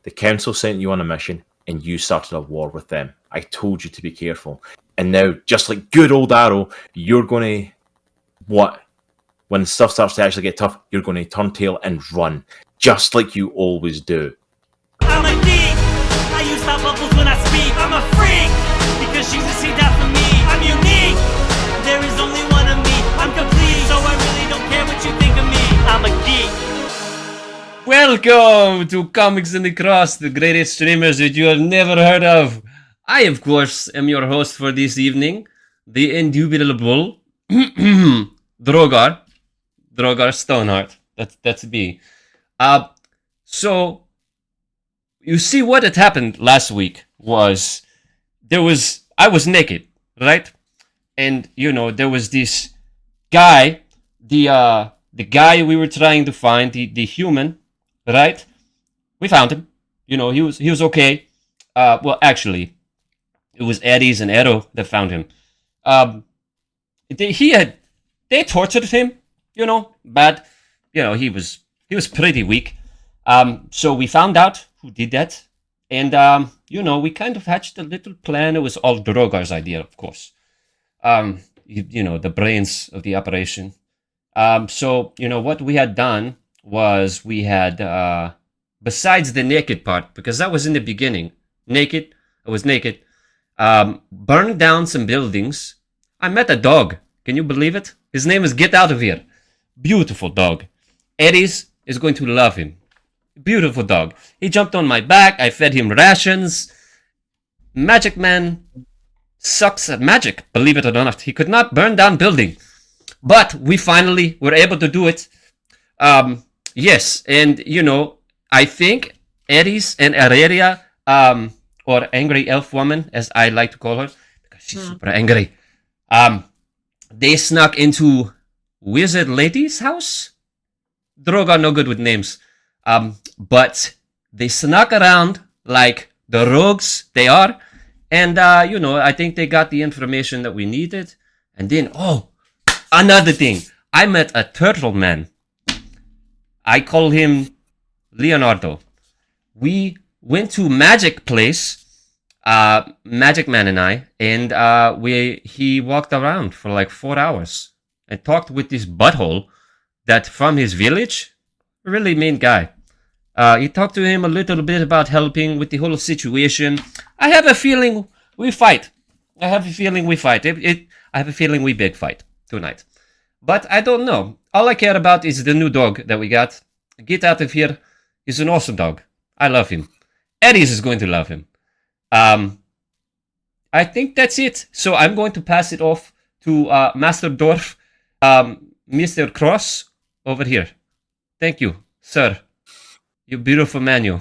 The council sent you on a mission, and you started a war with them. I told you to be careful. And now, just like good old Arrow, you're going to... What? When stuff starts to actually get tough, you're going to turn tail and run. Just like you always do. I'm a geek. I use stop bubbles when I speak. I'm a freak. Because she received that from me. I'm unique. There is only one of me. I'm complete. So I really don't care what you think of me. I'm a geek. Welcome to Comics and the Cross, the greatest streamers that you have never heard of. I, of course, am your host for this evening, the indubitable Droghar Stoneheart. That's me. So you see what had happened last week was I was naked, right? And there was this guy, the guy we were trying to find, the human, right? We found him. He was okay. Well, actually, it was Aries and Aerowen that found him. They tortured him, bad. He was pretty weak. So we found out who did that, and we kind of hatched a little plan. It was all Droghar's idea, of course. The brains of the operation. So what we had done was we had, besides the naked part, because that was in the beginning, I was naked, burned down some buildings. I met a dog. Can you believe it? His name is Get Out of Here. Beautiful dog. Aries is going to love him. Beautiful dog. He jumped on my back. I fed him rations. Magic Man sucks at magic, believe it or not. He could not burn down building. But we finally were able to do it. Yes, and I think Aries and Erellia, or Angry Elf Woman, as I like to call her, because she's super angry, they snuck into Wizard Lady's house. Droghar no good with names. But they snuck around like the rogues they are. And, I think they got the information that we needed. And then, another thing. I met a turtle man. I call him Leonardo. We went to Magic Place, Magic Man and I, and he walked around for like 4 hours and talked with this butthole that from his village, really mean guy. He talked to him a little bit about helping with the whole situation. I have a feeling we fight. I have a feeling we big fight tonight. But I don't know. All I care about is the new dog that we got. Get Out of Here. He's an awesome dog. I love him. Aries is going to love him. I think that's it. So I'm going to pass it off to Master Dwarf, Mr. Cross, over here. Thank you, sir. You beautiful man, you.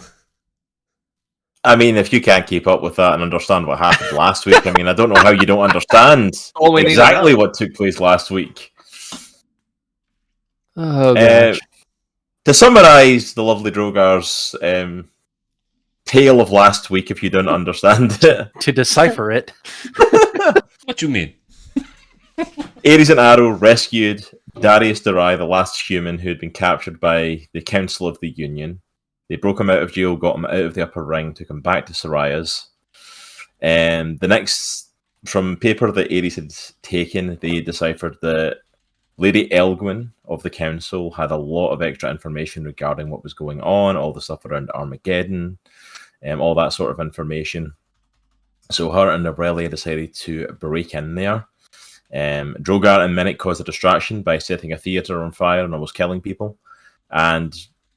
I mean, if you can't keep up with that and understand what happened last week, I don't know how you don't understand exactly what took place last week. Oh, gosh. To summarise the lovely Droghar's tale of last week, if you don't understand it. To decipher it. What you mean? Aries and Arrow rescued Darius Durai, the last human who had been captured by the Council of the Union. They broke him out of jail, got him out of the Upper Ring, took him back to Sorayas. The next, from paper that Aries had taken, they deciphered that Lady Elgwin of the Council had a lot of extra information regarding what was going on, all the stuff around Armageddon, all that sort of information. So her and Erellia decided to break in there. Droghar and Minnich caused a distraction by setting a theatre on fire and almost killing people, and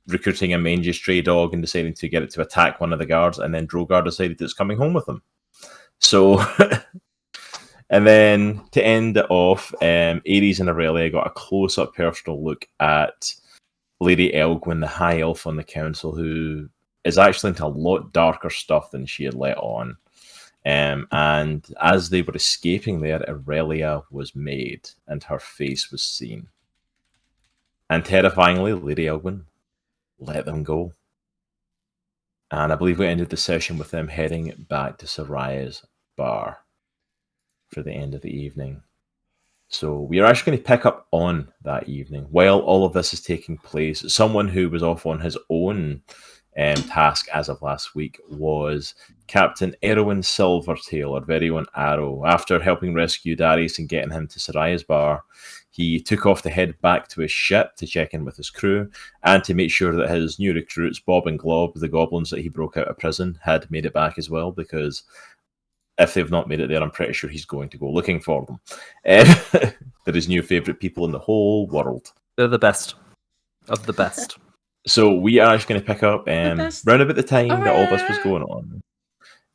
recruiting a mangy stray dog and deciding to get it to attack one of the guards, and then Droghar decided it's coming home with them. So, and then to end it off, Aries and Erellia got a close-up personal look at Lady Elgwin, the High Elf on the Council, who is actually into a lot darker stuff than she had let on. And as they were escaping there, Erellia was made, and her face was seen. And terrifyingly, Lady Elgwin let them go. And I believe we ended the session with them heading back to Soraya's bar for the end of the evening. So we are actually going to pick up on that evening. While all of this is taking place, someone who was off on his own task as of last week was Captain Aerowen Silvertail, our very own Arrow. After helping rescue Aries and getting him to Soraya's bar, he took off to head back to his ship to check in with his crew and to make sure that his new recruits, Bob and Glob, the goblins that he broke out of prison, had made it back as well, because if they've not made it there, I'm pretty sure he's going to go looking for them. They're his new favourite people in the whole world. They're the best of the best. So we are actually going to pick up round about the time that all this was going on.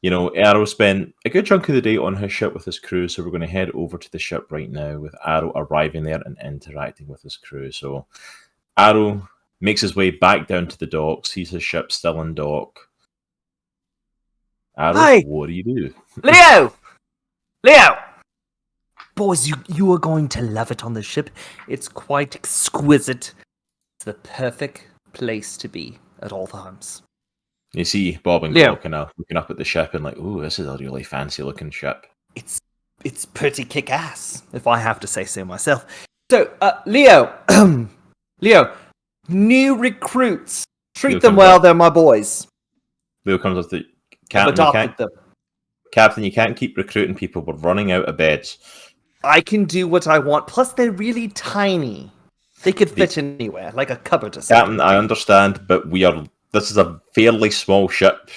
You know, Arrow spent a good chunk of the day on his ship with his crew, so we're going to head over to the ship right now with Arrow arriving there and interacting with his crew. So Arrow makes his way back down to the dock, sees his ship still in dock. Arrow, Hi. what do you do? Leo! Boys, you are going to love it on the ship. It's quite exquisite. It's the perfect place to be at all times. You see Bob and Leo. Glob kind of looking up at the ship and like, ooh, this is a really fancy looking ship. It's pretty kick-ass, if I have to say so myself. So, Leo, Leo, new recruits. Treat Leo them comes well, up. they're my boys. Leo comes up to I've Captain, adopted them. Captain, you can't keep recruiting people. We're running out of beds. I can do what I want. Plus, they're really tiny. They could fit anywhere, like a cupboard or something. Captain, I understand, but this is a fairly small ship.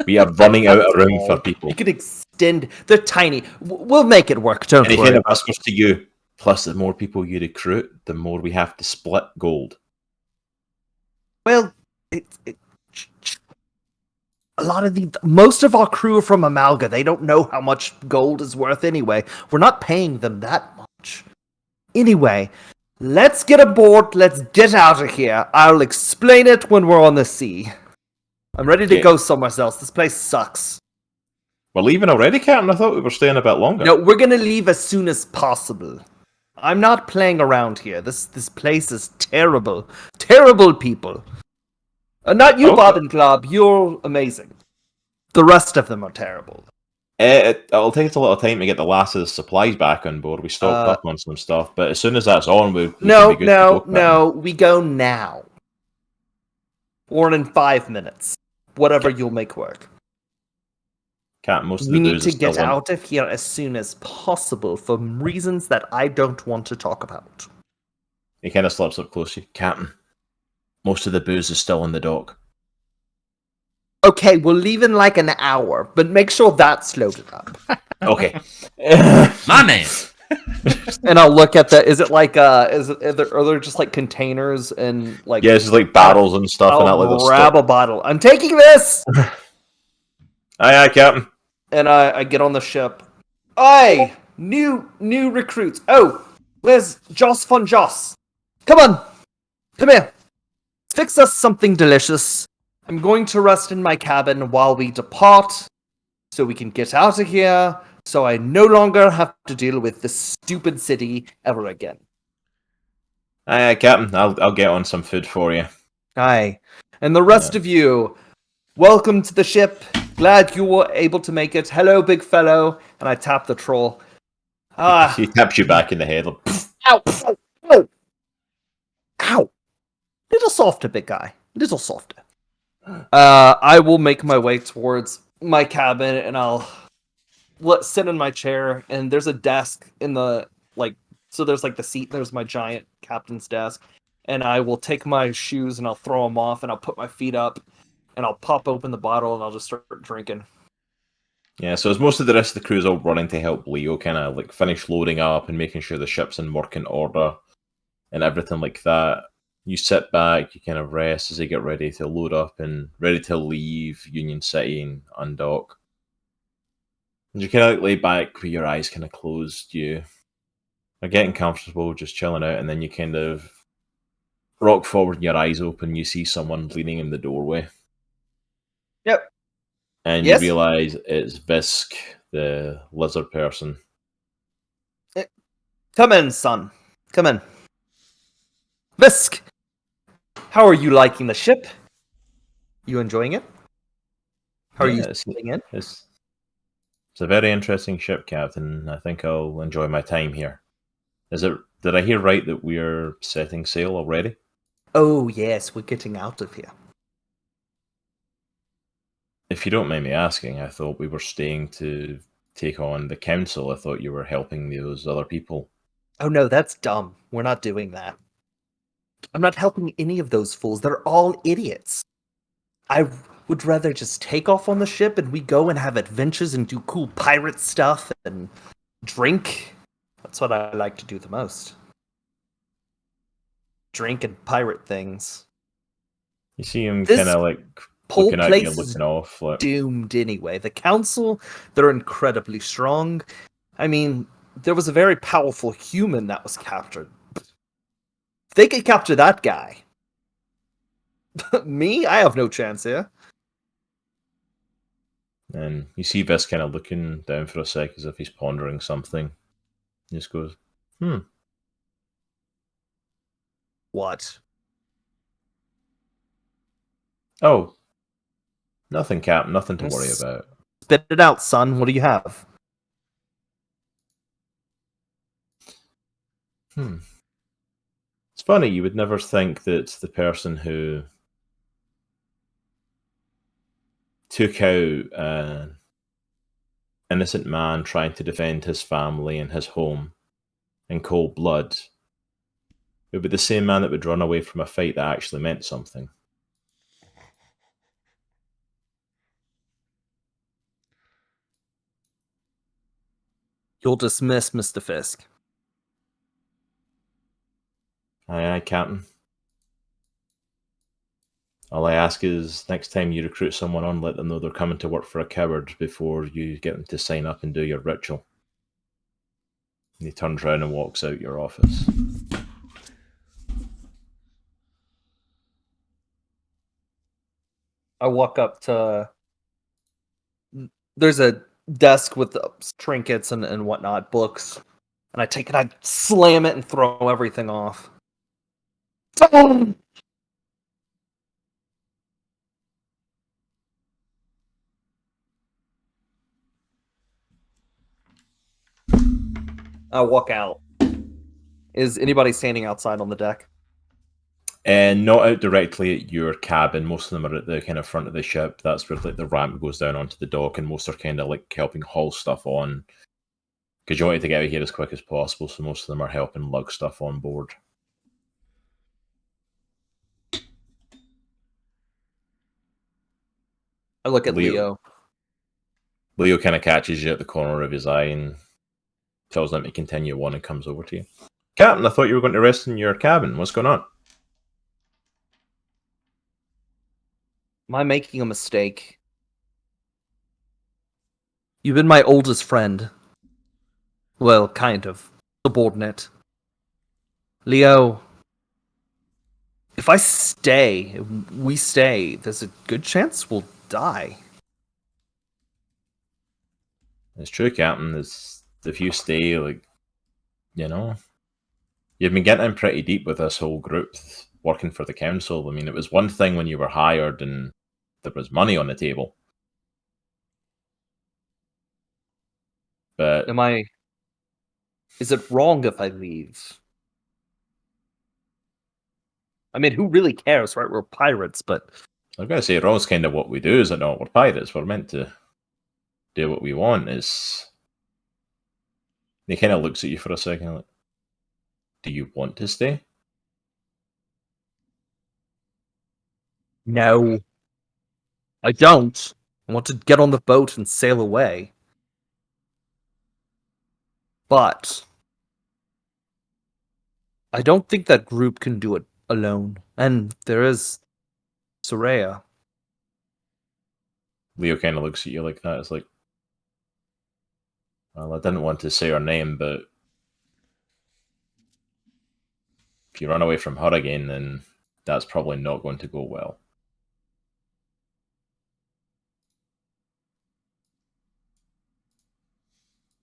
We are running out of room for people. You can extend. They're tiny. We'll make it work. Don't And he worry. kind of whispers to you, plus the more people you recruit, the more we have to split gold. Well, a lot of most of our crew are from Amalga. They don't know how much gold is worth anyway. We're not paying them that much. Anyway, let's get aboard. Let's get out of here. I'll explain it when we're on the sea. I'm ready to Okay. go somewhere else. This place sucks. We're leaving already, Captain? I thought we were staying a bit longer. No, we're gonna leave as soon as possible. I'm not playing around here. This place is terrible. Terrible people. Not you, Okay. Bob and Glob. You're amazing. The rest of them are terrible. It'll take us a little time to get the last of the supplies back on board. We stocked up on some stuff, but as soon as that's on, we can No, be good to go, Captain. no. We go now. Or in 5 minutes. Whatever you'll make work. Captain, most of We the need booze to is still get in. out of here as soon as possible for reasons that I don't want to talk about. He kind of slips up close to you. Captain, most of the booze is still in the dock. Okay, we'll leave in like an hour, but make sure that's loaded up. Okay. My man. And I'll look at the. Is it like are there just like containers and like? Yeah, it's just like barrels and stuff and that. I'll Like grab a bottle. I'm taking this, aye, Captain. and I get on the ship. Aye, new recruits. Oh, where's Joss von Joss? Come on, come here. Fix us something delicious. I'm going to rest in my cabin while we depart, so we can get out of here. So I no longer have to deal with this stupid city ever again. Aye, Captain. I'll get on some food for you. Aye. And the rest of you, welcome to the ship. Glad you were able to make it. Hello, big fellow. And I tap the troll. Ah, He taps you back in the head. Like, ow, ow, ow. Ow. Little softer, big guy. Little softer. I will make my way towards my cabin, and I'll sit in my chair, and there's a desk in the, so there's like the seat, there's my giant captain's desk, and I will take my shoes and I'll throw them off, and I'll put my feet up, and I'll pop open the bottle, and I'll just start drinking. yeah, so as most of the rest of the crew's all running to help Leo kind of like finish loading up and making sure the ship's in working order and everything like that, you sit back, you kind of rest as they get ready to load up and ready to leave Union City and undock. And you kind of lay back with your eyes kind of closed, you are getting comfortable, just chilling out, and then you kind of rock forward and your eyes open, you see someone leaning in the doorway. Yep. And Yes? you realise it's Visk, the lizard person. Come in, son. Come in. Visk! How are you liking the ship? You enjoying it? How are you Yeah, settling in? It's a very interesting ship, Captain. I think I'll enjoy my time here. Did I hear right that we're setting sail already? Oh, yes, we're getting out of here. If you don't mind me asking, I thought we were staying to take on the council. I thought you were helping those other people. Oh no, that's dumb. We're not doing that. I'm not helping any of those fools. They're all idiots. I would rather just take off on the ship and we go and have adventures and do cool pirate stuff and drink. That's what I like to do the most. Drink and pirate things. You see him This kind of like whole looking at you, place is looking off. Like, doomed anyway. The council, they're incredibly strong. I mean, there was a very powerful human that was captured. They could capture that guy. Me? I have no chance here. and you see Vis kind of looking down for a sec as if he's pondering something. He just goes, What? Oh, nothing, Cap. Nothing to worry Yes. about. Spit it out, son. What do you have? It's funny, you would never think that the person who took out an innocent man trying to defend his family and his home in cold blood would be the same man that would run away from a fight that actually meant something. You'll dismiss, Mr. Fisk. Aye, Captain. All I ask is, next time you recruit someone on, let them know they're coming to work for a coward before you get them to sign up and do your ritual. And he turns around and walks out your office. I walk up to... There's a desk with trinkets and whatnot, books. And I take it, I slam it and throw everything off. I walk out. Is anybody standing outside on the deck? And not out directly at your cabin. Most of them are at the kind of front of the ship. That's where like the ramp goes down onto the dock, and most are kind of like helping haul stuff on. Because you want to get out of here as quick as possible, so most of them are helping lug stuff on board. I look at Leo. Leo kind of catches you at the corner of his eye and tells them to continue on and comes over to you. Captain, I thought you were going to rest in your cabin. What's going on? Am I making a mistake? You've been my oldest friend. Well, kind of. Subordinate. Leo, if I stay, if we stay, there's a good chance we'll die. It's true, Captain. It's, if you stay, like, you know, you've been getting in pretty deep with this whole group working for the council. I mean, it was one thing when you were hired and there was money on the table. But Is it wrong if I leave? I mean, who really cares, right? We're pirates, but... I've got to say, wrong's kind of what we do, is it not? We're pirates. We're meant to do what we want. He kind of looks at you for a second, like, do you want to stay? No. I don't. I want to get on the boat and sail away. But I don't think that group can do it alone. And there is Soraya. Leo kind of looks at you like that. It's like, well, I didn't want to say her name, but if you run away from her again, then that's probably not going to go well.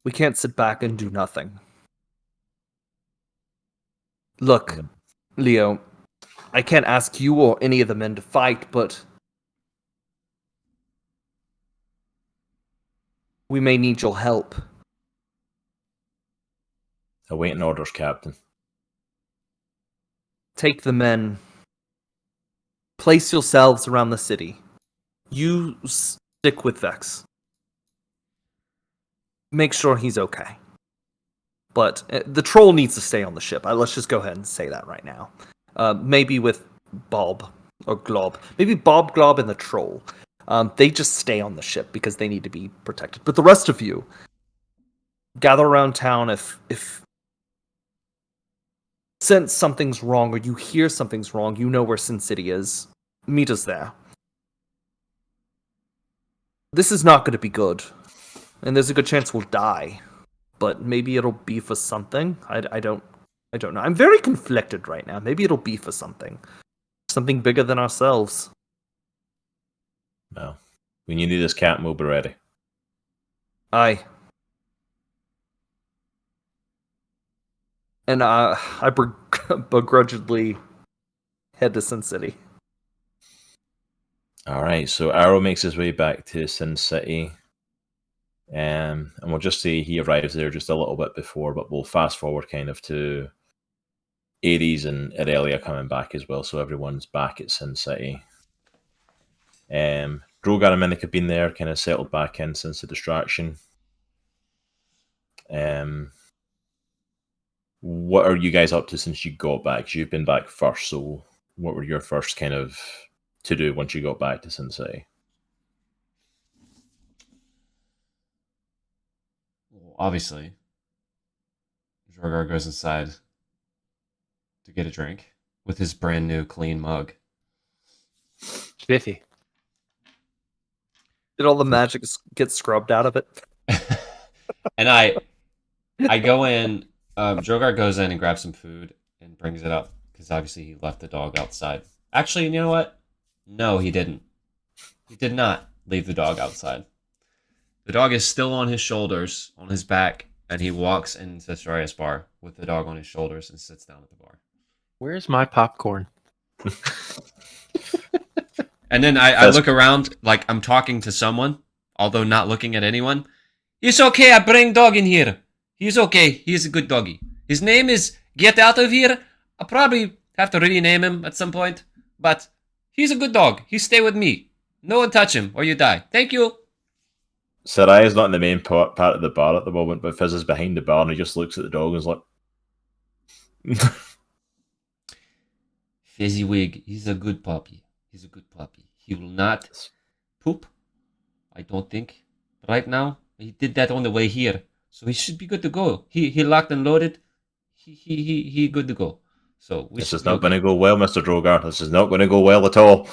We can't sit back and do nothing. Look, Leo, I can't ask you or any of the men to fight, but we may need your help. Awaiting orders, Captain. Take the men. Place yourselves around the city. Use stick with Vex. Make sure he's okay. But the troll needs to stay on the ship. Let's just go ahead and say that right now. Maybe with Bob or Glob. Maybe Bob, Glob, and the troll. They just stay on the ship because they need to be protected. But the rest of you, gather around town if sense something's wrong or you hear something's wrong, you know where Sin City is. Meet us there. This is not going to be good. And there's a good chance we'll die. But maybe it'll be for something. I don't know. I'm very conflicted right now. Maybe it'll be for something. Something bigger than ourselves. Well, when you need this captain, we'll be ready. Aye. And I begrudgingly head to Sin City. Alright, so Arrow makes his way back to Sin City. And we'll just say he arrives there just a little bit before, but we'll fast forward kind of to Aries and Erellia coming back as well, so everyone's back at Sin City. Droghar and Minnich have been there, kind of settled back in since the distraction. What are you guys up to since you got back? 'Cause you've been back first, so what were your first kind of to do once you got back to Sin City? Well, obviously, Droghar goes inside to get a drink with his brand new clean mug. Spiffy. Did all the magic get scrubbed out of it? And I go in. Droghar goes in and grabs some food and brings it up because obviously he left the dog outside. Actually, you know what? No, he didn't. He did not leave the dog outside. The dog is still on his shoulders, on his back, and he walks into Soraya's bar with the dog on his shoulders and sits down at the bar. Where's my popcorn? And then I look around like I'm talking to someone, although not looking at anyone. It's okay, I bring dog in here. He's okay. He's a good doggy. His name is Get Out of Here. I'll probably have to rename him at some point, but he's a good dog. He stay with me. No one touch him or you die. Thank you. Saraya's not in the main part of the bar at the moment, but Fizz is behind the bar and he just looks at the dog and is like... Fezziwig, he's a good puppy. He's a good puppy. He will not poop, I don't think, right now. He did that on the way here, so he should be good to go. He locked and loaded. He good to go. So this is not going to go well, Mr. Droghar. This is not going to go well at all.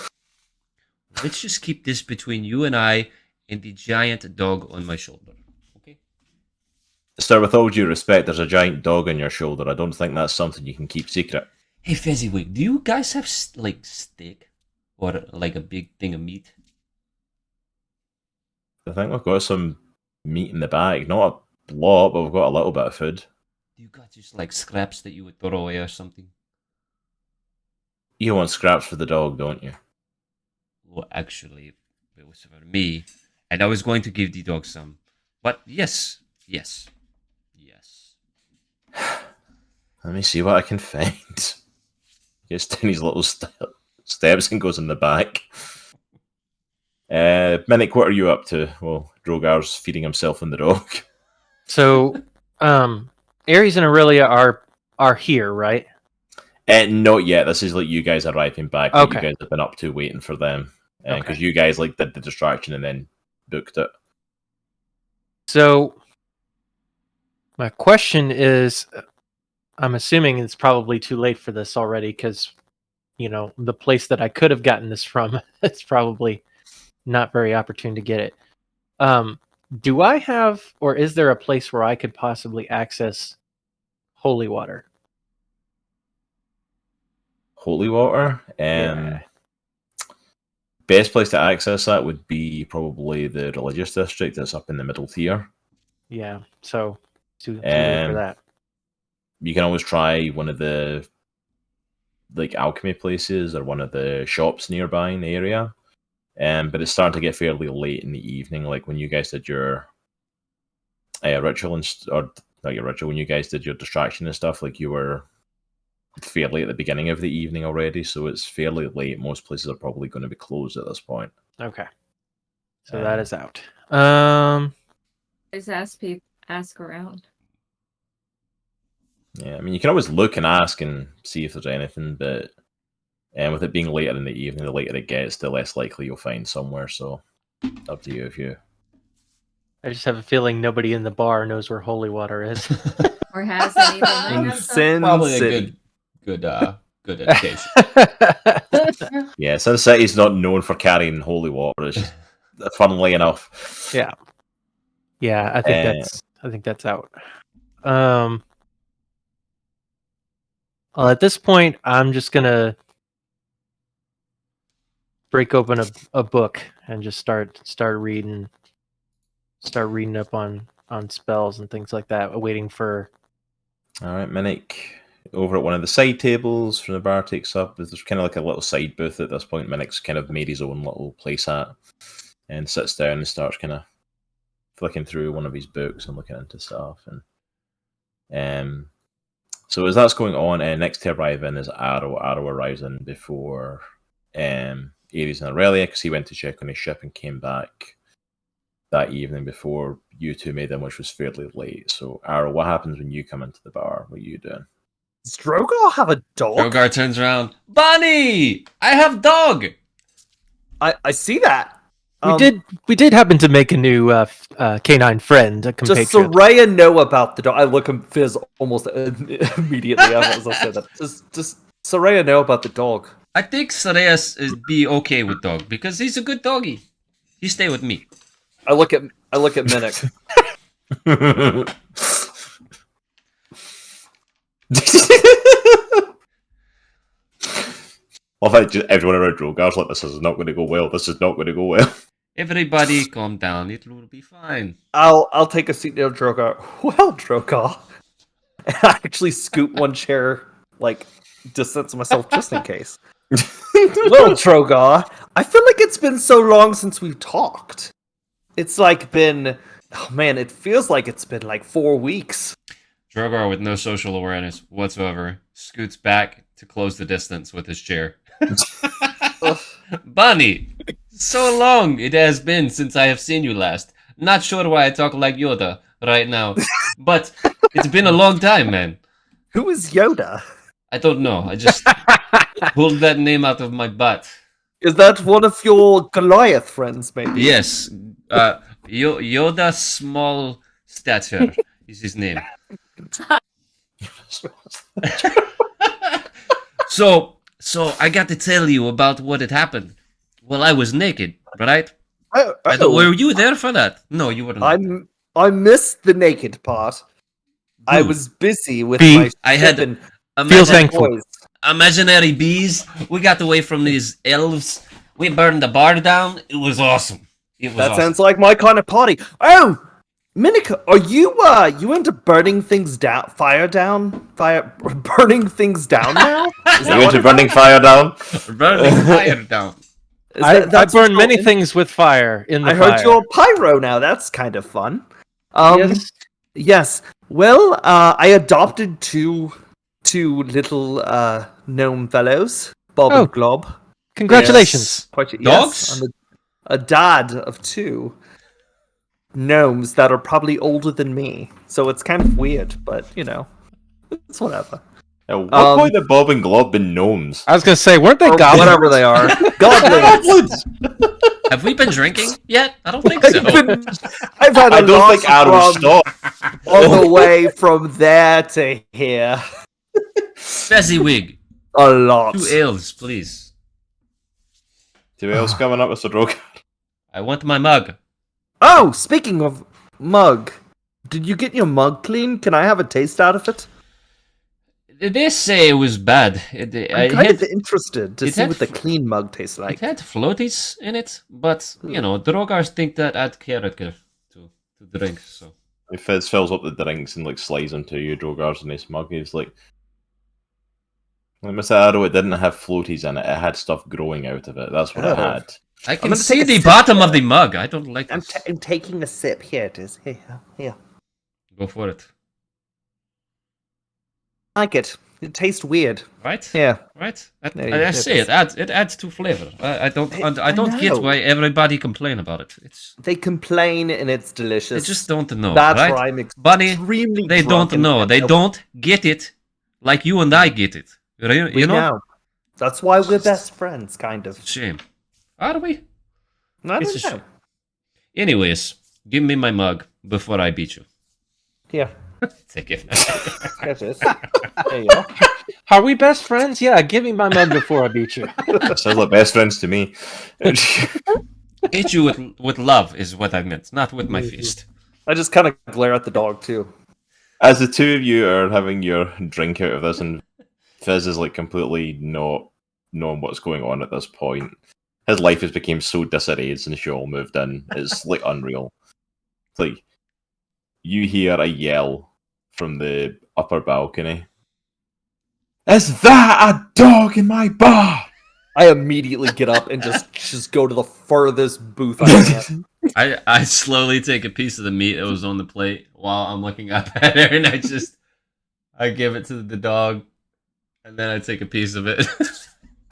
Let's just keep this between you and I and the giant dog on my shoulder. Okay? Sir, with all due respect, there's a giant dog on your shoulder. I don't think that's something you can keep secret. Hey, Fezziwig, do you guys have, like, steak? Or, like, a big thing of meat? I think we've got some meat in the bag. Not a lot, but we've got a little bit of food. You got just, like, scraps that you would throw away or something? You want scraps for the dog, don't you? Well, actually, it was for me. And I was going to give the dog some. But, yes. Let me see what I can find. Gets down his little steps and goes in the back. Minnich, what are you up to? Well, Droghar's feeding himself and the dog. So, Aries and Erellia are here, right? Not yet. This is like you guys arriving back. What Okay. You guys have been up to waiting for them. Because Okay. you guys like did the distraction and then booked it. So, my question is, I'm assuming it's probably too late for this already because, the place that I could have gotten this from, it's probably not very opportune to get it. Do I have, or is there a place where I could possibly access holy water? Holy water. Yeah. Best place to access that would be probably the religious district that's up in the middle tier. Yeah, so too late for that. You can always try one of the alchemy places or one of the shops nearby in the area. But it's starting to get fairly late in the evening. Like when you guys did your ritual or not your ritual, when you guys did your distraction and stuff, like you were fairly at the beginning of the evening already, so it's fairly late. Most places are probably going to be closed at this point. Okay. So that is out. Just ask around. Yeah, I mean, you can always look and ask and see if there's anything, but with it being later in the evening, the later it gets, the less likely you'll find somewhere. So, up to you if you. I just have a feeling nobody in the bar knows where holy water is. Or has anything. In Sin Probably City. a good indication. Yeah, Sin City's not known for carrying holy water. It's just funnily enough. Yeah. Yeah, I think that's out. Well, at this point, I'm just gonna break open a book and just start reading up on spells and things like that, waiting for. All right, Minnich, over at one of the side tables from the bar takes up. There's kind of like a little side booth at this point. Minnich's kind of made his own little place at and sits down and starts kind of flicking through one of his books and looking into stuff. And so as that's going on, next to arrive in is Arrow. Arrow arrives in before Aries and Erellia because he went to check on his ship and came back that evening before you two made in, which was fairly late. So, Arrow, what happens when you come into the bar? What are you doing? Does Droghar have a dog? Droghar turns around. Bunny! I have dog! I see that. We did happen to make a new canine friend, a Does compatriot. Soraya know about the dog? I look at Fizz almost immediately as I say that. Does Soraya know about the dog? I think Sareas is be okay with dog because he's a good doggy. He stay with me. I look at Minnich. Well, I just everyone around Drogar's like, this is not going to go well. This is not going to go well. Everybody calm down. It will be fine. I'll take a seat near Droghar. Well, Droghar. And I actually scoot one chair, like, distance myself just in case. Well, Droghar, I feel like it's been so long since we've talked. It's like been, oh man, it feels like it's been like 4 weeks. Droghar, with no social awareness whatsoever, scoots back to close the distance with his chair. Bunny, so long it has been since I have seen you last. Not sure why I talk like Yoda right now, but it's been a long time, man. Who is Yoda? I don't know. I just pulled that name out of my butt. Is that one of your Goliath friends, maybe? Yes, Yoda Small Stature is his name. So I got to tell you about what had happened. Well, I was naked, right? Were you there for that? No, you weren't. I missed the naked part. I was busy with B. my ship I had and Feel thankful. boys. imaginary bees. We got away from these elves. We burned the bar down. It was awesome. That sounds like my kind of party. Oh, Minnich, are you into burning things down? Burning things down now? Is Are you into burning fire down? burning fire down. I that's burn what's many going- things with fire in the I heard fire. you're a pyro now. That's kind of fun. Yes. Yes. Well, I adopted two little gnome fellows, Bob Oh. and Glob. Congratulations. Yes, Dogs? I'm a dad of two gnomes that are probably older than me. So it's kind of weird, but it's whatever. At what point have Bob and Glob been gnomes? I was gonna say, weren't they Or goblins? whatever they are. Goblins. Have we been drinking yet? I don't think so. I've had a I don't lot think Arrow from stopped. on the way from there to here. Fezziwig. A lot. 2 ales, please. Who else coming up with the drug? I want my mug. Oh, speaking of mug, did you get your mug clean? Can I have a taste out of it? They say it was bad. I'm kind of interested to it see had what the f- clean mug tastes like. It had floaties in it, but Drogars think that add character to drink. So If Fizz fills up the drinks and slides them to you, Drogar's in his mug. He's like, Mr. Arrow, it didn't have floaties in it. It had stuff growing out of it. That's what it Oh. had. I can gonna see take a the sip bottom here. of the mug. I don't like I'm, this. I'm taking a sip. Here it is. Here. Go for it. I like it. It tastes weird. Right? Yeah. Right? Yeah, I say it adds to flavor. I don't get know. why everybody complain about it. They complain and it's delicious. They just don't know, That's right? why I'm Bunny, extremely they drunk don't and know. They nope. don't get it like you and I get it. You know? Now. That's why we're best friends, kind of. Shame. Are we? I It's don't a know. shame. Anyways, give me my mug before I beat you. Yeah. Take it. That's it. There you go. Are we best friends? Yeah, give me my mug before I beat you. Sounds like best friends to me. Hit you with love is what I meant, not with my fist. I just kind of glare at the dog too. As the two of you are having your drink out of this, and Fizz is like completely not knowing what's going on at this point. His life has become so disarrayed since you all moved in. It's like unreal. It's like you hear a yell from the upper balcony. Is that a dog in my bar? I immediately get up and just go to the furthest booth I can. I slowly take a piece of the meat that was on the plate while I'm looking up at her, and I give it to the dog, and then I take a piece of it.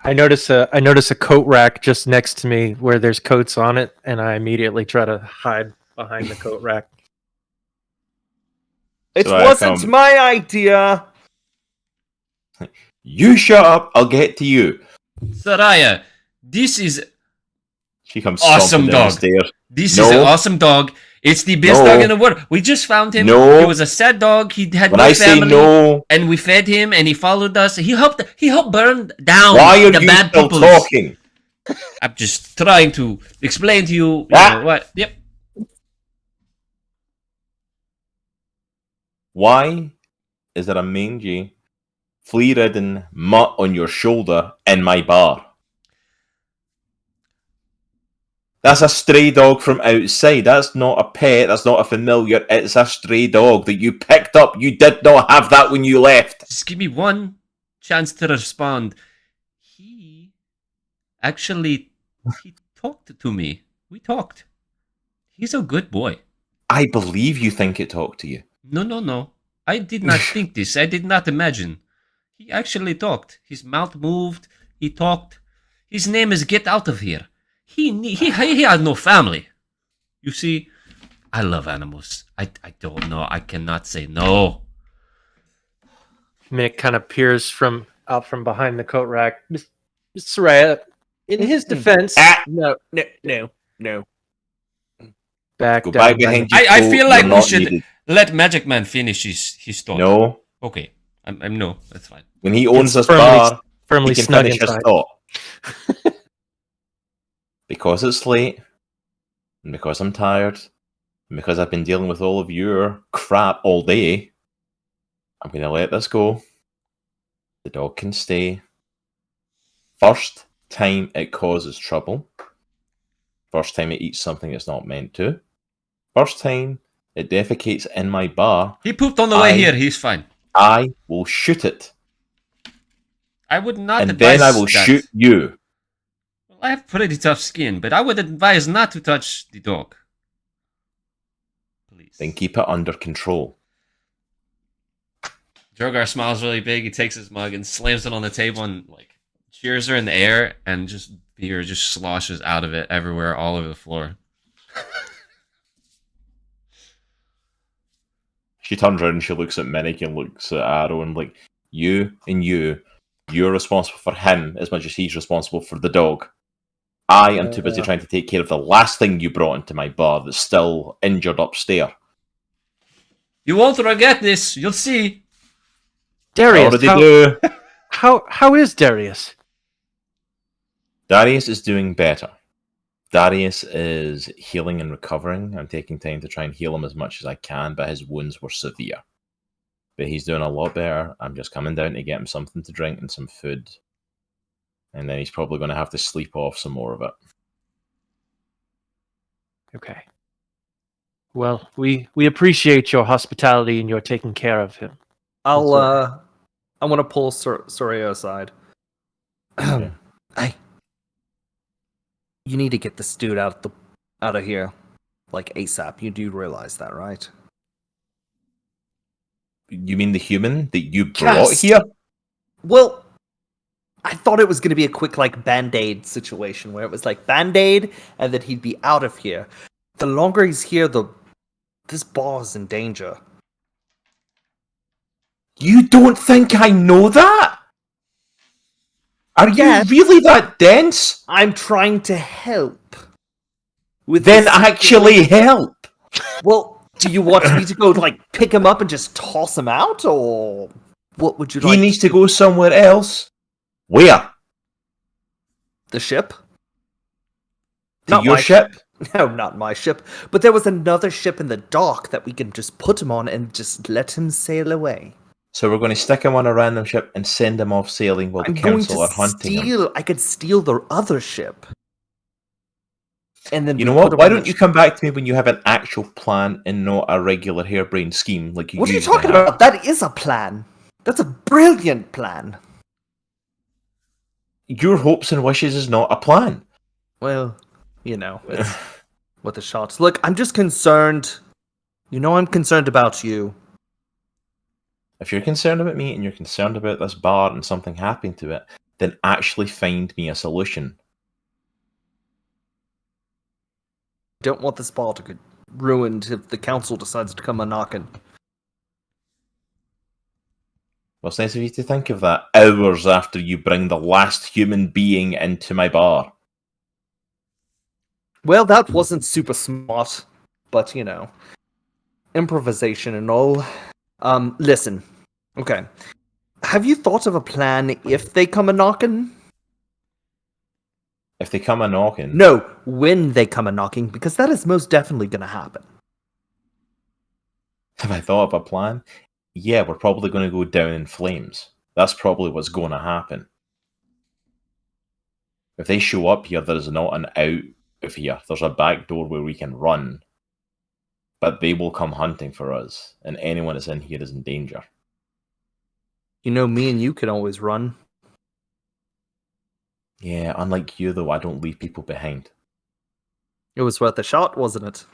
I notice a coat rack just next to me where there's coats on it, and I immediately try to hide behind the coat rack. It So I wasn't come- my idea. You shut up, I'll get to you. Soraya, this is She comes Awesome stomping down dog. the stairs. This No. is an awesome dog. It's the best No. dog in the world. We just found him. No. He was a sad dog. He had When no I say family, no, and we fed him, and he followed us. He helped burn down why are the you bad still people. talking? I'm just trying to explain to you, Ah. know what. Yep. Why is there a mangy, flea-ridden mutt on your shoulder in my bar? That's a stray dog from outside. That's not a pet. That's not a familiar. It's a stray dog that you picked up. You did not have that when you left. Just give me one chance to respond. He talked to me. We talked. He's a good boy. I believe you think it talked to you. No. I did not think this. I did not imagine. He actually talked. His mouth moved. He talked. His name is Get Out of Here. He has no family. You see, I love animals. I don't know. I cannot say no. Mick kind of peers out from behind the coat rack. Miss Soraya, in his defense, Ah, No. back go down. back behind you. I feel like You're we not should needed. let Magic Man finish his thought. No, Okay. I'm no. That's fine. when he owns It's this bar, firmly he can snug finish his inside. thought. Because it's late, and because I'm tired, and because I've been dealing with all of your crap all day, I'm going to let this go. The dog can stay. First time it causes trouble. First time it eats something it's not meant to. First time it defecates in my bar, He pooped on the way I- here. He's fine. I will shoot it. I would not And advise then I will that. shoot you. Well, I have pretty tough skin, but I would advise not to touch the dog. Please. Then keep it under control. Droghar smiles really big. He takes his mug and slams it on the table and like cheers her in the air, and just beer just sloshes out of it everywhere, all over the floor. She turns around and she looks at Minnich and looks at Aerowen like, you're responsible for him as much as he's responsible for the dog. I am too busy trying to take care of the last thing you brought into my bar that's still injured upstairs. You won't regret this. You'll see. Darius, Already do. how is Darius? Darius is doing better. Darius is healing and recovering. I'm taking time to try and heal him as much as I can, but his wounds were severe. But he's doing a lot better. I'm just coming down to get him something to drink and some food. And then he's probably going to have to sleep off some more of it. Okay. Well, we appreciate your hospitality and your taking care of him. I want to pull Soraya aside. Hey, you need to get this dude out of here, like ASAP. You do realize that, right? You mean the human that you brought Yes. here? Well, I thought it was going to be a quick, like, Band-Aid situation, where it was like Band-Aid, and then he'd be out of here. The longer he's here, this bar is in danger. You don't think I know that? Are Yes. you really that dense? I'm trying to help. With Then this actually situation. help. Well, do you want me to go, like, pick him up and just toss him out, or what would you He like? needs to go somewhere else. Where? The ship? To Not your my ship? No, not my ship. But there was another ship in the dock that we can just put him on and just let him sail away. So we're going to stick him on a random ship and send him off sailing while I'm the going council to are hunting him. steal. I could steal the other ship. And then You we know what? put him Why on don't the you come back to me when you have an actual plan and not a regular harebrained scheme like you What are you usually talking have? about? That is a plan. That's a brilliant plan. Your hopes and wishes is not a plan. Well, it's what the shots. Look, I'm just concerned. I'm concerned about you. If you're concerned about me and you're concerned about this bar and something happening to it, then actually find me a solution. Don't want this ball to get ruined if the council decides to come a knocking. Well, it's nice of you to think of that hours after you bring the last human being into my bar. Well, that wasn't super smart, but improvisation and all. Listen. Okay. Have you thought of a plan if they come a knocking? If they come a knocking... No, when they come a knocking, because that is most definitely going to happen. Have I thought of a plan? Yeah, we're probably going to go down in flames. That's probably what's going to happen. If they show up here, there's not an out of here. There's a back door where we can run. But they will come hunting for us, and anyone that's in here is in danger. Me and you can always run. Yeah, unlike you, though, I don't leave people behind. It was worth a shot, wasn't it?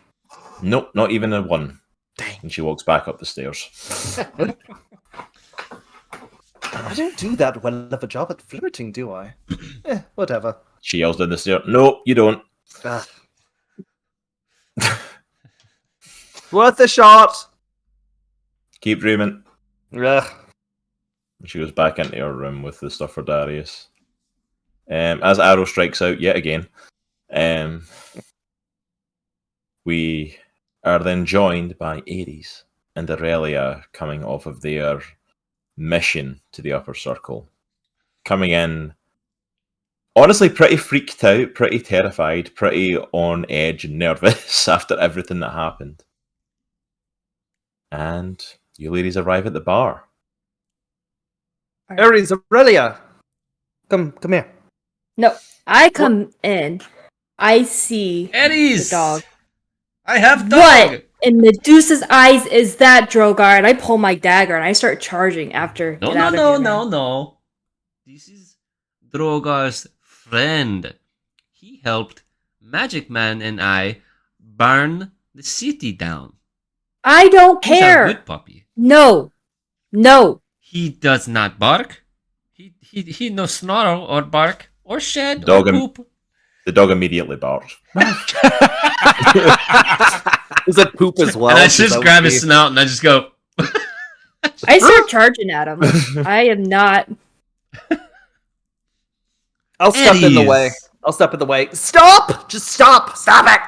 Nope, not even a one. Dang. And she walks back up the stairs. I don't do that well of a job at flirting, do I? Whatever. She yells down the stairs. No, you don't. Ugh. Worth a shot! Keep dreaming. Ugh. And she goes back into her room with the stuff for Darius. As Arrow strikes out yet again, we are then joined by Aries and Erellia coming off of their mission to the upper circle. Coming in, honestly, pretty freaked out, pretty terrified, pretty on edge and nervous after everything that happened. And you ladies arrive at the bar. Aries, Erellia! Come here. No, I come in. I see Aries! the dog. I have dog! What in Medusa's eyes is that, Droghar? And I pull my dagger and I start charging after. No, Get no, out of no, here, no, man. no. This is Droghar's friend. He helped Magic Man and I burn the city down. I don't He's a care. good puppy. No. He does not bark. He no snarl or bark or shed Dog or him. poop. The dog immediately barks. Is it poop as well? And I Is that just what grab you- his snout and I just go. I start charging at him. I am not. I'll step in the Aries. way. I'll step in the way. Stop! Just stop! Stop it!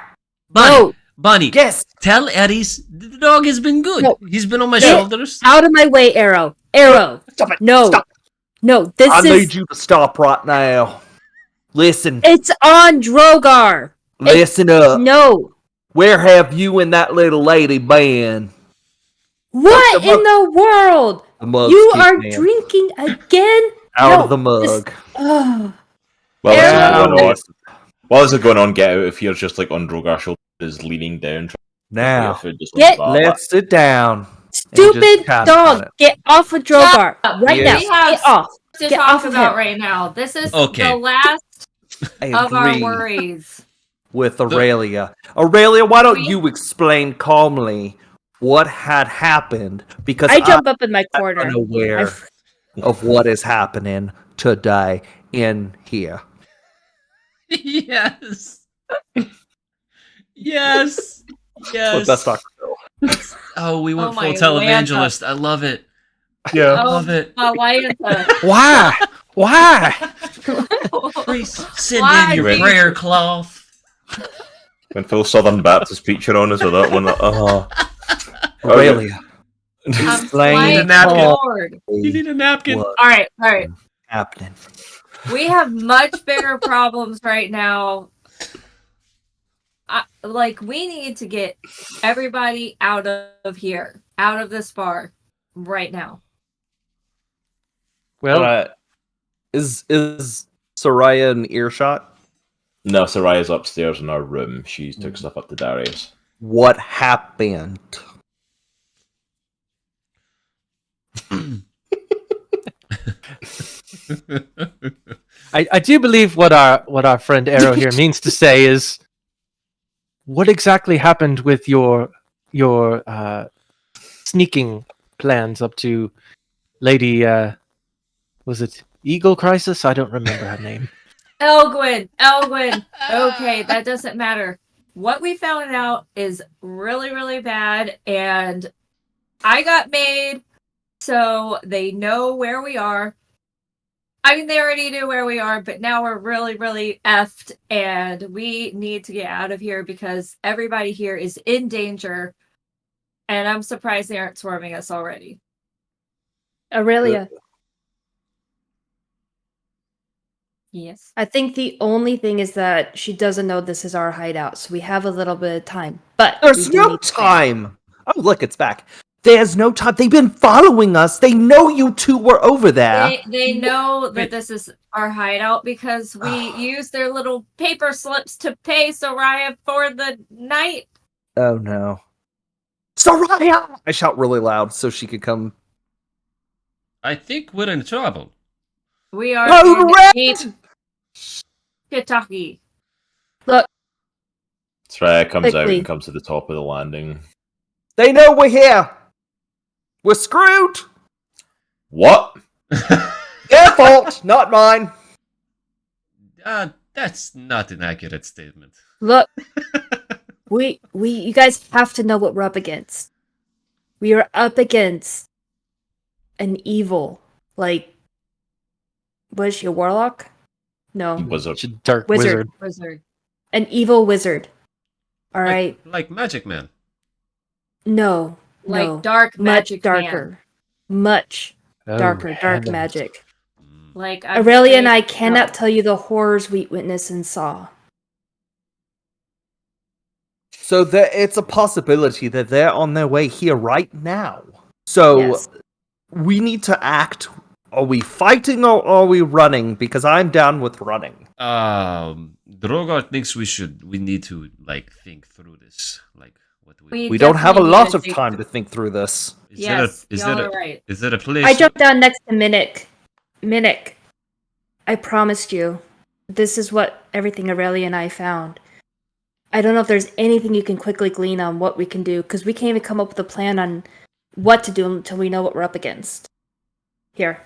Bunny, No. Bunny, Yes! tell Aries the dog has been good. No. He's been on my Get shoulders. Out of my way, Arrow. Arrow. Stop it! No. Stop! No, this I is. need you to stop right now. Listen. It's on Droghar. Listen up. No. Where have you and that little lady been? What the in the world? The mug's You kicking are in. drinking again? Out No, of the mug. Ugh. While Arrow. this is going on, get out of here, just like on Drogar's shoulders, leaning down. Now, Food, just Get- let's sit down. Stupid chat about dog, it. get off of Droghar Stop. right Yes. now. Get off. To Get talk off of about him. right now. This is Okay. the last I of our agree worries. with Aurelia. Aurelia, why don't We- you explain calmly what had happened? Because I jump up in my corner. unaware. of what is happening today in here. Yes. Yes. That's Yes. Dr. Phil. Oh, we went Oh my full Lanta. televangelist. I love it. Yeah. Love it. Lanta. Why? Why? Please send Why in your do you- prayer cloth. When full Southern Baptist preacher on us with that one. Aurelia. I'm Explain need a flying napkin. forward. You need a napkin. What's All right. happening? We have much bigger problems right now. We need to get everybody out of here, out of this bar, right now. Well, Is Soraya in earshot? No, Soraya's upstairs in our room. She took stuff up to Darius. What happened? I do believe what our friend Arrow here means to say is, what exactly happened with your sneaking plans up to Lady was it Eagle Crisis? I don't remember her name. Elgwyn. Okay, that doesn't matter. What we found out is really, really bad, and I got made so they know where we are. I mean, they already knew where we are, but now we're really, really effed, and we need to get out of here because everybody here is in danger, and I'm surprised they aren't swarming us already. Aurelia, Yes. I think the only thing is that she doesn't know this is our hideout, so we have a little bit of time. But There's we do no need to plan. time. Oh, look, it's back. There's no time. They've been following us. They know you two were over there. They know that Wait. this is our hideout because we used their little paper slips to pay Soraya for the night. Oh no. Soraya! I shout really loud so she could come. I think we're in trouble. We are Oh, in red! deep Kentucky. Look, Soraya comes out Quickly. and comes to the top of the landing. They know we're here. We're screwed. What? Their fault, not mine. That's not an accurate statement. look. You guys have to know what we're up against. We are up against an evil, was she a warlock? No, Wizard. She's a dark Wizard. Wizard. an evil wizard. All right, Like Magic Man. no, Like no, dark much magic darker, man. much Oh, darker, dark heavens. magic. Like Aurelia and I afraid- cannot no. tell you the horrors we witnessed and saw. So it's a possibility that they're on their way here right now. So Yes. we need to act. Are we fighting or are we running? Because I'm down with running. Droghar thinks we need to think through this. What do We We don't have a definitely lot need to of think time through- to think through this. is Yes, there y'all a, are right. is there a place? I jumped down next to Minnich. Minnich, I promised you. This is what everything Erellia and I found. I don't know if there's anything you can quickly glean on what we can do, because we can't even come up with a plan on what to do until we know what we're up against. Here.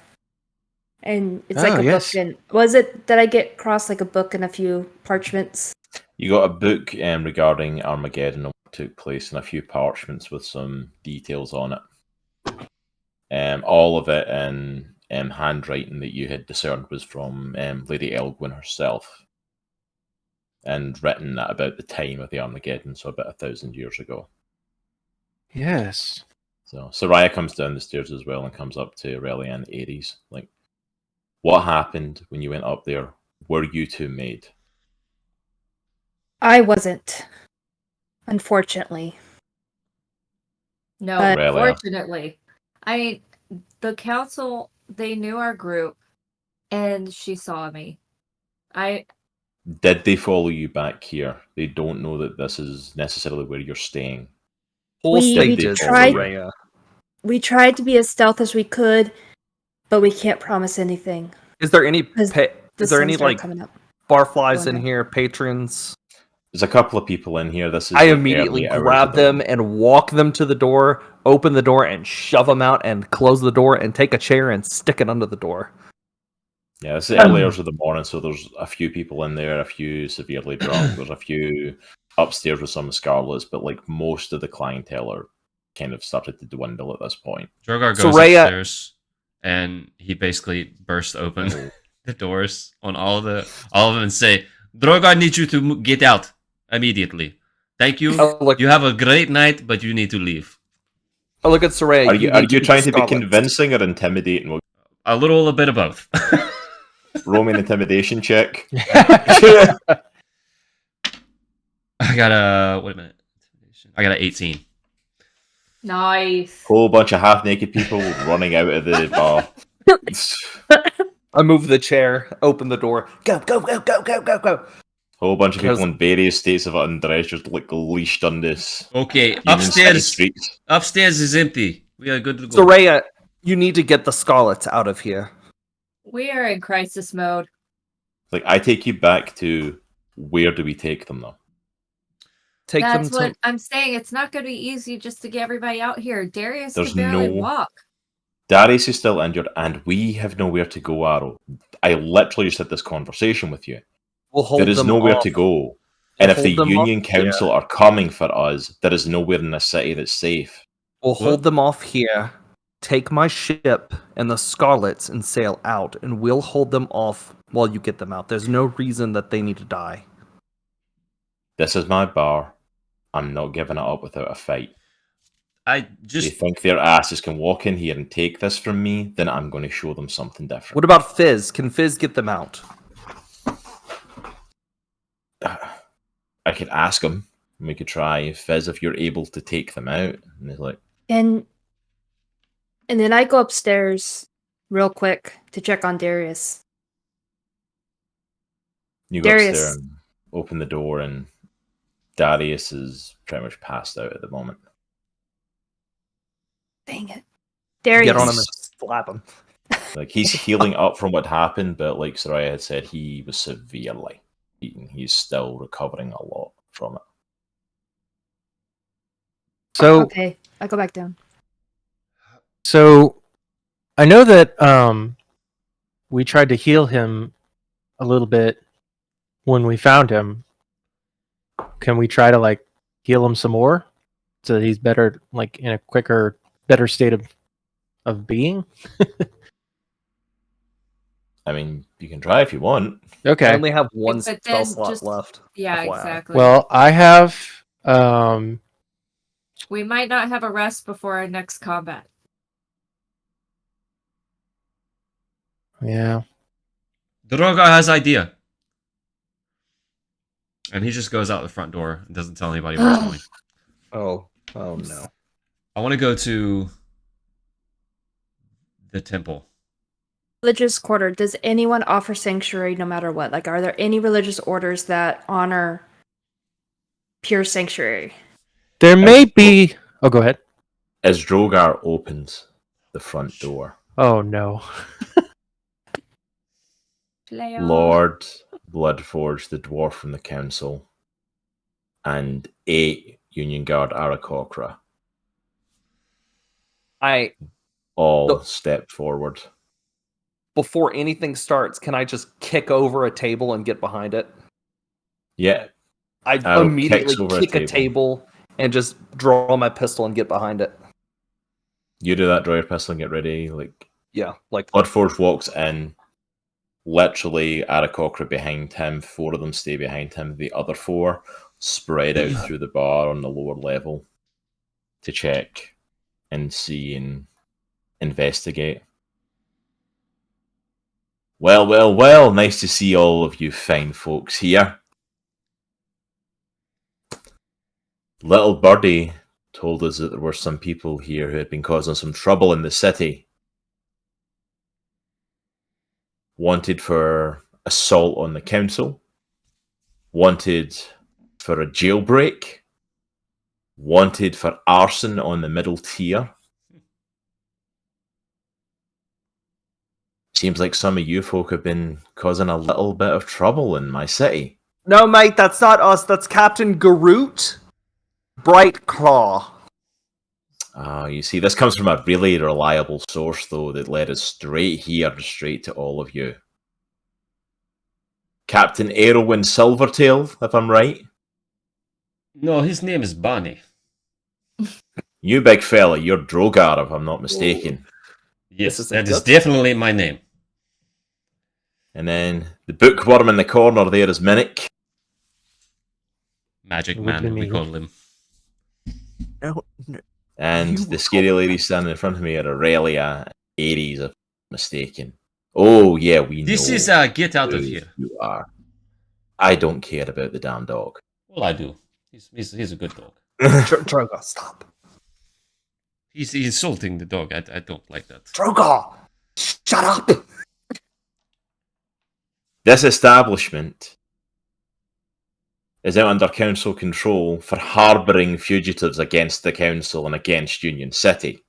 And it's like Oh, a yes. book. And was it that I get across like a book and a few parchments? You got a book regarding Armageddon and what took place and a few parchments with some details on it. All of it in handwriting that you had discerned was from Lady Elgwyn herself. And written at about the time of the Armageddon, so about 1,000 years ago. Yes. So Soraya comes down the stairs as well and comes up to Erellia and Aries. What happened when you went up there? Were you two made? I wasn't. Unfortunately. No, Aurelia. fortunately. I mean, the council, they knew our group, and she saw me. Did they follow you back here? They don't know that this is necessarily where you're staying. Whole We stages, tried- Soraya. We tried to be as stealth as we could, but we can't promise anything. Is there any Because is The there sun any started coming up. barflies in Going up. here, patrons? There's a couple of people in here. This is I like, immediately early hours grab of the- them and walk them to the door, open the door and shove them out and close the door and take a chair and stick it under the door. Yeah, it's the early hours of the morning, so there's a few people in there, a few severely drunk, there's a few upstairs with some Scarlets, but like most of the clientele are kind of started to dwindle at this point. Droghar goes Soraya- upstairs, and he basically bursts open the doors on all of them and say, "Droghar needs you to get out immediately. Thank you. You have a great night, but you need to leave." I look at Soraya. Are you trying to be Scarlets. convincing or intimidating? A bit of both. Roll me an intimidation check. I got a I got an 18. Nice. Whole bunch of half-naked people running out of the bar. I move the chair, open the door. Go, go, go, go, go, go, go. Whole bunch of people Because- in various states of undress just like leashed on this. Okay, Union City upstairs. streets. Upstairs is empty. We are good to go. Soraya, you need to get the Scarlets out of here. We are in crisis mode. Like, I take you back to where do we take them though? Take That's them what to. I'm saying. It's not going to be easy just to get everybody out here. Darius There's can barely no- walk. Darius is still injured, and we have nowhere to go, Arrow. I literally just had this conversation with you. We'll hold There is them nowhere off. to go. And if the Hold them off Union Council are coming for us, there is nowhere in this city that's safe. We'll hold them off here. Take my ship and the Scarlets and sail out, and we'll hold them off while you get them out. There's no reason that they need to die. This is my bar. I'm not giving it up without a fight. I They just think their asses can walk in here and take this from me, then I'm going to show them something different. What about Fizz? Can Fizz get them out? I could ask him. And we could try. Fizz, if you're able to take them out. And he's like, And then I go upstairs real quick to check on Darius. you go Darius. upstairs and open the door, and Darius is pretty much passed out at the moment. Dang it. Darius. Get on him and slap him. Like, he's healing up from what happened, but like Soraya had said, he was severely beaten. He's still recovering a lot from it. So Okay, I go back down. So I know that we tried to heal him a little bit when we found him. Can we try to like heal him some more so that he's better, like in a quicker, better state of being? I mean, you can try if you want. I Okay. only have one But spell then slot just- left. Yeah, FYI. exactly. Well, I have we might not have a rest before our next combat. yeah. Droghar has idea. And he just goes out the front door and doesn't tell anybody where he's going. Oh no. I want to go to the temple. Religious quarter. Does anyone offer sanctuary no matter what? Like, are there any religious orders that honor pure sanctuary? There may be. Oh, go ahead. As Droghar opens the front door, Oh no. Player. Lord Bloodforge, the dwarf from the council, and 8 Union Guard Aarakocra all step forward. Before anything starts, can I just kick over a table and get behind it? Yeah, I Arrow immediately kicks over a kick a table. table and just draw my pistol and get behind it. you do that, draw your pistol and get ready. Like, Yeah, like Bloodforge walks in, literally Aarakocra behind him, 4 of them stay behind him, the other 4 spread out through the bar on the lower level to check and see and investigate. Well, nice to see all of you fine folks here. Little Birdie told us that there were some people here who had been causing some trouble in the city. Wanted for assault on the council. Wanted for a jailbreak. Wanted for arson on the middle tier. Seems like some of you folk have been causing a little bit of trouble in my city. no, mate, that's not us. That's Captain Garut Brightclaw. You see, this comes from a really reliable source, though, that led us straight here, straight to all of you. Captain Aerowen Silvertail, if I'm right. No, his name is Bonnie. You big fella, you're Droghar, if I'm not mistaken. Yes, This is that a is good- definitely my name. And then the bookworm in the corner there is Minnich. Magic It would be Man, we me. call him. No, And You the were scary called lady standing in front of me are Erellia and Aries, if I'm mistaken. Oh, yeah, we This know is get out of who here. you are. I don't care about the damn dog. Well, I do. He's a good dog. Droghar, stop. He's insulting the dog. I don't like that. Droghar, shut up. This establishment is out under council control for harbouring fugitives against the council and against Union City.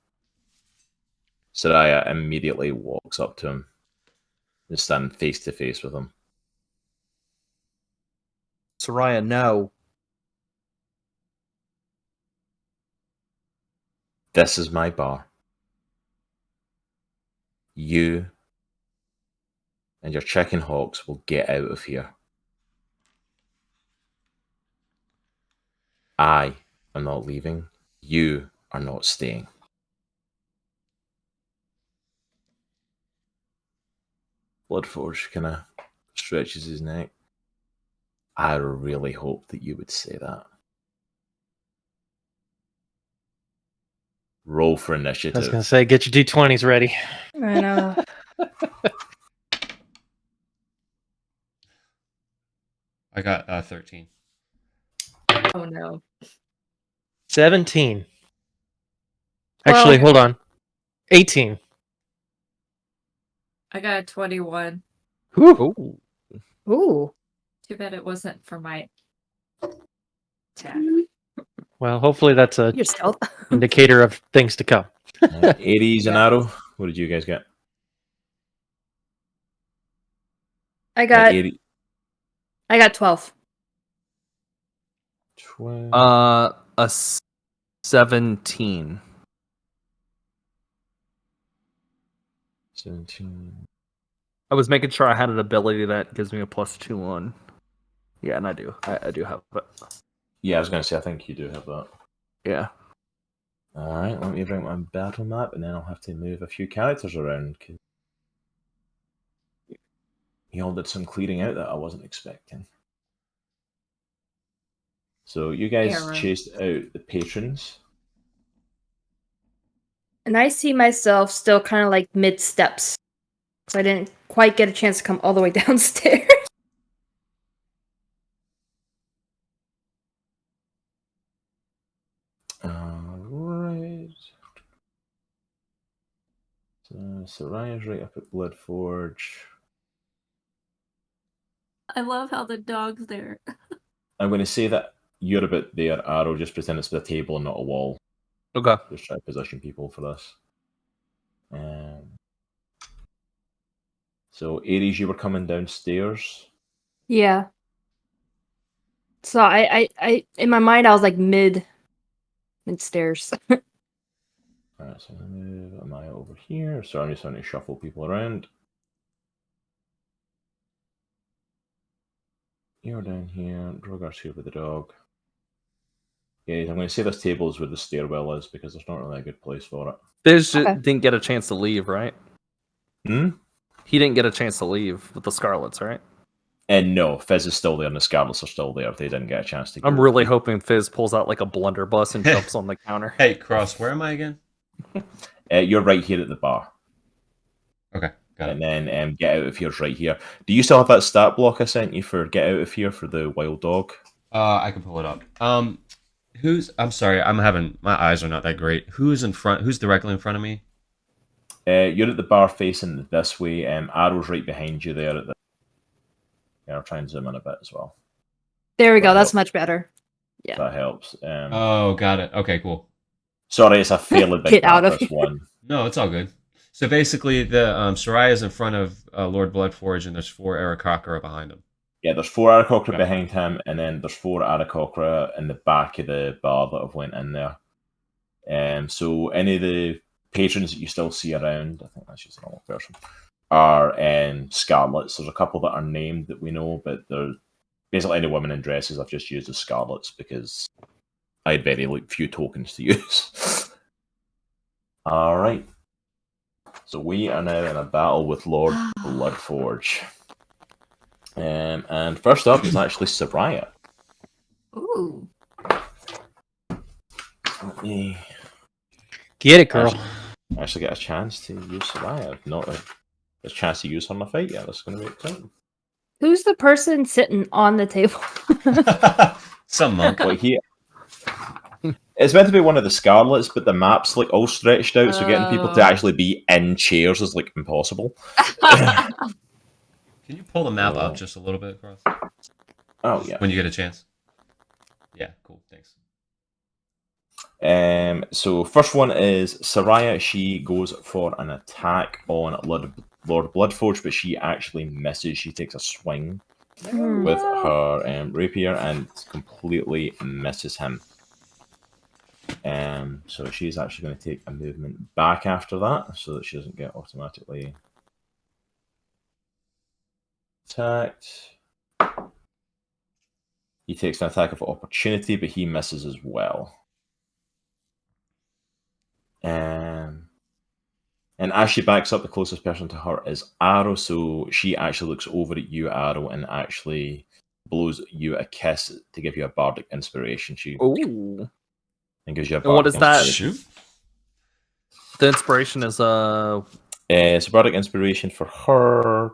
Soraya immediately walks up to him and stands face to face with him. Soraya, no. This is my bar. You and your chicken hawks will get out of here. I am not leaving. You are not staying. Bloodforge kind of stretches his neck. I really hope that you would say that. Roll for I was initiative. gonna say, get your d20s ready. I know. I got 13. Oh no. 17. Actually, Well- hold on. 18. I got a 21. Whew. Ooh. Too bad it wasn't for my attack. Well, hopefully that's a Your stealth. indicator of things to come. Aries and Arrow. What did you guys get? I got Aries. 12. 12. A 17. 17. I was making sure I had an ability that gives me a +2 on. Yeah, and I do. I do have it. Yeah, I was going to say, I think you do have that. Yeah. Alright, let me bring my battle map, and then I'll have to move a few characters around. 'Cause you all did some clearing out that I wasn't expecting. So you guys Error. chased out the patrons. And I see myself still kind of like mid steps. So I didn't quite get a chance to come all the way downstairs. Alright. So Soraya's right up at Bloodforge. I love how the dog's there. I'm going to say that you're a bit there, Arrow. Just pretend it's a table and not a wall. Okay. Just try to position people for this. So, Aries, you were coming downstairs. Yeah. So I in my mind I was like mid stairs. Alright, so I'm going to move Amaya over here. So I'm just going to shuffle people around. You're down here. Droghar's here with the dog. Yeah, I'm going to say this table is where the stairwell is because there's not really a good place for it. Fizz Okay. didn't get a chance to leave, right? Hmm? He didn't get a chance to leave with the Scarlets, right? And no, Fizz is still there and the Scarlets are still there if they didn't get a chance to go. I'm really hoping Fizz pulls out like a blunderbuss and jumps on the counter. Hey, Cross, where am I again? You're right here at the bar. Okay, got it. And then get out of here's right here. Do you still have that stat block I sent you for get out of here for the wild dog? I can pull it up. I'm sorry, my eyes are not that great. Who's in front? Who's directly in front of me? You're at the bar facing this way. Arrow's right behind you there. Yeah, I'll try and zoom in a bit as well. There we go. Well, That's much better. If Yeah. that helps. Oh, got it. Okay, cool. Sorry, it's a fairly big Get out map, of this one. No, it's all good. So basically, the Soraya's in front of Lord Bloodforge, and there's 4 Aarakocra behind him. Yeah, there's 4 Aarakocra Okay. behind him, and then there's 4 Aarakocra in the back of the bar that have went in there. So any of the patrons that you still see around, I think that's just a normal person, are Scarlets. There's a couple that are named that we know, but they're basically any women in dresses I've just used as Scarlets because I had very few tokens to use. Alright. So we are now in a battle with Lord Bloodforge. And first up is actually Soraya. Ooh. Let me Get it, girl. actually get a chance to use Soraya. I've not a chance to use her in a fight yet. That's going to be exciting. Who's the person sitting on the table? Some monk. Like it's meant to be one of the Scarlets, but the map's like all stretched out, so getting people to actually be in chairs is like impossible. Can you pull the map up just a little bit, Cross? Oh yeah. When you get a chance. Yeah, cool. Thanks. So first one is Soraya. She goes for an attack on Lord Bloodforge, but she actually misses. She takes a swing with her rapier and completely misses him. So she's actually going to take a movement back after that, so that she doesn't get automatically attacked. He takes an attack of opportunity, but he misses as well. And as she backs up, the closest person to her is Arrow, so she actually looks over at you, Arrow, and actually blows you a kiss to give you a bardic inspiration. She Ooh. and gives you a And what bardic is that? inspiration. Shoot. The inspiration is It's a bardic inspiration for her.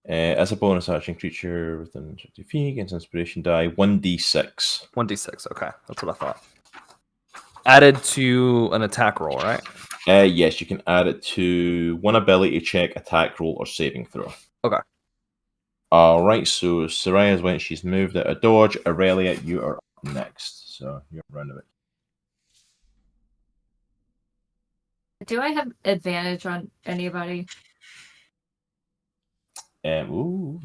As a bonus action, creature within 50 feet against inspiration die 1d6. 1d6. Okay, that's what I thought. Added to an attack roll, right? Yes, you can add it to one ability check, attack roll, or saving throw. Okay. Alright, so Soraya's went, she's moved out of dodge. Erellia, you are up next. So you're around a bit. Do I have advantage on anybody? Don't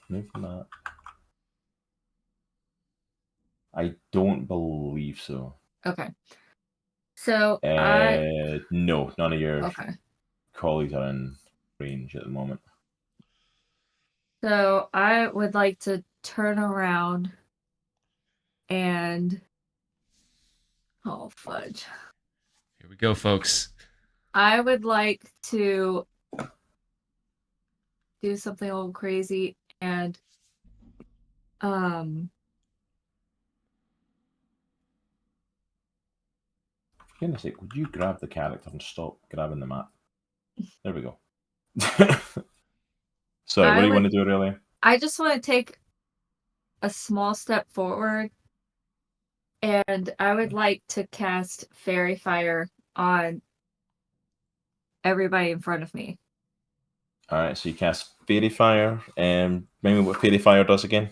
move from that. I don't believe so. Okay. So No, none of your okay. colleagues are in range at the moment. So I would like to turn around and oh fudge. Here we go, folks. I would like to do something a little crazy and For goodness sake, would you grab the character and stop grabbing the map? There we go. Sorry, what do you want to do, Aurelia? I just want to take a small step forward and I would like to cast Fairy Fire on everybody in front of me. Alright, so you cast Fairy Fire. Remember what Fairy Fire does again?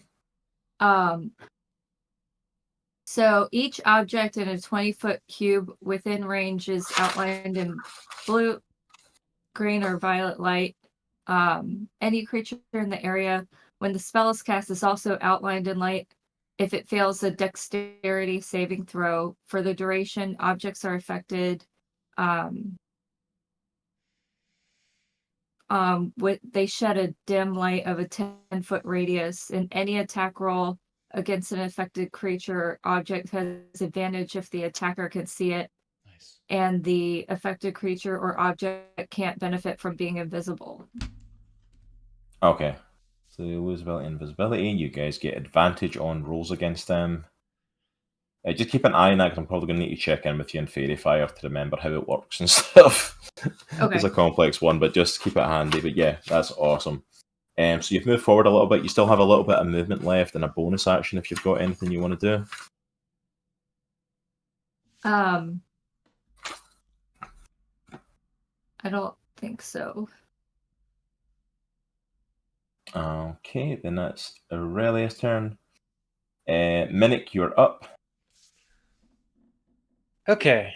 So each object in a 20-foot cube within range is outlined in blue, green, or violet light. Any creature in the area, when the spell is cast, is also outlined in light. If it fails a dexterity saving throw, for the duration, objects are affected. They shed a dim light of a 10-foot radius, and any attack roll against an affected creature or object has advantage if the attacker can see it. Nice. And the affected creature or object can't benefit from being invisible. Okay. So you lose ability and invisibility. You guys get advantage on rolls against them. Just keep an eye on that because I'm probably going to need to check in with you in Fairy Fire to remember how it works and stuff. Okay. It's a complex one, but just keep it handy. But yeah, that's awesome. So you've moved forward a little bit. You still have a little bit of movement left and a bonus action if you've got anything you want to do. I don't think so. Okay, then that's Aurelia's turn. Minnich, you're up. Okay.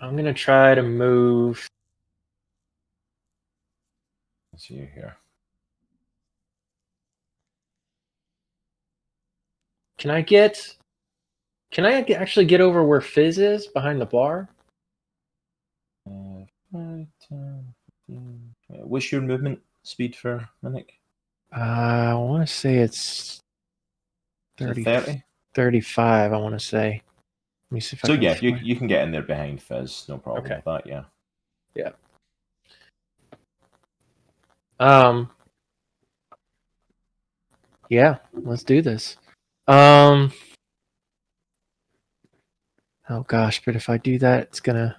I'm gonna try to move. Let's see you here. Can I actually get over where Fizz is behind the bar? What's your movement speed for Minnich? I want to say it's Is it 30, 30? 35. I want to say. Let me see if I So can. yeah, you can get in there behind Fizz, no problem Okay. with that. Yeah. Yeah. Yeah, let's do this. Oh gosh, but if I do that, it's gonna.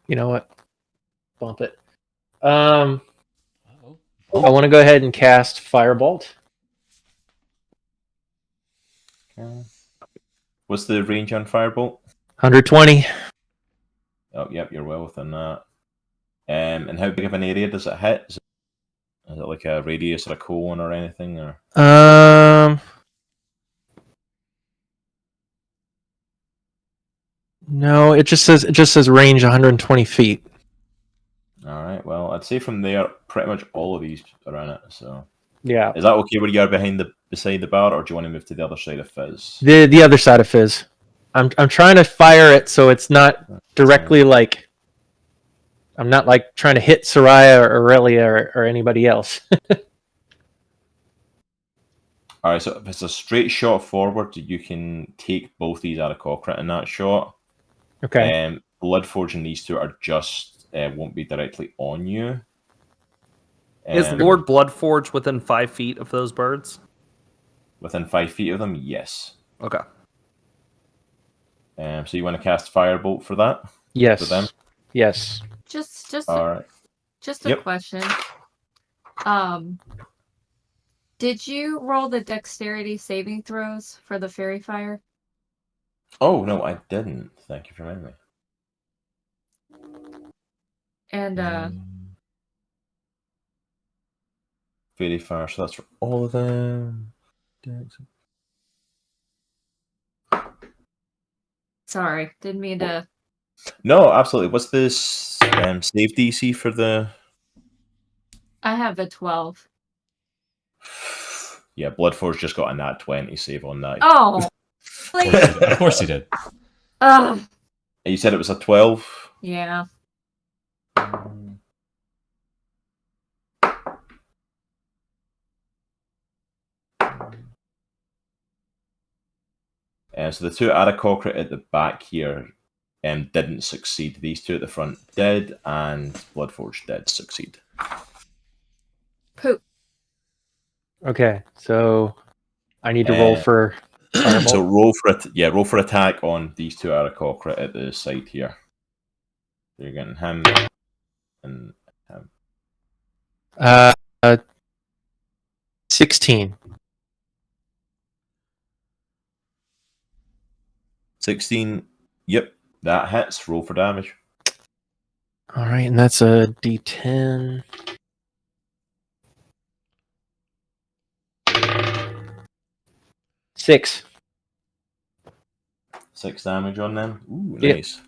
You know what? Bump it. Uh-oh. I want to go ahead and cast Firebolt. Okay. What's the range on Firebolt? 120. Oh, yep, you're well within that. And how big of an area does it hit? Is it like a radius or a cone or anything? Or No, it just says range 120 feet. all right, well, I'd say from there, pretty much all of these are in it. So Yeah. is that okay where you are beside the bar, or do you want to move to the other side of Fizz? The other side of Fizz. I'm trying to fire it so it's not directly like. I'm not like trying to hit Soraya or Erellia or anybody else. All right, so if it's a straight shot forward, you can take both these at a cockcrit in that shot. Okay. Bloodforge and these two are just won't be directly on you. Is Lord Bloodforge within 5 feet of those birds? Within 5 feet of them? Yes. Okay. So you want to cast Firebolt for that? Yes. For them? Yes. Just All right. just a Yep. question. Did you roll the dexterity saving throws for the fairy fire? Oh, no, I didn't. Thank you for reminding me. And Fairy Fire, so that's for all of them. sorry, didn't mean to. No, absolutely. What's this save DC for the... I have a 12. Yeah, Bloodforge just got a nat 20 save on that. Oh, please. Of course he did. Ugh. You said it was a 12? Yeah. So the two Arakocrit at the back here didn't succeed. These two at the front did, and Bloodforge did succeed. Poop. Okay, so I need to roll for Firebolt. So roll for attack on these two Arakocrit at the side here. So you're getting him and him. 16. 16. Yep, that hits. Roll for damage. All right, and that's a D10. Six. 6 damage on them. Ooh, Yep. nice.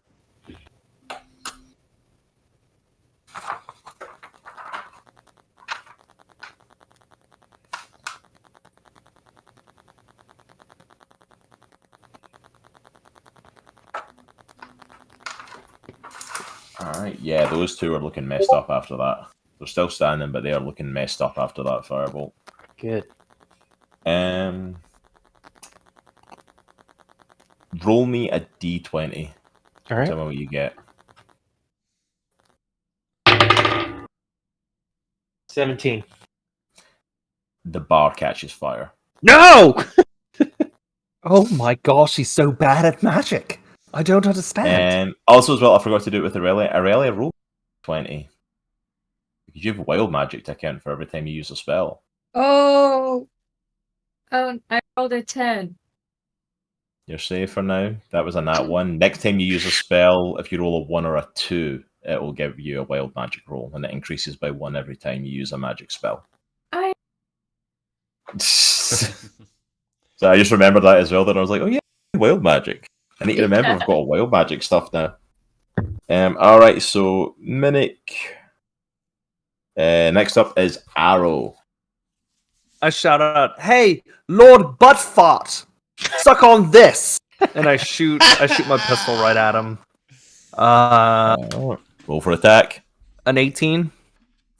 Alright, yeah, those two are looking messed up after that. They're still standing, but they are looking messed up after that firebolt. Good. Roll me a d20. All right. Tell me what you get. 17. The bar catches fire. No! Oh my gosh, he's so bad at magic. I don't understand. Also, as well, I forgot to do it with Erellia. Erellia, roll 20. Because you have wild magic to account for every time you use a spell. Oh, I rolled a 10. You're safe for now. That was a nat 1. Next time you use a spell, if you roll a 1 or a 2, it will give you a wild magic roll, and it increases by 1 every time you use a magic spell. So I just remembered that as well. Then I was like, oh yeah, wild magic. I need to remember I've got a wild magic stuff now. Alright, so Minnich. Next up is Arrow. I shout out, "Hey, Lord Buttfart, suck on this!" And I shoot my pistol right at him. Roll for attack. An 18.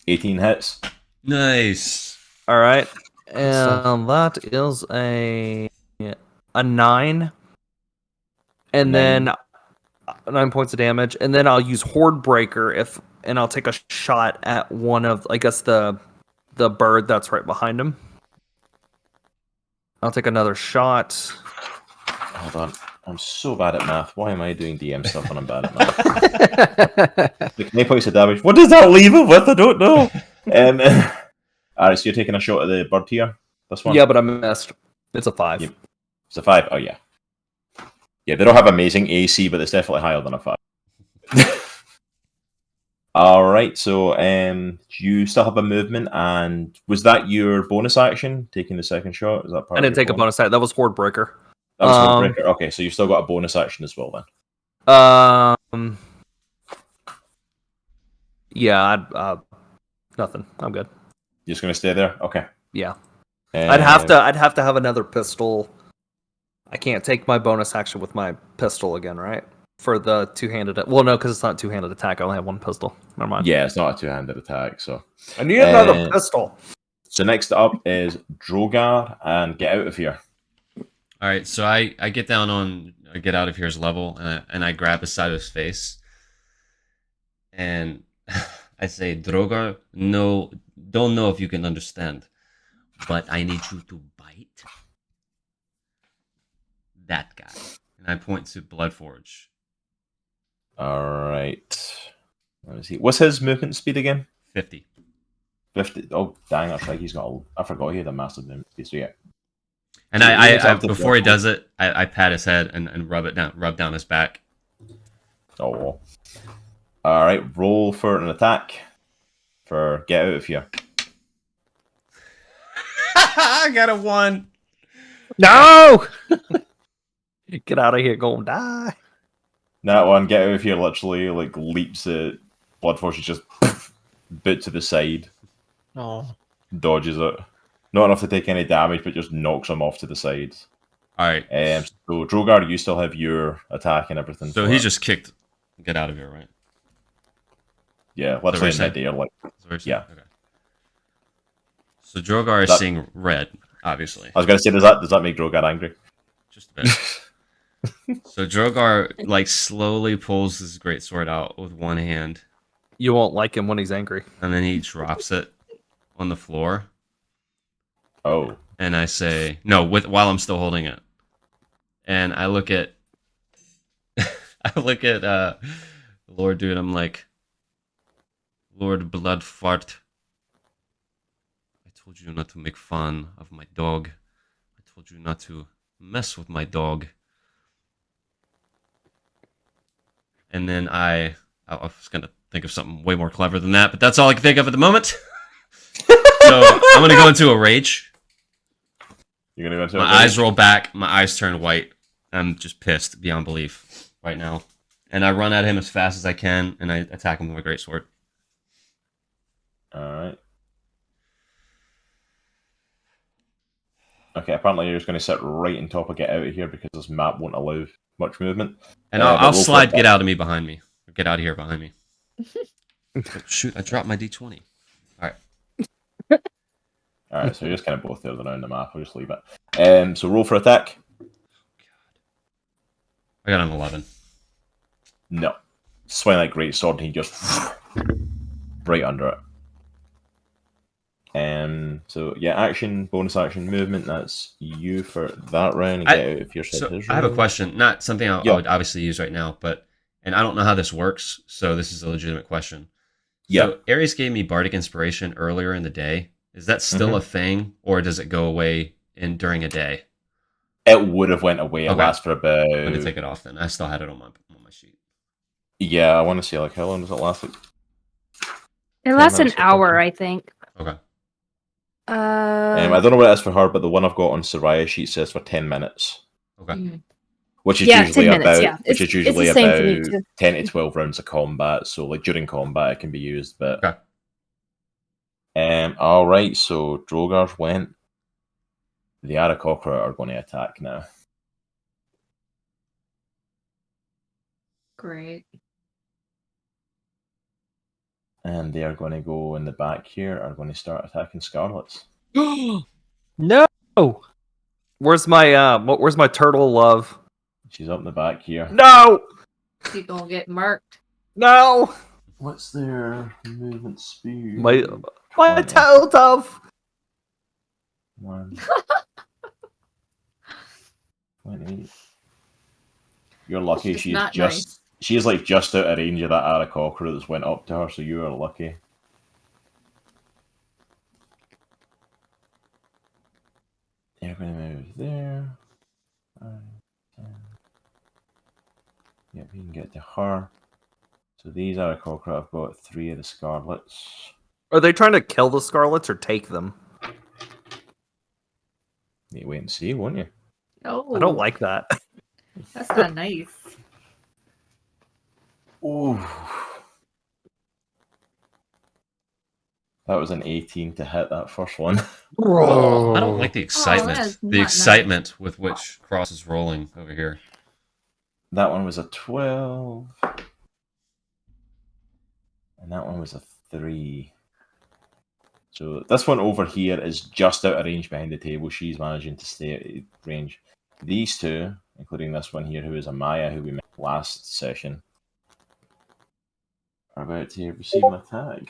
18 hits. Nice. All right, stuff. and that is a 9, and Nine. then 9 points of damage, and then I'll use Horde Breaker and I'll take a shot at one of, I guess, the bird that's right behind him. I'll take another shot. Hold on. I'm so bad at math. Why am I doing DM stuff when I'm bad at math? Like, 9 points of damage. What does that leave him with? I don't know. Alright, so you're taking a shot at the bird here? This one? Yeah, but I missed. It's a 5. Yep. It's a 5? Oh, yeah. Yeah, they don't have amazing AC, but it's definitely higher than a 5. Alright, so you still have a movement, and was that your bonus action, taking the second shot? Is that part I didn't take a bonus action. That was Horde Breaker. That was Horde Breaker. Okay, so you've still got a bonus action as well then. Yeah, nothing. I'm good. You're just gonna stay there? Okay. Yeah. I'd have to have another pistol. I can't take my bonus action with my pistol again, right? For the two-handed. Well, no, because it's not two-handed attack. I only have one pistol. Never mind. Yeah, it's not a two-handed attack, so I need another pistol. So next up is Droghar, and get out of here. All right, so I get down on get out of here's level, and I grab his side of his face, and I say, Droghar, no, don't know if you can understand, but I need you to bite that guy, and I point to Bloodforge. All right. Let me see. What's his movement speed again? 50. 50. Oh, dang! That's right. He's got. I forgot he had a massive movement speed. So yeah. And So I before he does it, I pat his head and rub down his back. Oh. All right. Roll for an attack. For get out of here. I got a 1. No! Get out of here, gonna die. That one, get out of here, literally like leaps at Bloodforce, just boot to the side, Oh, dodges it. Not enough to take any damage, but just knocks him off to the side. All right. So Droghar, you still have your attack and everything. So for he it. just kicked. Get out of here, right? Yeah, what literally you're in the air, like That's what you're yeah. saying? Okay. So Droghar is That- seeing red, obviously. I was gonna say, does that make Droghar angry? Just a bit. So Droghar like slowly pulls his greatsword out with one hand, You won't like him when he's angry. and then he drops it on the floor. Oh, And I say, no, while I'm still holding it. And I look at Lord Dude, I'm like, Lord Bloodfart, I told you not to make fun of my dog. I told you not to mess with my dog. And then I was gonna think of something way more clever than that, but that's all I can think of at the moment. So I'm gonna go into a rage. you're gonna go into My eyes roll back, my eyes turn white. I'm just pissed beyond belief right now. And I run at him as fast as I can, and I attack him with my greatsword. All right. Okay, apparently you're just going to sit right on top of get out of here because this map won't allow much movement. And but I'll roll for slide attack. get out of me behind me. Or get out of here behind me. Oh, shoot, I dropped my D20. Alright. All right, so you're just kind of both there around the map. I'll just leave it. So roll for attack. I got an 11. No. Swing like great sword, and he just right under it. So yeah, action, bonus action, movement. That's you for that round. And get out if you're So I have a question, not something I would obviously use right now, and I don't know how this works, so this is a legitimate question. Yeah. So Aries gave me Bardic Inspiration earlier in the day. Is that still a thing, or does it go away during a day? It would have went away. It Okay. lasts for about. I'm gonna take it off then. I still had it on my sheet. Yeah, I want to see like how long does it last? Like, It lasts an minutes or hour, something. I think. Okay. I don't know what it is for her, but the one I've got on Soraya sheet says for 10 minutes, Okay. which is Yeah, usually 10 minutes, about yeah. which It's is usually the same for me about too. 10 to 12 rounds of combat. So like during combat, it can be used. But Okay. all right, so Drogar's went. The Aarakocra are going to attack now. Great. And they are going to go in the back here, are going to start attacking Scarlets. No. Where's my turtle love? She's up in the back here. No! She's gonna get marked. No! What's their movement speed? My 20. turtle dove! 1. 20. You're lucky It's she's not just nice. she's like just out of range of that Aarakocra that's went up to her, so you are lucky. They're going to move there. 5, 10. Yep, we can get to her. So these Aarakocra have got 3 of the Scarlets. Are they trying to kill the Scarlets or take them? You wait and see, won't you? Oh, I don't like that. That's not nice. Oh, that was an 18 to hit that first one. Oh. I don't like the excitement. that is The not nice. excitement with which Cross is rolling over here. That one was a 12. And that one was a 3. So this one over here is just out of range behind the table. She's managing to stay at range. These two, including this one here, who is a Maya, who we met last session, are about to receive an attack.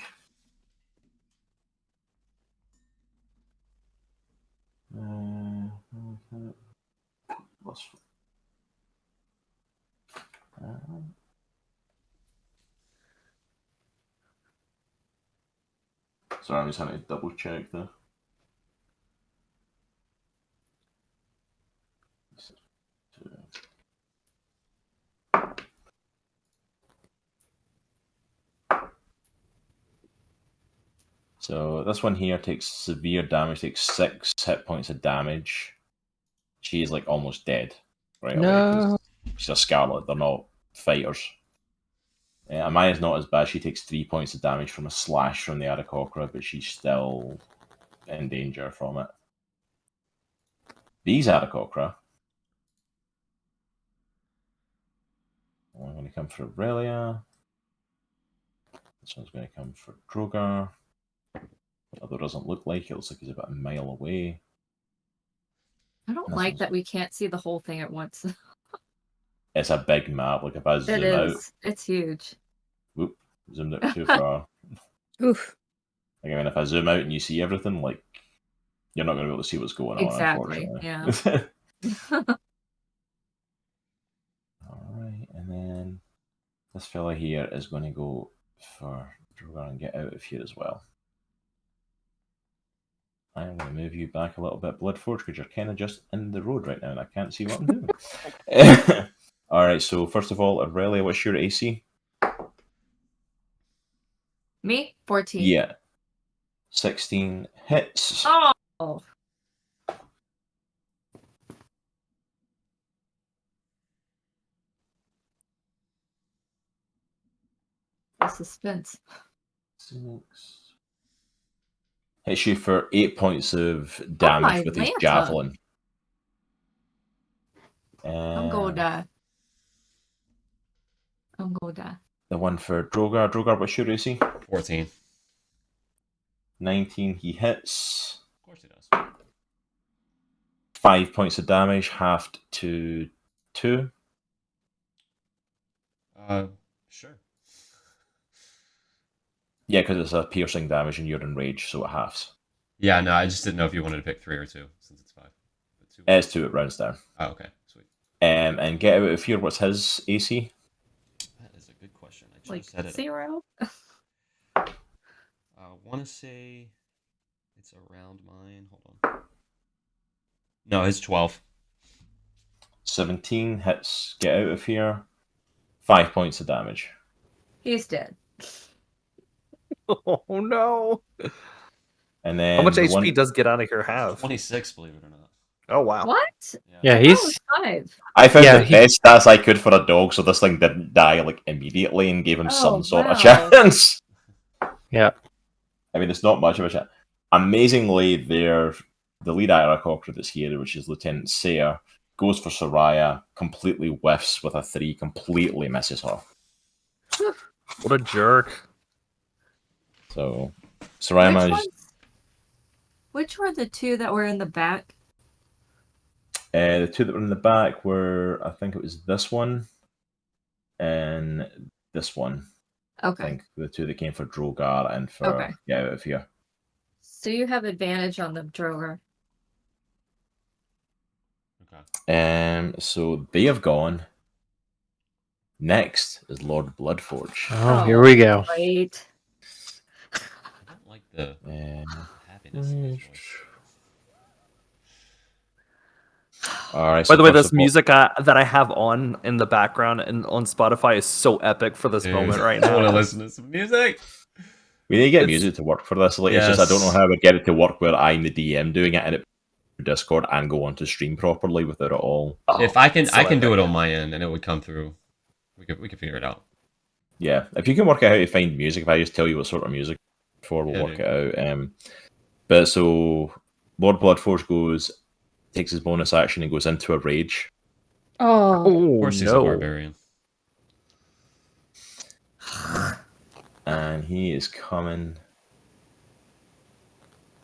Plus, sorry, I'm just having to double check there. So this one here takes severe damage, takes 6 hit points of damage. She is like almost dead right away. 'Cause she's a Scarlet, they're not fighters. Amaya's not as bad, she takes 3 points of damage from a slash from the Aarakocra, but she's still in danger from it. These Aarakocra are going to come for Erellia. This one's going to come for Droghar. Although it doesn't look like it, looks like he's about a mile away. I don't like that we can't see the whole thing at once. It's a big map, like if I zoom It out, is. It's huge. whoop, zoomed out too far. Oof. Like, I mean, if I zoom out and you see everything, like, you're not going to be able to see what's going on, Exactly, unfortunately. Alright, and then this fella here is going to go for Droghar and get out of here as well. I'm going to move you back a little bit, Bloodforge, because you're kind of just in the road right now and I can't see what I'm doing. Alright, so first of all, Erellia, what's your AC? Me? 14. Yeah. 16 hits. Oh. The suspense. 6. Hits you for 8 points of my damage with his Lanta. javelin. I'm gonna die. I'm gonna die. The one for Droghar. Droghar, what's your AC? 14. 19, he hits. Of course he does. 5 points of damage, halved to 2. Sure. Yeah, because it's a piercing damage and you're in rage, so it halves. Yeah, no, I just didn't know if you wanted to pick 3 or 2, since it's 5. But 2. It's 2, it rounds down. Oh, okay, sweet. And get out of here, what's his AC? That is a good question. I just Like said it. 0? I want to say it's around mine. Hold on. No, it's 12. 17 hits, get out of here. 5 points of damage. He's dead. Oh no! And then How much the HP one- does Get Out of Here have? 26, believe it or not. Oh wow! What? Yeah, Oh, he's 5. I found Yeah, the best stats I could for a dog, so this thing didn't die like immediately and gave him some Oh, sort of wow. chance. yeah. I mean, it's not much of a chance. Amazingly, their the lead Aarakocra that's here, which is Lieutenant Sayre, goes for Soraya, completely whiffs with a 3, completely misses her. What a jerk. So, Soraya managed... Which were the 2 that were in the back? The 2 that were in the back were, I think it was this one and this one. Okay. I think the 2 that came for Droghar and for Get Out of Here. So you have advantage on the Droghar. Okay. So they have gone. Next is Lord Bloodforge. Oh, here we go. Great. I don't like the happiness in his voice. All right. By So the way, first this of all- music that I have on in the background and on Spotify is so epic for this Dude, moment right I want to now. listen to some music. We need to get It's- music to work for this. Like, It's just I don't know Yes. how I would get it to work where I'm the DM doing it and it Discord and go on to stream properly without it all. If I can, so I can do it epic. on my end, and it would come through. We could figure it out. Yeah, if you can work out how to find music, if I just tell you what sort of music for, we'll Yeah, work dude. it out. But so Lord Bloodforge takes his bonus action and goes into a rage. Oh, Of Oh course, he's a no! barbarian. And he is coming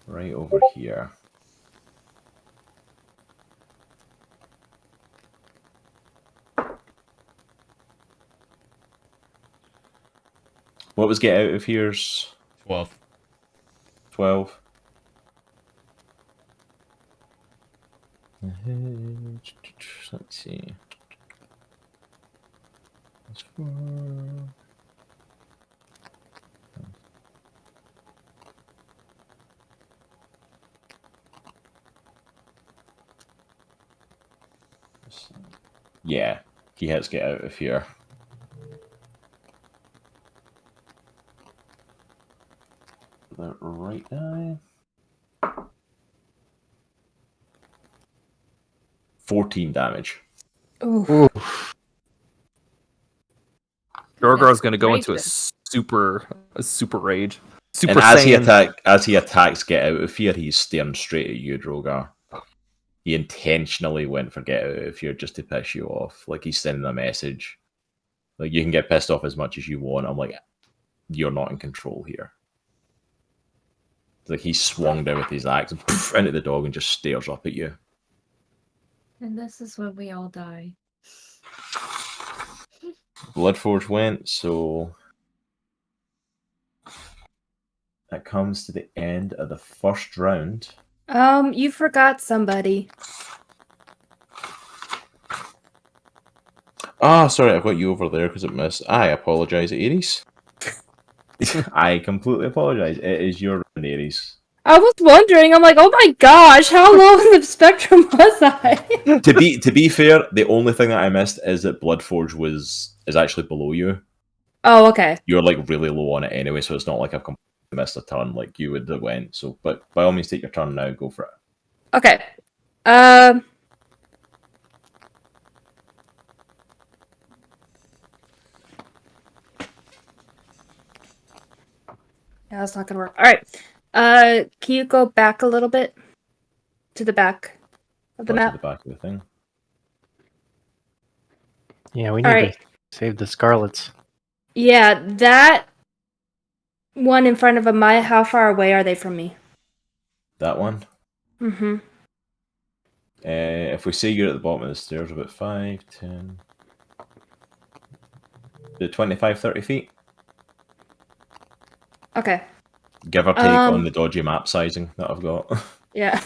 right over here. What was Get Out of Here's 12. 12? Let's see. That's 4. Yeah, he has Get Out of Here. That right now. 14 damage. ooh. Drogar's gonna go into a Gracious. super rage. Super And as Saiyan. as he attacks Get Out of Here, he's staring straight at you, Droghar. He intentionally went for Get Out of Here just to piss you off. Like he's sending a message. Like you can get pissed off as much as you want. I'm like, you're not in control here. Like he swung down with his axe and poof, into the dog and just stares up at you. And this is when we all die. Bloodforge went, so that comes to the end of the first round. You forgot somebody. Ah, sorry, I've got you over there because it missed. I apologize, Aries. I completely apologize. It is your round, Aries. I was wondering. I'm like, oh my gosh, how low in the spectrum was I? to be fair, the only thing that I missed is that Bloodforge is actually below you. Oh, okay. You're like really low on it anyway, so it's not like I've completely missed a turn like you would have went. So, but by all means, take your turn now. Go for it. Okay. Yeah, that's not gonna work. All right. Can you go back a little bit to the back of the Back map? to the back of the thing. Yeah, we need Alright. to save the Scarlets. Yeah, that one in front of a Maya. How far away are they from me? That one. Mm-hmm. If we say you're at the bottom of the stairs, about 5, 10, 25, 30 feet. Okay. Give or take on the dodgy map sizing that I've got. Yeah.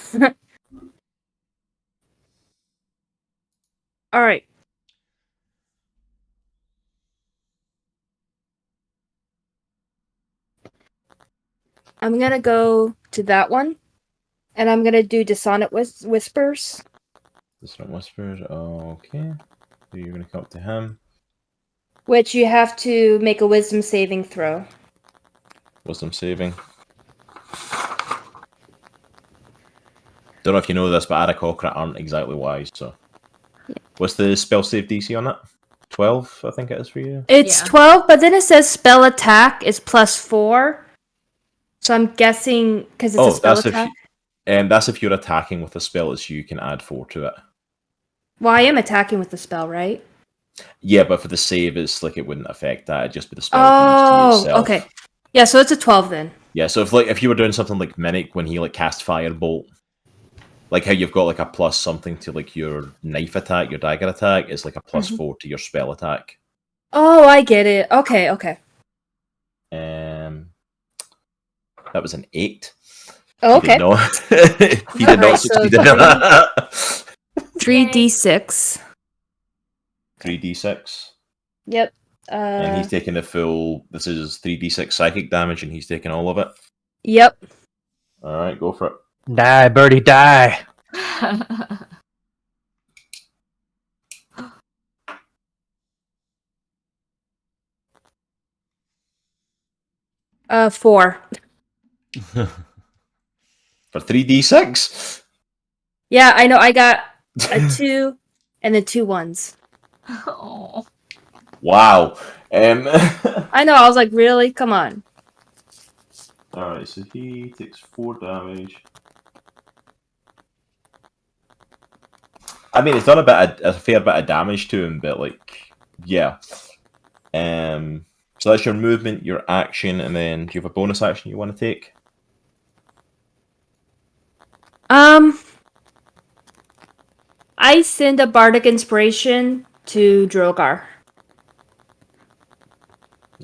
All right. I'm gonna go to that one, and I'm gonna do Dissonant Whispers. Dissonant Whispers, okay. So you're going to come up to him. Which you have to make a Wisdom saving throw. Wisdom saving. Don't know if you know this, but Aarakocra aren't exactly wise, so. Yeah. What's the spell save DC on that? 12, I think it is for you. It's Yeah. 12, but then it says spell attack is +4. So I'm guessing because it's a spell that's attack. That's if you're attacking with a spell that's you can add 4 to it. Well, I am attacking with the spell, right? Yeah, but for the save, it's like it wouldn't affect that. It'd just be the spell Oh, used to itself. okay. Yeah, so it's a 12 then. Yeah, so if you were doing something like Minnich when he like cast Firebolt, like how you've got like a plus something to like your knife attack, your dagger attack, is like a plus 4 to your spell attack. Oh, I get it. Okay, okay. That was an 8. Oh, okay. He did not succeed in that. 3d6. 3d6. Yep. And he's taking the full. This is 3d6 psychic damage, and he's taking all of it. Yep. All right, go for it. Die, birdie, die. 4. For 3d6. Yeah, I know. I got a 2 and then 2 1s. Oh. Wow. I know. I was like, really? Come on. All right, so he takes 4 damage. I mean, it's done a fair bit of damage to him, but like, yeah. So that's your movement, your action, and then do you have a bonus action you want to take? I send a bardic inspiration to Droghar.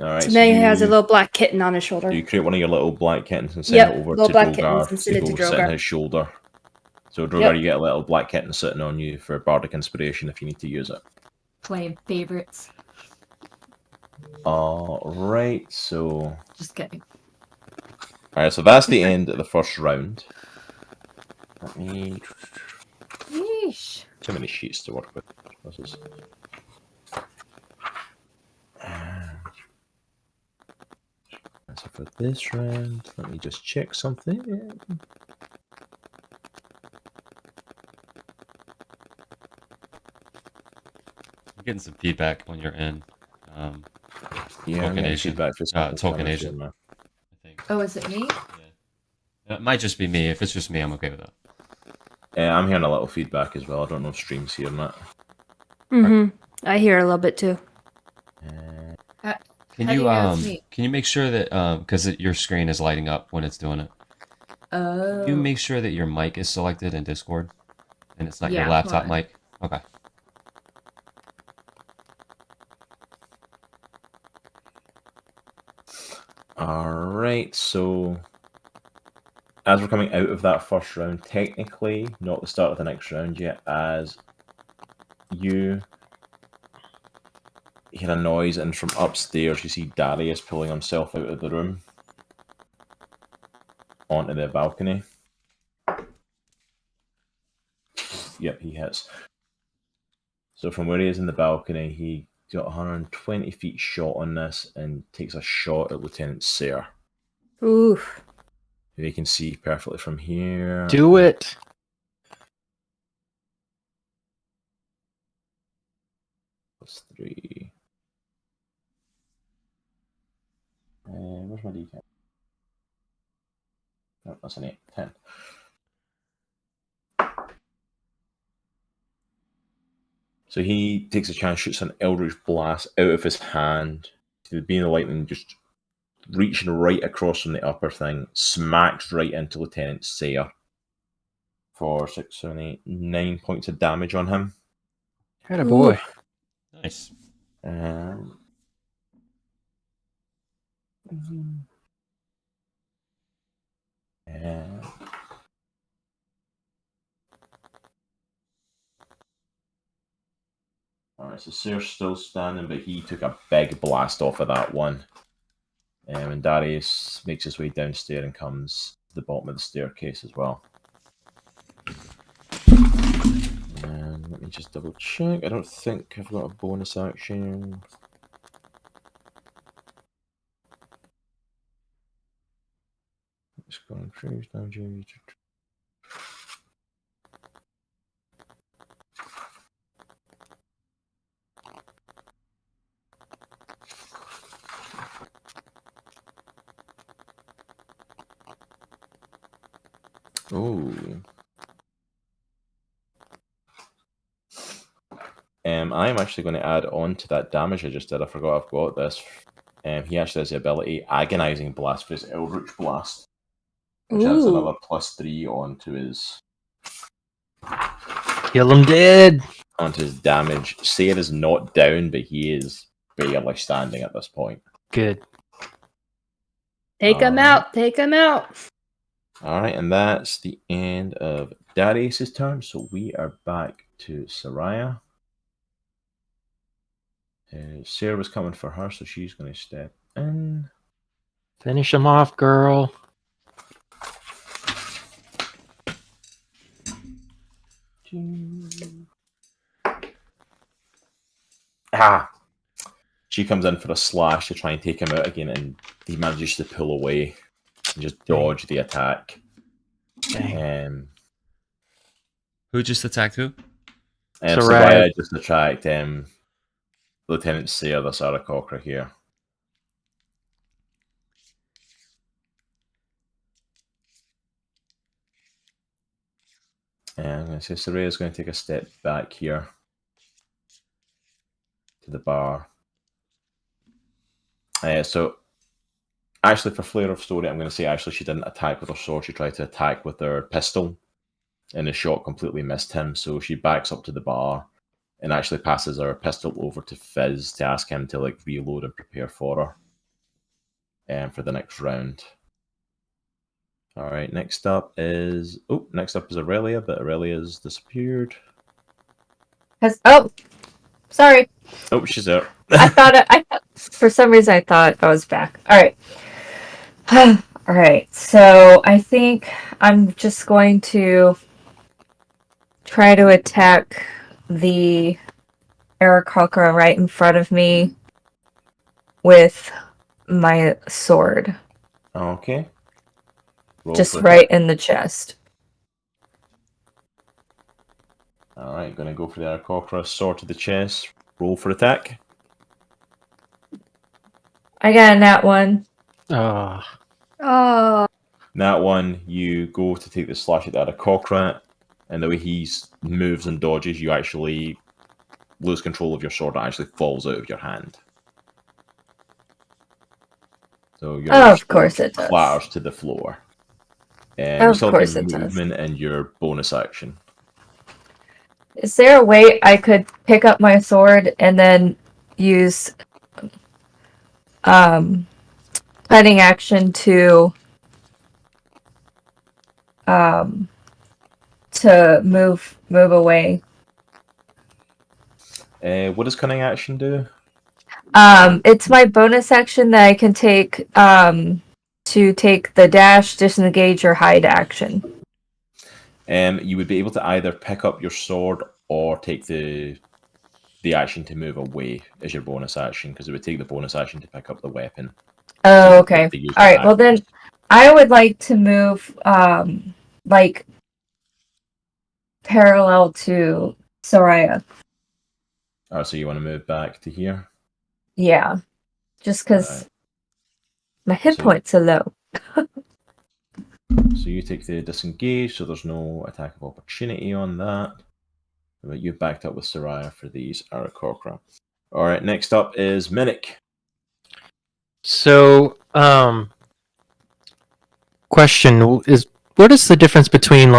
All right. So now he has a little black kitten on his shoulder. You create one of your little black kittens and send it over to Droghar and send it to sit on Droghar. his shoulder. So Droghar, you get a little black kitten sitting on you for bardic inspiration if you need to use it. Playing favorites. All right. So. Just kidding. All right. So that's the end of the first round. Let me. Yeesh. Too many sheets to work with. This is. So for this round, let me just check something. I'm getting some feedback on your end. Yeah, I'm getting feedback for Tokenation. I think. Oh, is it me? Yeah. It might just be me. If it's just me, I'm okay with that. I'm hearing a little feedback as well. I don't know if stream's hearing that. Mm-hmm. I hear a little bit too. Can How do you you know it's me? can you make sure that because your screen is lighting up when it's doing it? Oh. Can you make sure that your mic is selected in Discord, and it's not your Yeah, laptop hold on. mic? Okay. Alright, so as we're coming out of that first round, technically not the start of the next round yet, as you hear a noise, and from upstairs you see Darius pulling himself out of the room onto the balcony. Yep, he hits. So from where he is in the balcony, he got 120 feet shot on this and takes a shot at Lieutenant Sayre, Oof. who you can see perfectly from here. Do it. Plus 3. Where's my D10? No, that's an 8. 10. So he takes a chance, shoots an Eldritch Blast out of his hand. The beam of lightning just reaching right across from the upper thing, smacks right into Lieutenant Sayre for 6, 7, 8, 9 points of damage on him. Had a boy. Nice. Alright, so Sayre's still standing, but he took a big blast off of that one. And Darius makes his way downstairs and comes to the bottom of the staircase as well. And let me just double check. I don't think I've got a bonus action. Just going through down Jaye. Ooh. I'm actually going to add on to that damage I just did. I forgot I've got this. He actually has the ability Agonizing Blast for his Eldritch Blast, which adds Ooh. another +3 onto his Kill him dead. damage. Sayre is not down, but he is barely standing at this point. Good. Take him out. Take him out. All right, and that's the end of Darius' turn. So we are back to Soraya. Sayre was coming for her, so she's going to step in. Finish him off, girl. Ah! She comes in for a slash to try and take him out again, and he manages to pull away and just dodge the attack. Who just attacked who? Soraya just attacked Lieutenant Sayre, this Aarakocra here. And so Soraya's going to take a step back here to the bar. So, actually, for flair of story, I'm going to say actually she didn't attack with her sword. She tried to attack with her pistol, and the shot completely missed him. So she backs up to the bar and actually passes her pistol over to Fizz to ask him to reload and prepare for her, for the next round. All right, next up is Erellia, but Aurelia's disappeared. Sorry. Oh, she's there. I thought for some reason I thought I was back. All right. All right. So I think I'm just going to try to attack the Aarakocra right in front of me with my sword. Okay. Just right in the chest. Alright, gonna go for the Aarakocra, sword to the chest, roll for attack. I got a nat 1. Oh. That one, you go to take the slash at the Aarakocra, and the way he moves and dodges, you actually lose control of your sword. It actually falls out of your hand. So your of course it does. clatters to the floor. Of course it does. Movement and your bonus action. Is there a way I could pick up my sword and then use cutting action to move away? What does cunning action do? It's my bonus action that I can take to take the dash, disengage, or hide action. You would be able to either pick up your sword or take the action to move away as your bonus action, because it would take the bonus action to pick up the weapon. Oh, So okay. All right. Well, then I would like to move parallel to Soraya. Oh, so you want to move back to here? Yeah, just because my hit points are low. So you take the disengage, so there's no attack of opportunity on that. But you backed up with Soraya for these Aarakocra. Alright, next up is Minnich. So, question is, what is the difference between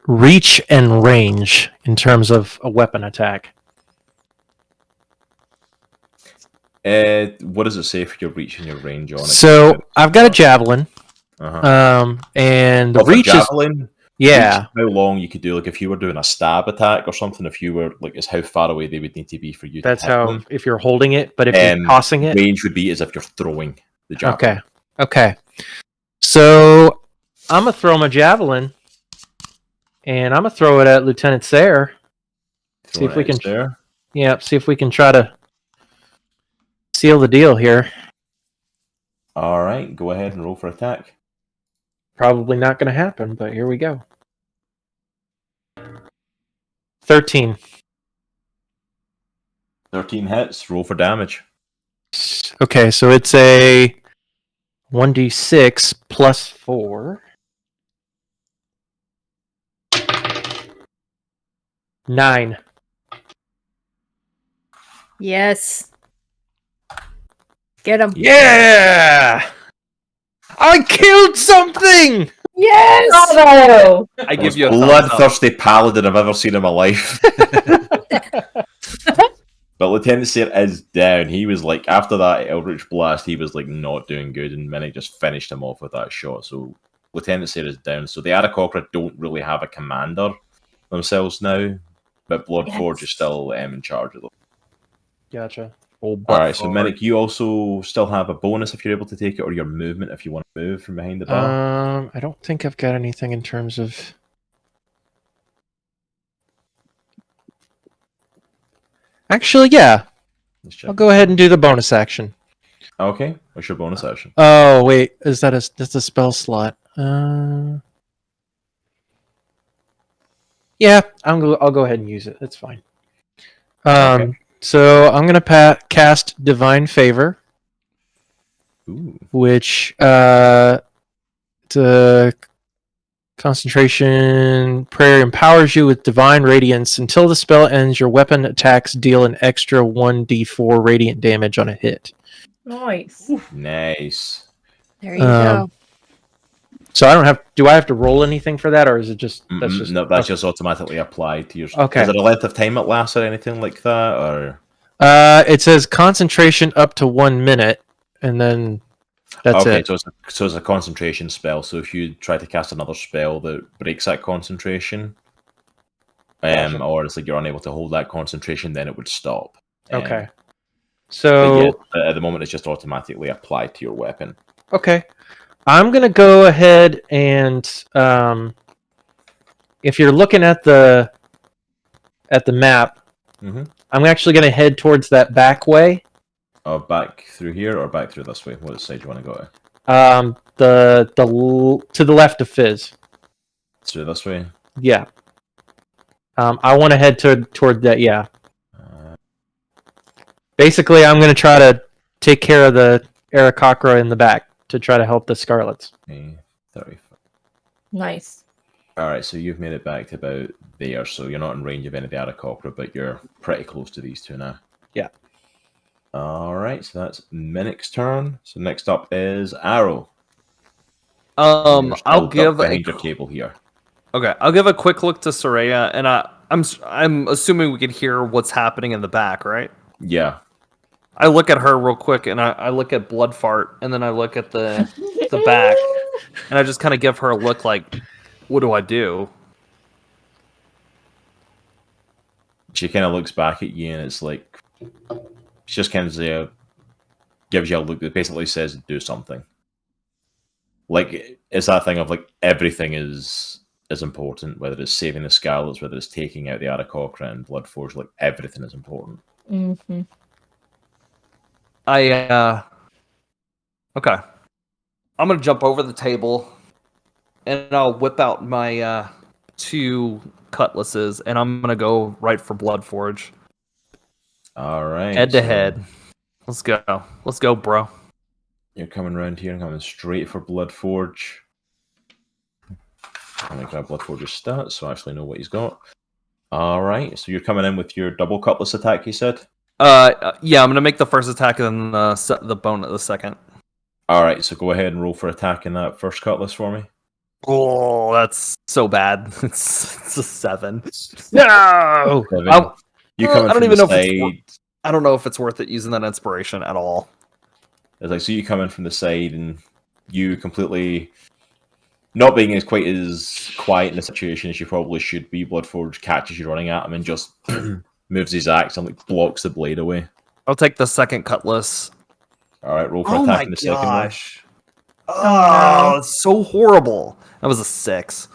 reach and range in terms of a weapon attack? What does it say for your reach and your range on it? So I've got a javelin, and the reach javelin, is how long you could do, if you were doing a stab attack or something. If you were is how far away they would need to be for you. That's to hit how them. If you're holding it, but if you're tossing it, range would be as if you're throwing the javelin. Okay. So I'm gonna throw my javelin, and I'm gonna throw it at Lieutenant Sayre. See if we can. See if we can try to seal the deal here. All right, go ahead and roll for attack. Probably not going to happen, but here we go. 13. 13 hits. Roll for damage. Okay, so it's a 1d6 plus 4. 9. Yes. Get him. Yeah! I killed something! Yes. Bravo! I give you a Most thumbs up. bloodthirsty paladin I've ever seen in my life. But Lieutenant Sayre is down. He was like, after that Eldritch Blast, he was like not doing good, and Minnich just finished him off with that shot. So Lieutenant Sayre is down. So the Aarakocra don't really have a commander themselves now, but Bloodforge is still in charge of them. Gotcha. Alright, so Minnich, you also still have a bonus if you're able to take it, or your movement if you want to move from behind the bar. I don't think I've got anything in terms of... Actually, yeah. Let's check. I'll go ahead and do the bonus action. Okay, what's your bonus action? Oh, wait. That's a spell slot. Yeah, I'll go ahead and use it. That's fine. Okay. So I'm going to cast Divine Favor, Ooh. which concentration prayer empowers you with divine radiance. Until the spell ends, your weapon attacks deal an extra 1d4 radiant damage on a hit. Nice. Nice. There you go. So I don't have. Do I have to roll anything for that, or is it just that's just No, that's just automatically applied to your. Okay. Is it a length of time it lasts or anything like that, or? It says concentration up to 1 minute, and then that's okay, it. so it's a concentration spell. So if you try to cast another spell that breaks that concentration, Gotcha. or it's like you're unable to hold that concentration, then it would stop. Okay. But So yeah, at the moment, it's just automatically applied to your weapon. okay, I'm gonna go ahead and if you're looking at the map, Mm-hmm. I'm actually gonna head towards that back way. Back through here or back through this way? What side do you want to go to? To the left of Fizz. Through this way? Yeah. I want to head toward that. Yeah. Basically, I'm going to try to take care of the Aarakocra in the back to try to help the Scarlets. Okay, 35. Nice. Alright, so you've made it back to about there, so you're not in range of any of the Aarakocra, but you're pretty close to these two now. Yeah. Alright, so that's Minnich's turn. So next up is Arrow. I'll give behind your table here. Okay, I'll give a quick look to Soraya, and I'm assuming we can hear what's happening in the back, right? Yeah. I look at her real quick, and I look at Bloodfart, and then I look at the back, and I just kind of give her a look like, what do I do? She kind of looks back at you, and it's like, she just kind of gives you a look that basically says, do something. Like, it's that thing of, like, everything is important, whether it's saving the Scarlets, whether it's taking out the Aarakocra and Bloodforge, like, everything is important. Mm-hmm. Okay. I'm gonna jump over the table, and I'll whip out my 2 cutlasses, and I'm gonna go right for Bloodforge. Alright. Head to head. Let's go. Let's go, bro. You're coming around here and coming straight for Bloodforge. I'm going to grab Bloodforge's stats so I actually know what he's got. Alright, so you're coming in with your double cutlass attack, you said? Yeah, I'm going to make the first attack and then the bone at the second. Alright, so go ahead and roll for attack in that first cutlass for me. Oh, that's so bad. It's a 7. No! Seven. You coming I don't from even the know if it's side. I don't know if it's worth it using that inspiration at all. It's like, so you come in from the side and you completely, not being as quite as quiet in the situation as you probably should be, Bloodforge catches you running at him and just moves his axe and like blocks the blade away. I'll take the second cutlass. Alright, roll for Oh attack my in the second one. gosh. Oh, it's so horrible. That was a 6.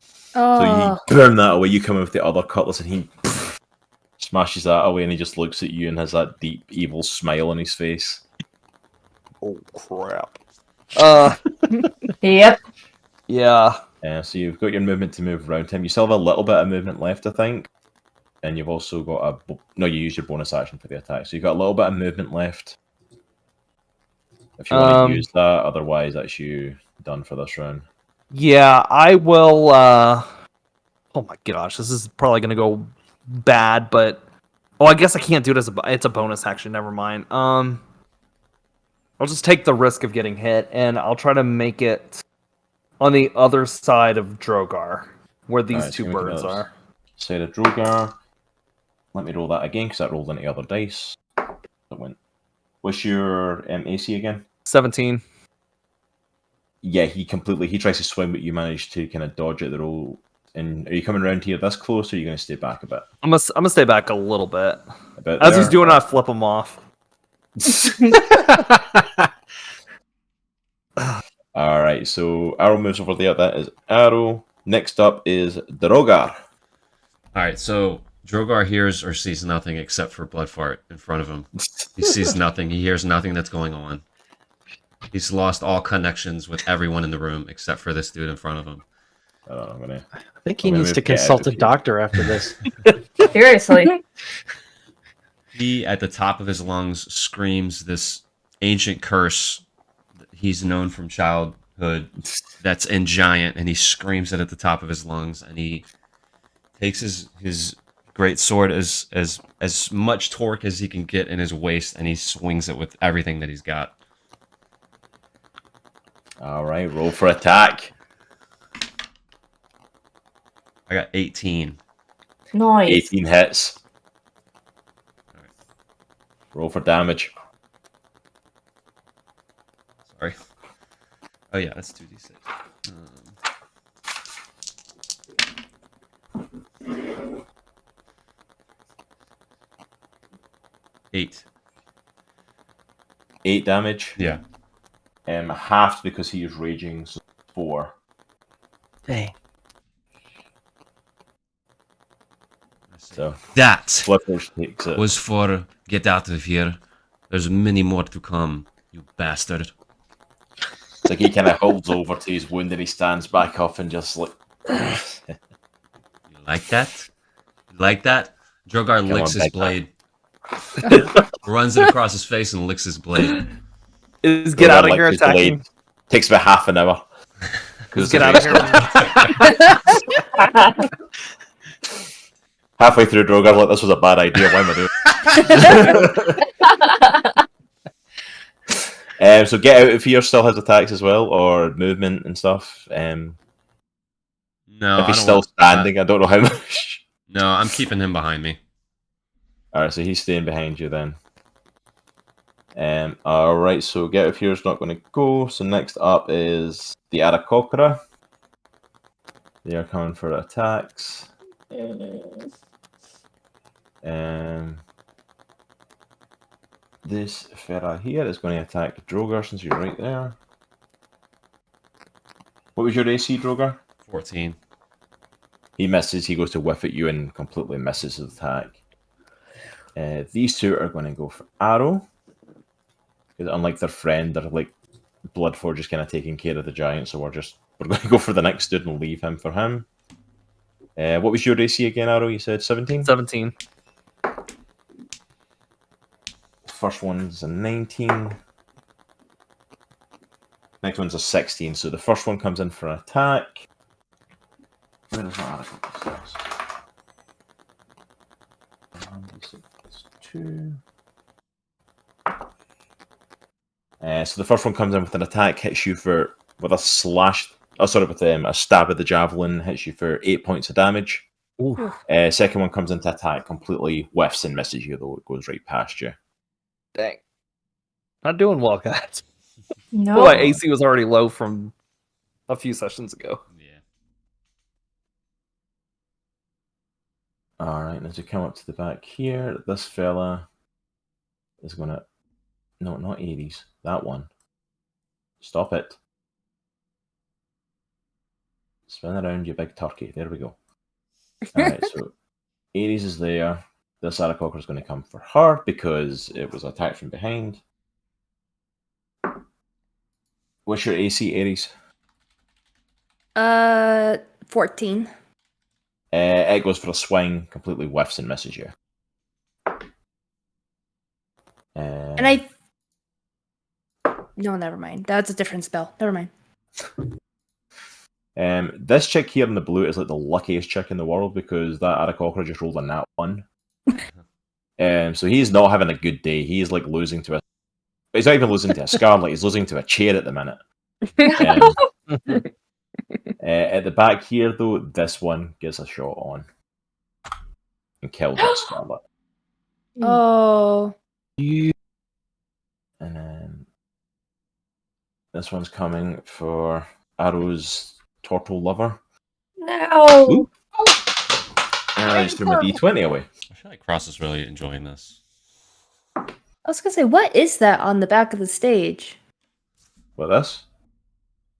So Oh, you burn that away, you come in with the other cutlass and he smashes that away and he just looks at you and has that deep evil smile on his face. Oh crap. Yep. Yeah. So you've got your movement to move around him. You still have a little bit of movement left, I think. And you've also got no, you use your bonus action for the attack. So you've got a little bit of movement left. If you want to use that, otherwise that's you done for this round. Yeah, I will oh my gosh, this is probably gonna go bad, but I guess I can't do it as it's a bonus action. Never mind. I'll just take the risk of getting hit, and I'll try to make it on the other side of Droghar, where these Alright, two so we can birds have are. Side of Droghar. Let me roll that again because that rolled into the other dice. That went. What's your AC again? 17. Yeah, he tries to swing, but you manage to kind of dodge at the roll. And are you coming around here this close, or are you going to stay back a bit? I'm gonna stay back a little bit. About As there? he's doing it, I flip him off. All right, so Arrow moves over there. That is Arrow. Next up is Droghar. All right, so Droghar hears or sees nothing except for blood fart in front of him. He sees nothing. He hears nothing that's going on. He's lost all connections with everyone in the room except for this dude in front of him. I think he I'm gonna needs to move Cat consult out a of here. doctor after this. Seriously. He, at the top of his lungs, screams this ancient curse that he's known from childhood that's in giant, and he screams it at the top of his lungs, and he takes his great sword as much torque as he can get in his waist, and he swings it with everything that he's got. All right, roll for attack. I got 18. Nice. 18 hits. Roll for damage. Sorry. Oh yeah, that's 2d6. 8. 8 damage. Yeah. Halved because he is raging, so 4. Dang. So That Flippers takes it. was for get out of here. There's many more to come, you bastard. It's like he kind of holds over to his wound and he stands back up and just like. You like that? You like that? Droghar Come licks on, his big blade. Runs it across his face and licks his blade. Is get out of here His blade. attacking. Takes about half an hour. Is get out of here. Halfway through, Droghar, like, this was a bad idea. Why am I doing? So get out of here still has attacks as well, or movement and stuff. No, If he's I don't still want- standing, I don't know how much. No, I'm keeping him behind me. Alright, so he's staying behind you then. Alright, so get out of here is not going to go. So next up is the Aarakocra. They are coming for attacks. This fella here is going to attack Droghar since you're right there. What was your AC, Droghar? 14. He misses, he goes to whiff at you and completely misses his attack. These two are going to go for Arrow. Because unlike their friend, they're like Bloodforge is kind of taking care of the giant, so we're going to go for the next dude and leave him for him. What was your AC again, Arrow? You said 17? 17. First one's a 19. Next one's a 16. So the first one comes in for an attack. Where is that article? 2. So the first one comes in with an attack, hits you with a slash. Oh, sorry, with a stab of the javelin, hits you for 8 points of damage. Ooh. Second one comes into attack, completely whiffs and misses you, though it goes right past you. Dang. Not doing well, guys. No. Well, my AC was already low from a few sessions ago. Yeah. Alright, as we come up to the back here, this fella is going to... No, not Aries. That one. Stop it. Spin around, you big turkey. There we go. Alright, so Aries is there. This Aarakocra is going to come for her because it was attacked from behind. What's your AC, Aries? 14. It goes for a swing, completely whiffs and misses you. And I. No, never mind. That's a different spell. Never mind. This chick here in the blue is like the luckiest chick in the world because that Aarakocra just rolled a nat 1. So he's not having a good day. He's like losing to a... He's not even losing to a Scarlet, he's losing to a chair at the minute. At the back here, though, this one gets a shot on. And kills that Scarlet. Oh. And then... This one's coming for Arrow's Turtle Lover. No. Ooh. And I just threw my D20 away. I feel like Cross is really enjoying this. I was gonna say, what is that on the back of the stage? What, this?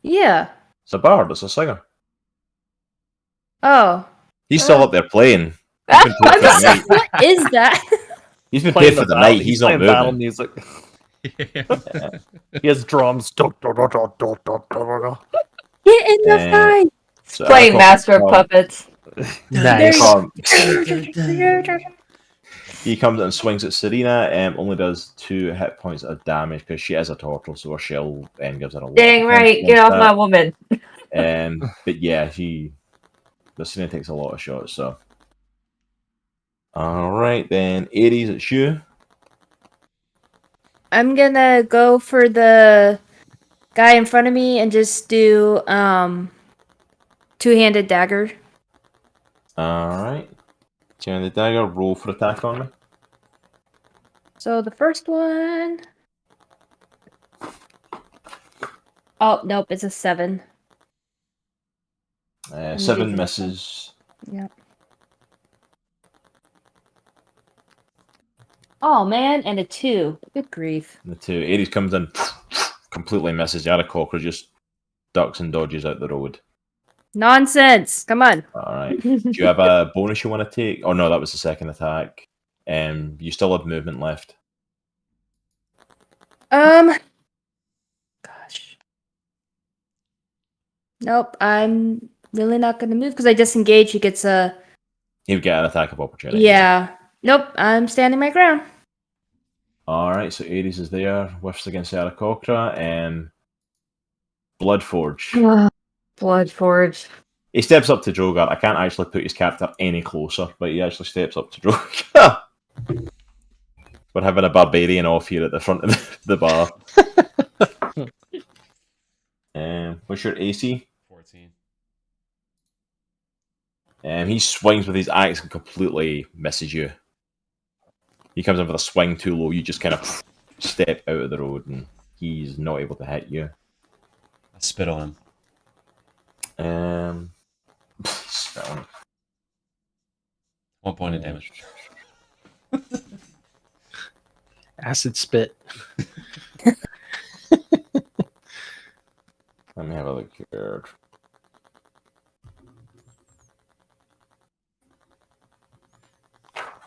Yeah. It's a bard, it's a singer. Oh. He's still up there playing. He's been paid I'm for the just night. like, what is that? He's been Playing paid for the battle- night. He's not playing battle moving. music. He has drums. Get in the fight! So Playing Aarakocra Master of comes- Puppets. Nice. He comes and swings at Serena. Only does 2 hit points of damage because she is a turtle, so her shell gives her a lot. Dang of right, get off my woman. But yeah, the Serena takes a lot of shots. So, all right then, Aries, it's you. I'm gonna go for the guy in front of me and just do two-handed dagger. All right, two-handed dagger. Roll for attack on me. So the first one. Oh nope, it's a 7. 7 misses. Yep. Oh man, and a 2. Good grief. The 2. Aries comes in, completely misses. The Aarakocra just ducks and dodges out the road. Nonsense! Come on. All right. Do you have a bonus you want to take? Oh no, that was the second attack. You still have movement left. Gosh. Nope, I'm really not gonna move because I disengage. He gets a. He'll get an attack of opportunity. Yeah. Nope, I'm standing my ground. All right. So Aries is there. Whiffs against the Aarakocra. Bloodforge. Bloodforge. He steps up to Droghar. I can't actually put his character any closer, but he actually steps up to Droghar. We're having a barbarian off here at the front of the bar. What's your AC? 14. He swings with his axe and completely misses you. He comes in with a swing too low. You just kind of step out of the road, and he's not able to hit you. I spit on him. Spit on him. 1 point of damage. Acid spit. Let me have a look here.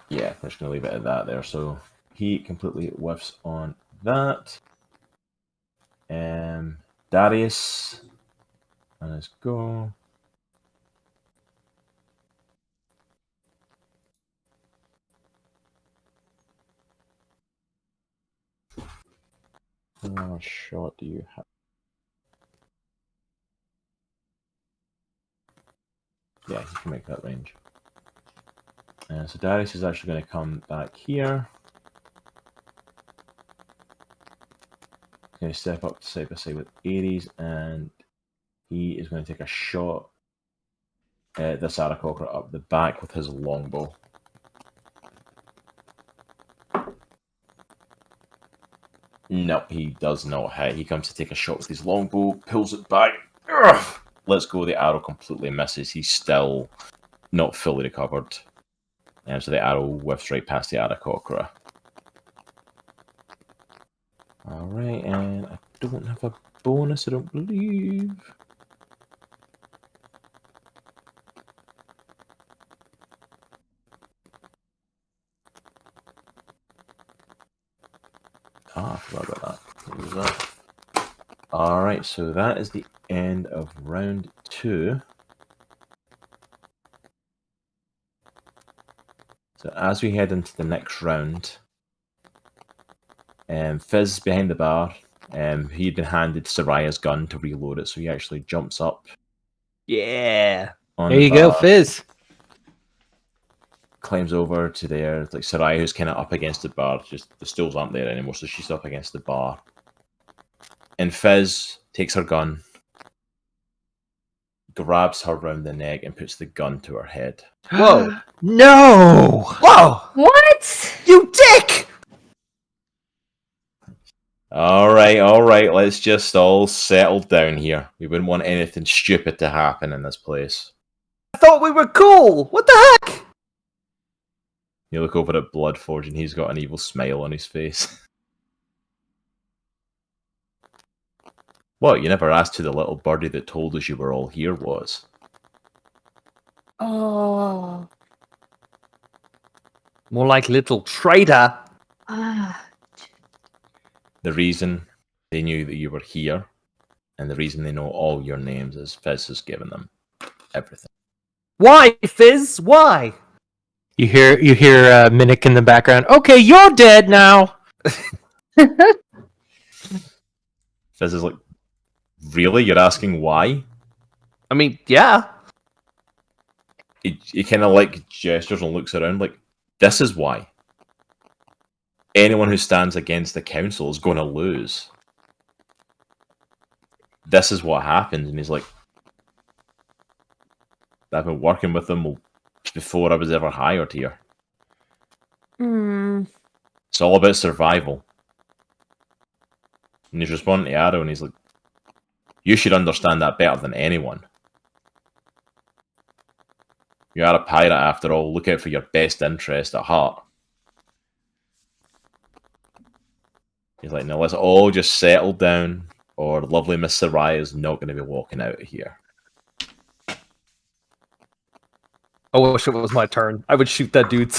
Yeah, I'm just going to leave it at that there. So he completely whiffs on that. Darius. And let's go. How much shot do you have? Yeah, you can make that range. So Darius is actually going to come back here. He's going to step up side by side with Aries, and he is going to take a shot at this Aarakocra up the back with his longbow. No, he does not hit. He comes to take a shot with his longbow, pulls it back. Ugh! Let's go. The arrow completely misses. He's still not fully recovered. So the arrow whiffs right past the Aarakocra. Alright, and I don't have a bonus, I don't believe. I forgot about that. What was that? Alright, so that is the end of round 2. So as we head into the next round, Fizz behind the bar, he'd been handed Soraya's gun to reload it, so he actually jumps up Yeah. on There the you go, bar. Fizz. Climbs over to there. It's like Sarai, who's kind of up against the bar. Just the stools aren't there anymore, so she's up against the bar. And Fizz takes her gun, grabs her round the neck, and puts the gun to her head. Whoa. No! Whoa! What? You dick! All right. Let's just all settle down here. We wouldn't want anything stupid to happen in this place. I thought we were cool. What the heck? You look over at Bloodforge, and he's got an evil smile on his face. What, you never asked who the little birdie that told us you were all here was? Oh. More like little traitor. Ah. The reason they knew that you were here, and the reason they know all your names is Fizz has given them everything. Why, Fizz? Why? You hear Minnich in the background. Okay, you're dead now. Fizz is like, really? You're asking why? I mean, yeah. He kind of like gestures and looks around like, this is why. Anyone who stands against the council is going to lose. This is what happens. And he's like, I've been working with them before I was ever hired here. Hmm. It's all about survival. And he's responding to Arrow, and he's like, you should understand that better than anyone. You are a pirate after all. Look out for your best interest at heart. He's like, no, let's all just settle down, or lovely Miss Sarai is not going to be walking out of here. I wish it was my turn. I would shoot that dude.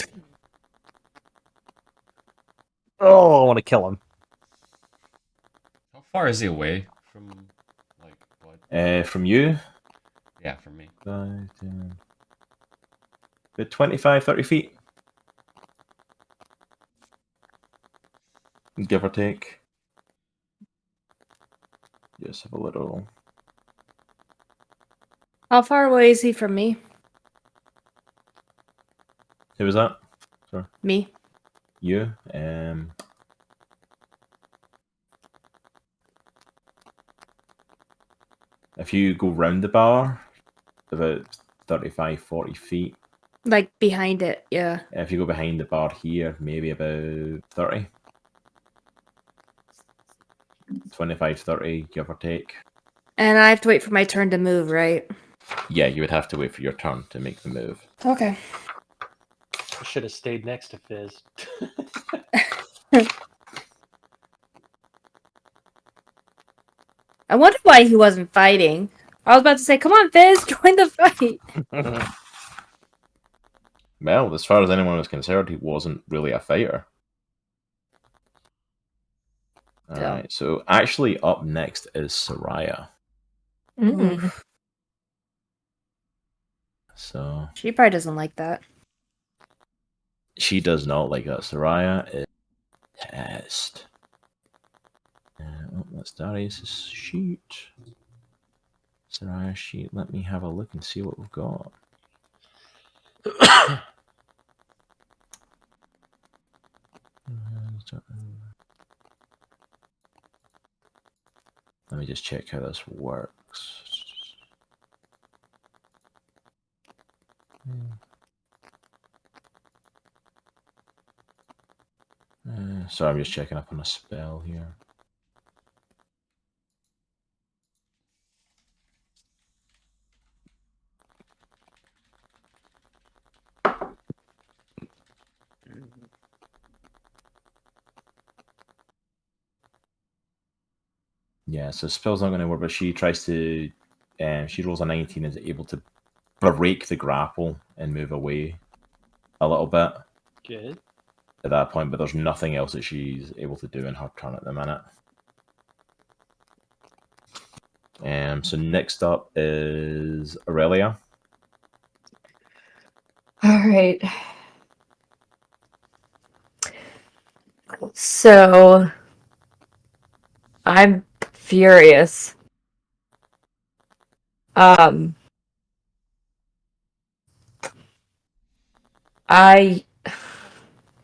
Oh, I want to kill him. How far is he away from, like, what? From you, Yeah, from me. about 25, 30 feet. Give or take. Just have a little... How far away is he from me? Who was that? Me. You. If you go round the bar, about 35, 40 feet. Like behind it, yeah. If you go behind the bar here, maybe about 30. 25, 30, give or take. And I have to wait for my turn to move, right? Yeah, you would have to wait for your turn to make the move. Okay. I should have stayed next to Fizz. I wonder why he wasn't fighting. I was about to say, come on, Fizz, join the fight. Well, as far as anyone was concerned, he wasn't really a fighter. Yeah. Alright, so actually up next is Soraya. Mm. So She probably doesn't like that. she does not like that. Soraya is pissed. Oh, that's Darius' sheet. Soraya sheet. Let me have a look and see what we've got. Let me just check how this works. Sorry, I'm just checking up on a spell here. Yeah, so spell's not going to work, but she tries to. She rolls a 19 and is able to break the grapple and move away a little bit Good. at that point, but there's nothing else that she's able to do in her turn at the minute. So next up is Erellia. All right. So I'm furious. I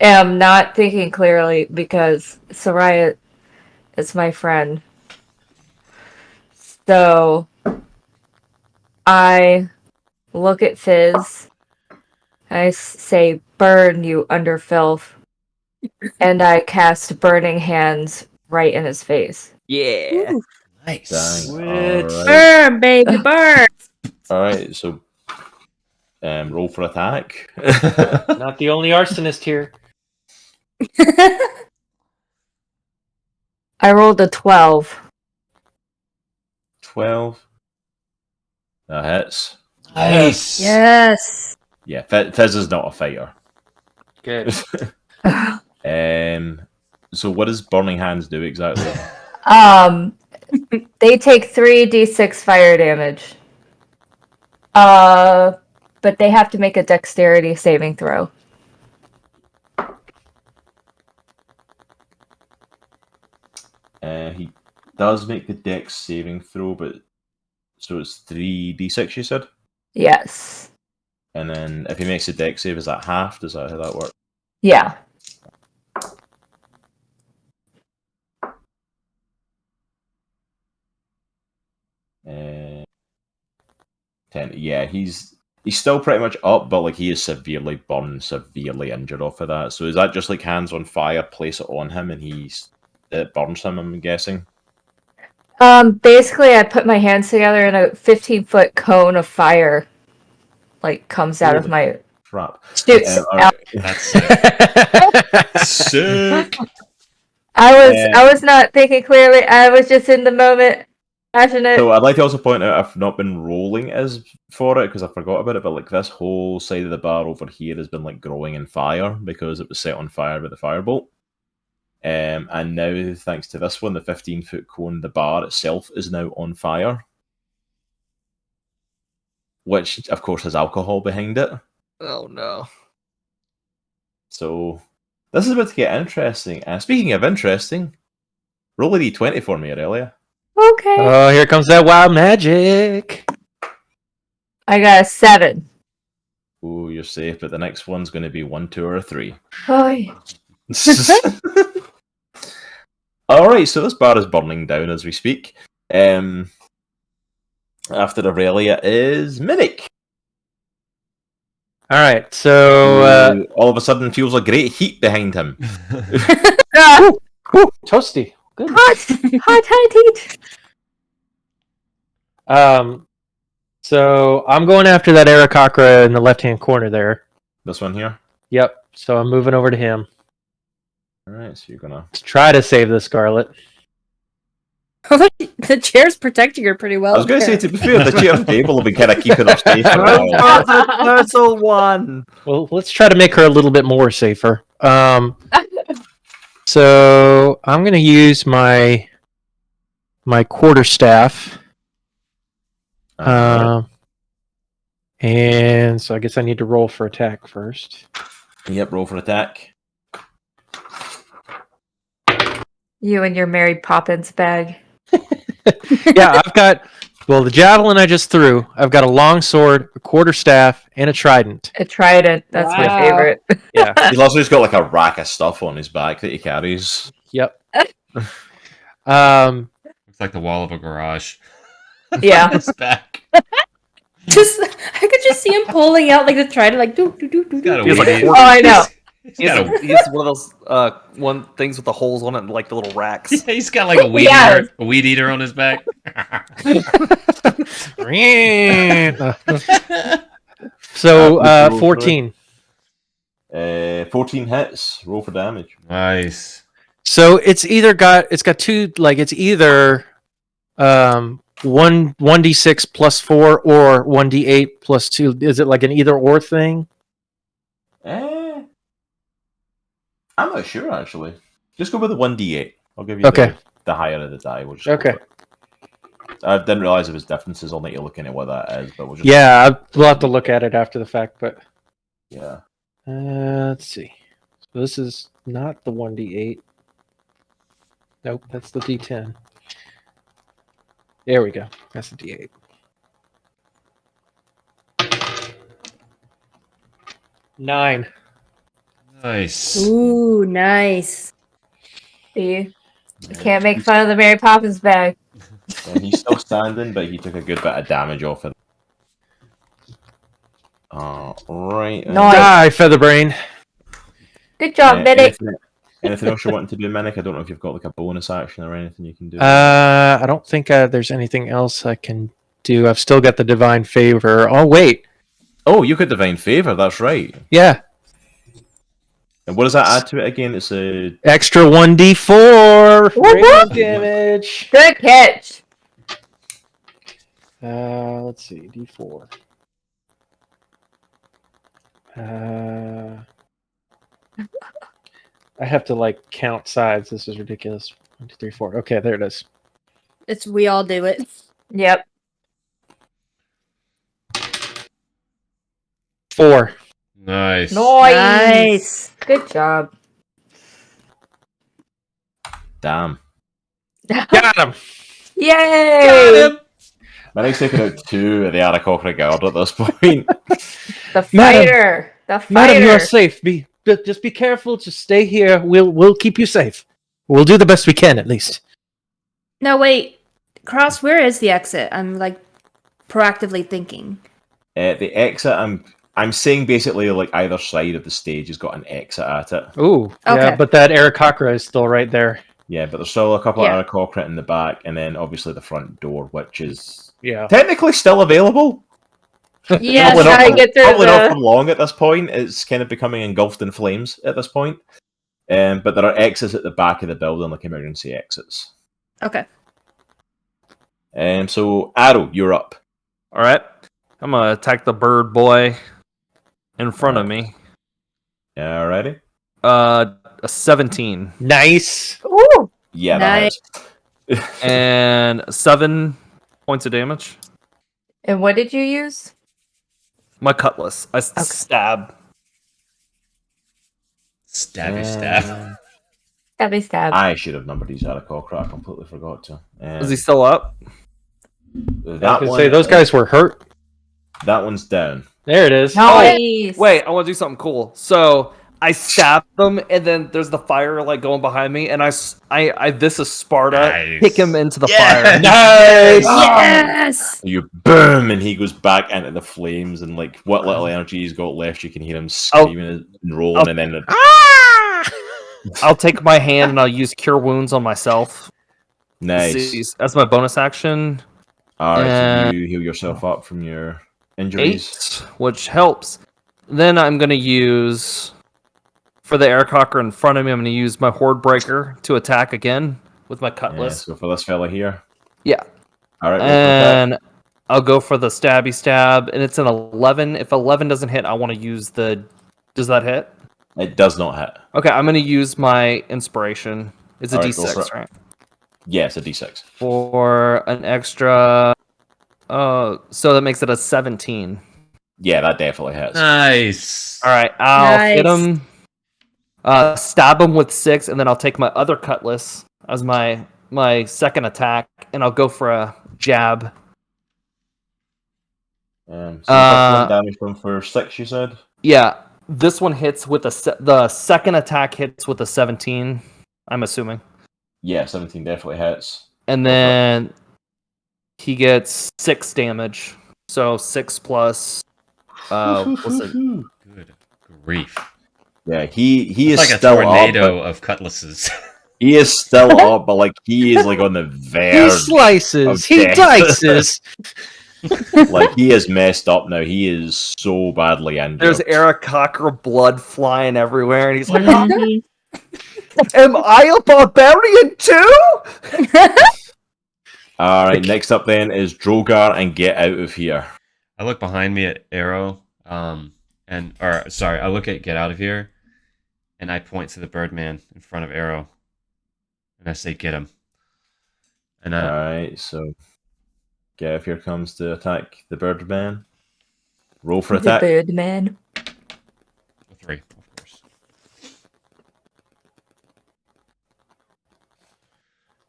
am not thinking clearly because Soraya is my friend. So I look at Fizz. I say, "Burn, you under filth," and I cast Burning Hands right in his face. Yeah. Nice. Dang. Switch. All right. Burn, baby, burn. All right. So, roll for attack. Not the only arsonist here. I rolled a 12. 12. That hits. Nice. Yes. Yeah, Fizz is not a fighter. Good. So what does Burning Hands do exactly? They take 3d6 fire damage. But they have to make a dexterity saving throw. He does make the dex saving throw, but so it's 3d6 you said? Yes. And then if he makes a dex save, is that half? Does that how that work? Yeah. Uh, 10. Yeah, he's still pretty much up, but like he is severely burned, severely injured off of that. So is that just like hands on fire, place it on him, and it burns him? I'm guessing. Basically, I put my hands together and a 15-foot cone of fire, like, comes out of Holy my crap! shoots All out. right. That's sick. Sick. I was not thinking clearly. I was just in the moment, passionate. So I'd like to also point out I've not been rolling as for it because I forgot about it, but like this whole side of the bar over here has been like growing in fire because it was set on fire by the firebolt. And now, thanks to this one, the 15-foot cone, the bar itself is now on fire, which of course has alcohol behind it. Oh no. So this is about to get interesting. Speaking of interesting, roll a d20 for me, Erellia. Okay. Oh, here comes that wild magic. I got a 7. Ooh, you're safe, but the next one's going to be 1, 2, or a 3. Oh, yeah. Alright, so this bar is burning down as we speak. After Erellia is Minnich. All right, so Who all of a sudden feels a great heat behind him. toasty. Good. Hot heat. So I'm going after that Aarakocra in the left-hand corner there. This one here. Yep. So I'm moving over to him Alright, so you're gonna... to try to save the Scarlet. The chair's protecting her pretty well. I was going to say, to be fair, the chair table will be kind of keeping her safe for a while. That's a one. Well, let's try to make her a little bit more safer. So I'm going to use my quarterstaff. And so I guess I need to roll for attack first. Yep, roll for attack. You and your Mary Poppins bag. Yeah, I've got, well, the javelin I just threw. I've got a long sword, a quarterstaff, and a trident. A trident. That's my Wow. favorite. Yeah. He's also just got like a rack of stuff on his back that he carries. Yep. Looks like the wall of a garage. Yeah. It's back. Just, I could just see him pulling out like the trident, like do do do do. Got a He's like weed. Oh, I know. He's got a He's one of those one things with the holes on it, and like the little racks. Yeah, he's got like a weed Yes. eater, a weed eater on his back. So 14. 14 hits. Roll for damage. Nice. So it's got two, like it's either 1d6 plus 4 or 1d8 plus 2. Is it like an either or thing? I'm not sure, actually. Just go with the 1d8. I'll give you Okay. the higher of the die. We'll just go Okay. for it. I didn't realize there was differences. I'll need to look into what that is, but we'll just... Yeah, we'll have to look at it after the fact, but Yeah. let's see. So this is not the 1d8. Nope, that's the d10. There we go. That's the d8. 9. Nice. Ooh, nice. See, I can't make fun of the Mary Poppins bag. Yeah, he's still standing, but he took a good bit of damage off it. Right. Nice. Die, Featherbrain. Good job, Minnich. Anything else you're wanting to do, Minnich? I don't know if you've got like a bonus action or anything you can do. I don't think there's anything else I can do. I've still got the Divine Favor. Oh, wait. Oh, you could Divine Favor, that's right. Yeah. And what does that add to it again? It's a... Extra 1d4 Woo-hoo! radiant damage. Good catch. Let's see. D4. I have to like count sides. This is ridiculous. 1, 2, 3, 4. Okay, there it is. We all do it. Yep. 4. Nice. Nice. Good job. Damn. Got him. Yay! Minnich's taken out 2 of the Aarakocra Guard at this point. The Madam. fighter. The fighter. Madam, you are safe. Just be careful. Just stay here. We'll keep you safe. We'll do the best we can, at least. No, wait. Cross, where is the exit? I'm like proactively thinking. The exit, I'm saying basically like either side of the stage has got an exit at it. Ooh. Yeah, Okay. but that Aarakocra is still right there. Yeah, but there's still a couple Yeah. of Aarakocra in the back, and then obviously the front door, which is Yeah. technically still available. Yeah, Probably try not, to get through probably not the- for long at this point. It's kind of becoming engulfed in flames at this point. But there are exits at the back of the building, like emergency exits. Okay. So Arrow, you're up. All right. I'm gonna attack the bird boy in front of me. Alrighty. A 17 Nice. Ooh. Yeah, Nice. that hits. and 7 points of damage. And what did you use? My cutlass. I stab. Stabby stab. Stabby stab. I should have numbered these Aarakocra. I completely forgot to. Is he still up? I was That gonna one, say those guys were hurt. That one's down. There it is. Nice. Wait, I want to do something cool. So I stab them, and then there's the fire like going behind me, and I this is Sparta. Nice. Kick him into the Yeah. fire. Nice. Yes. You boom, and he goes back into the flames, and like what little energy he's got left, you can hear him I'll- screaming and rolling, and then I'll take my hand and I'll use Cure Wounds on myself. nice. That's my bonus action. All right, Uh, so you heal yourself up from your injuries. 8, which helps. Then I'm going to use, for the Aarakocra in front of me, I'm going to use my Horde Breaker to attack again with my Yeah, cutlass. so for this fella here. Yeah. All right. roll for attack. And I'll go for the stabby stab, and it's an 11. If 11 doesn't hit, I want to use the... Does that hit? It does not hit. Okay, I'm going to use my inspiration. It's a All right, go for D6, it. right? Yes, a D6. For an extra... so that makes it a 17. Yeah, that definitely hits. Nice. All right, I'll hit Nice. him, stab him with 6, and then I'll take my other cutlass as my second attack, and I'll go for a jab. So first one damage them for 6, you said? Yeah, this one hits with the second attack hits with a 17. I'm assuming, Yeah, 17 definitely hits. and then he gets 6 damage. So 6 plus. What's it? Good grief. Yeah, he is It's like a still tornado up. of cutlasses. He is still up, but like he is like on the He verge. slices. of He death. dices. Like he is messed up now. He is so badly injured. There's Aarakocra blood flying everywhere, and he's like, Mhm. "Am I a barbarian too?" All right, next up then is Droghar and get out of here. I look behind me at Arrow, I look at get out of here, and I point to the Birdman in front of Arrow, and I say, "Get him." And All right, so get out of here comes to attack the Birdman. Roll for The attack. Birdman. 3, of course.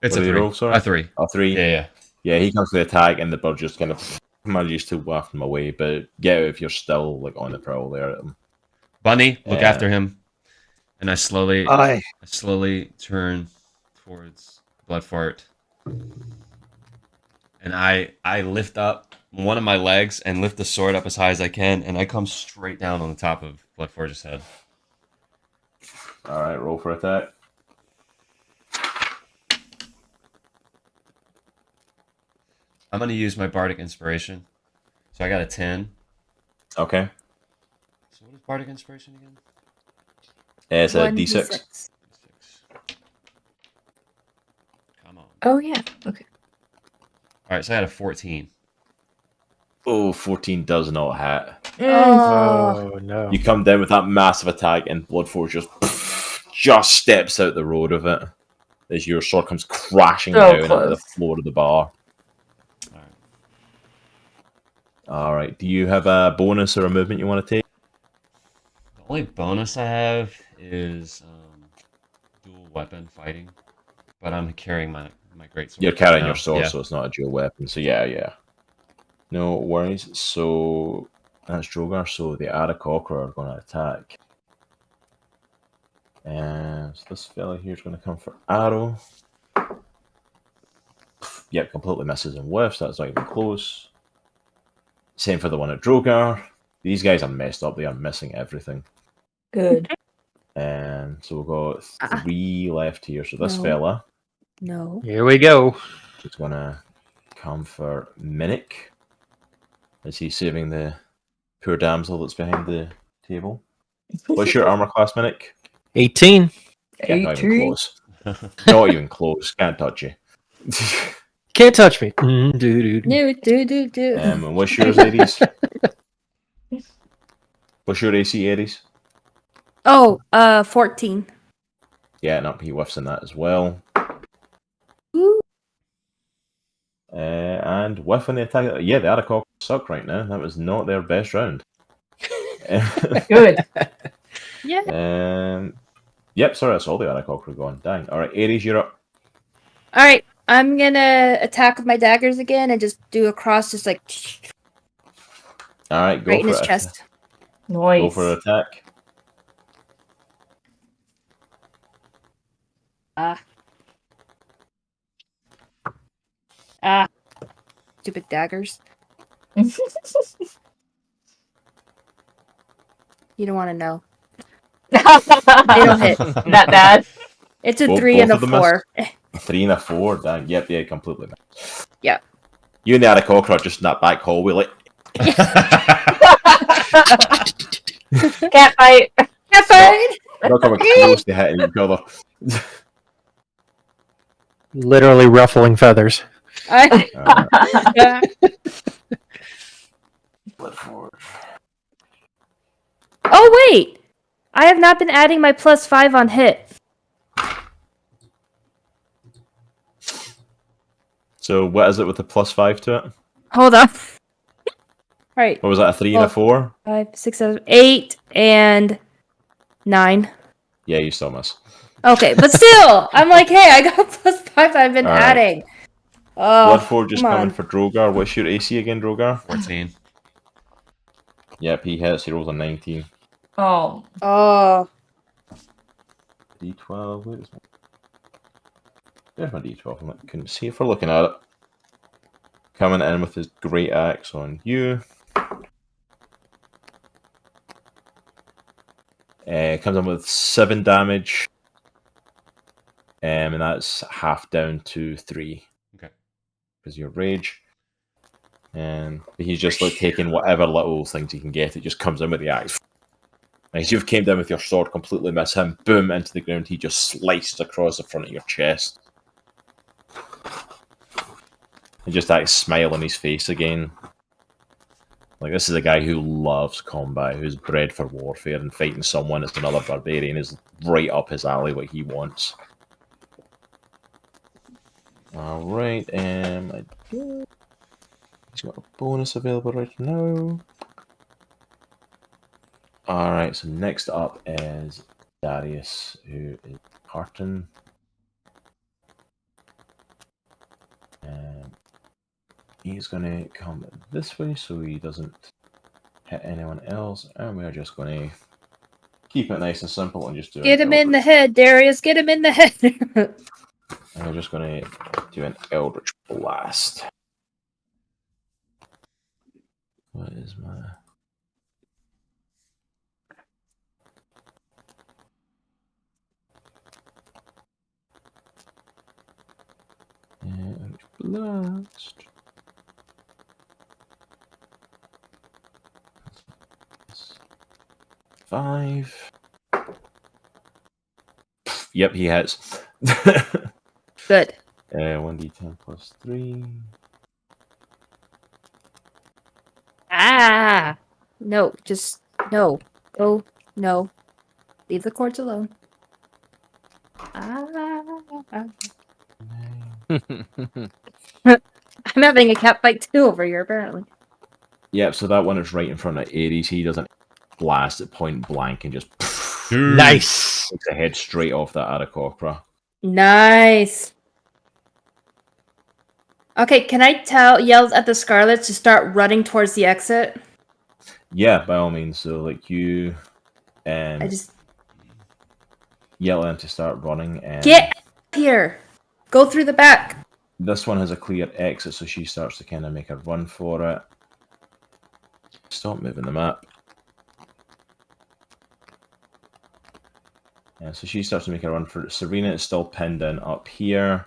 It's What a did he 3. roll, sorry? A 3. A 3. Yeah. Yeah, he comes to the attack, and the bird just kind of manages to waft him away. But get out if you're still like on the prowl there at him. Bunny, look Yeah. after him. And I slowly turn towards Bloodfort. And I lift up one of my legs and lift the sword up as high as I can, and I come straight down on the top of Bloodforge's head. All right, roll for attack. I'm going to use my Bardic Inspiration. So I got a 10. Okay. So what is Bardic Inspiration again? It's a 1d6. D6. Come on. Oh yeah. Okay. All right, so I had a 14. Oh, 14 does not hit. Oh, Oh no. You come down with that massive attack, and Bloodforge just steps out the road of it as your sword comes crashing So down into the close. floor of the bar. All right. All right. Do you have a bonus or a movement you want to take? The only bonus I have is dual weapon fighting, but I'm carrying my great sword. You're carrying now. your sword, Yeah. so it's not a dual weapon. So yeah. No worries. So that's Droghar. So the Aarakocra are going to attack. And so this fella here is going to come for arrow. Yep, completely misses and whiffs. That's not even close. Same for the one at Droghar. These guys are messed up. They are missing everything. Good. And so we've got 3 left here. So this No. fella no. Here we go. is going to come for Minnich. Is he saving the poor damsel that's behind the table? What's your armor class, Minnich? 18. Yeah, not even 18? close. Not even close. Can't touch you. Can't touch me. Do. Do. And what's yours, Aries? What's your AC, Aries? Oh, 14. Yeah, no, he whiffs in that as well. Ooh. And whiff on the attack. Yeah, the Aarakocra suck right now. That was not their best round. Good. Yeah. Yep, sorry, that's all the Aarakocra gone. Dang. All right, Aries, you're up. All right, I'm gonna attack with my daggers again and just do a cross, just like All right, go right in for his it. chest. Nice. Go for attack. Stupid daggers. You don't want to know. They don't hit. That bad. It's a Both- 3 both and a of them miss? 4. A 3 and a 4. Dang. Yep, yeah, completely. Yep. You and the Aarakocra are just in that back hallway, like, Cat fight. Have fun. not coming close to hitting each other. Literally ruffling feathers. Oh wait, I have not been adding my +5 on hit. So what is it with the +5 to it? Hold on. Right, What was that, a 3 and a 4? 5, 6, 7, 8, and 9. Yeah, you still miss. Okay, but still, I'm like, hey, I got +5 I've been All right. adding. Oh, Bloodforge is come coming on. for Droghar. What's your AC again, Droghar? 14. Yep, he hits. He rolls a 19. Oh. Oh, D12. Where is my... There's my D12. I couldn't see it for looking at it. Coming in with his great axe on you. Comes in with 7 damage. And that's half down to 3. Okay. Because your rage. And he's just like taking whatever little things he can get. It just comes in with the axe. As you've came down with your sword, completely miss him. Boom, into the ground. He just slices across the front of your chest. And just that smile on his face again. Like, this is a guy who loves combat, who's bred for warfare, and fighting someone as another barbarian is right up his alley, what he wants. Alright, he's got a bonus available right now. Alright, so next up is Darius, who is Harton. And he's going to come this way so he doesn't hit anyone else. And we're just going to keep it nice and simple and just do Get an him in the Eldritch. head, Darius. Get him in the head. And we're just going to do an Eldritch Blast. What is my... Eldritch Blast. Five. Yep, he hits. Good. 1d10 plus 3. Ah. No, just no. Go. No. Leave the cords alone. Ah. I'm having a cat fight too over here, apparently. Yep, so that one is right in front of Aries. He doesn't blast at point blank and just Nice. takes a head straight off that Aarakocra. Nice. Okay, can I yell at the Scarlets to start running towards the exit? Yeah, by all means. So, like, you I just yell at them to start running. And get here. Go through the back. this one has a clear exit, so she starts to kind of make a run for it. Stop moving the map. Yeah, so she starts to make a run for it. Serena is still pinned in up here.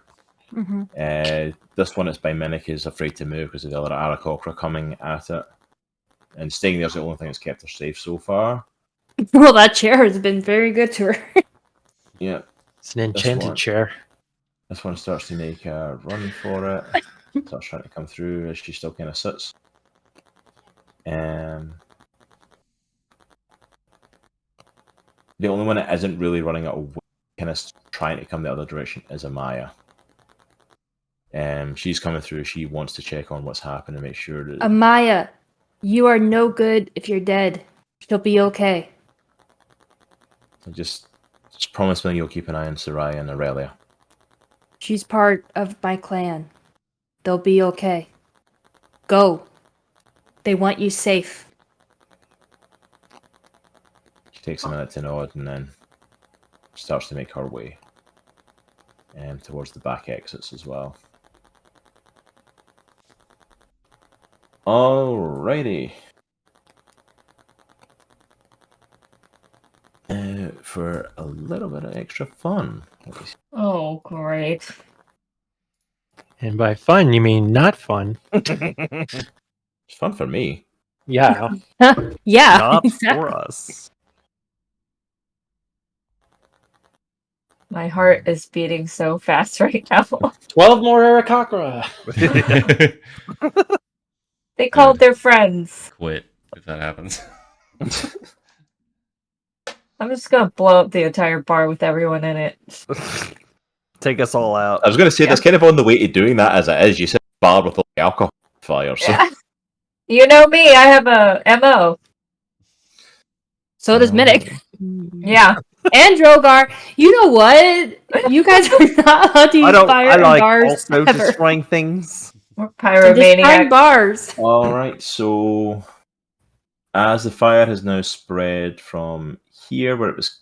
Mm-hmm. This one is by Minnich is afraid to move because of the other Aarakocra coming at it. And staying there is the only thing that's kept her safe so far. Well, that chair has been very good to her. Yeah. It's an enchanted one. chair. This one starts to make a run for it. Starts trying to come through as she still kind of sits. The only one that isn't really running away, kind of trying to come the other direction, is Amaya. She's coming through. She wants to check on what's happened and make sure that... Amaya, you are no good if you're dead. She'll be okay. Just promise me you'll keep an eye on Soraya and Erellia. She's part of my clan. They'll be okay. Go. They want you safe. She takes a minute to nod and then starts to make her way towards the back exits as well. Alrighty. For a little bit of extra fun. Oh, great. And by fun, you mean not fun. It's fun for me. Yeah. Yeah, Not exactly. for us. My heart is beating so fast right now. 12 more Aarakocra. They called their friends. Quit if that happens. I'm just gonna blow up the entire bar with everyone in it. Take us all out. I was going to say, that's kind of on the way to doing that as it is. You said bar with all the alcohol fire. So. Yeah. You know me, I have a MO. So does Minnich. Yeah. And Droghar. You know what? You guys are not allowed to use fire I in like bars also ever. destroying things. We're Destroying pyromaniac. bars. Alright, so as the fire has now spread from here where it was...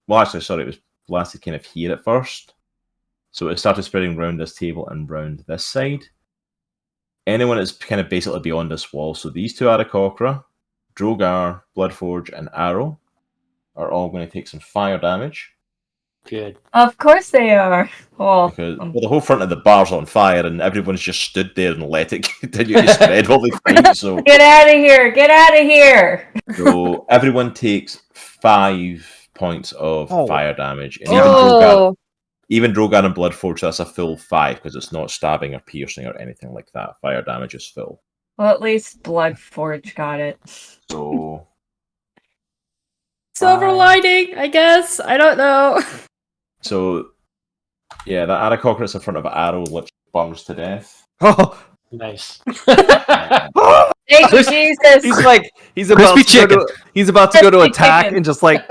Well, actually, sorry, it was blasted kind of here at first. So it started spreading around this table and round this side. Anyone that's kind of basically beyond this wall, so these two Aarakocra, Droghar, Bloodforge, and Arrow, are all going to take some fire damage. Good. Of course they are. Well, Because the whole front of the bar's on fire and everyone's just stood there and let it continue to spread while they fight. So, get out of here! Get out of here! so everyone takes 5 points of fire damage. And even Droghar and Bloodforge, that's a full 5 because it's not stabbing or piercing or anything like that. Fire damage is full. Well, at least Bloodforge got it. So Silver lining, I guess. I don't know. So, yeah, the Aarakocra that's in front of Arrow literally burns to death. Oh, Nice. Thank you, Jesus! he's like he's about to go to Crispy attack chicken. and just like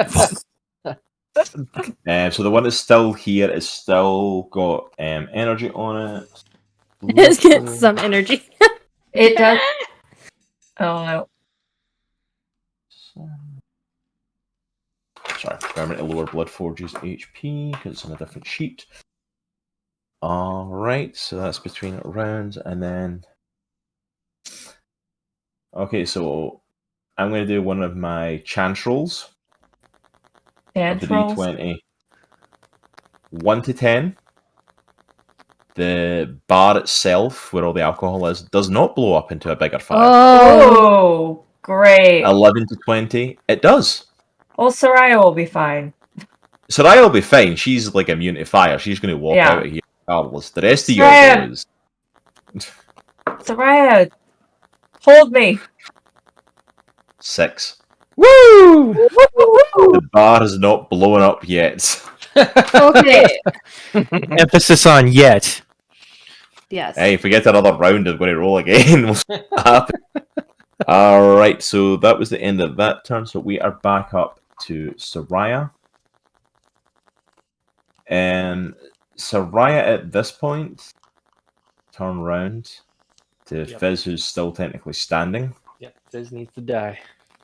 So the one that's still here is still got energy on it. Let's get some energy. It does. Oh no. sorry, permanently lower Bloodforge's HP because it's on a different sheet. Alright, so that's between rounds, and then... Okay, so I'm going to do one of my chance rolls of the D20. 1 to 10. The bar itself, where all the alcohol is, does not blow up into a bigger fire. Oh, great. 11 to 20, it does. Well, Soraya will be fine. Soraya will be fine. She's like immune to fire. She's going to walk out of here regardless. The rest of you Soraya! is... Soraya, hold me. 6. Woo! The bar is not blowing up yet. Okay. Emphasis on yet. Yes. Hey, if we get to another round, I'm going to roll again. We'll see what happens. Alright, so that was the end of that turn. So we are back up to Soraya. And Soraya at this point, turn round to Yep. Fizz, who's still technically standing. Yep, Fizz needs to die.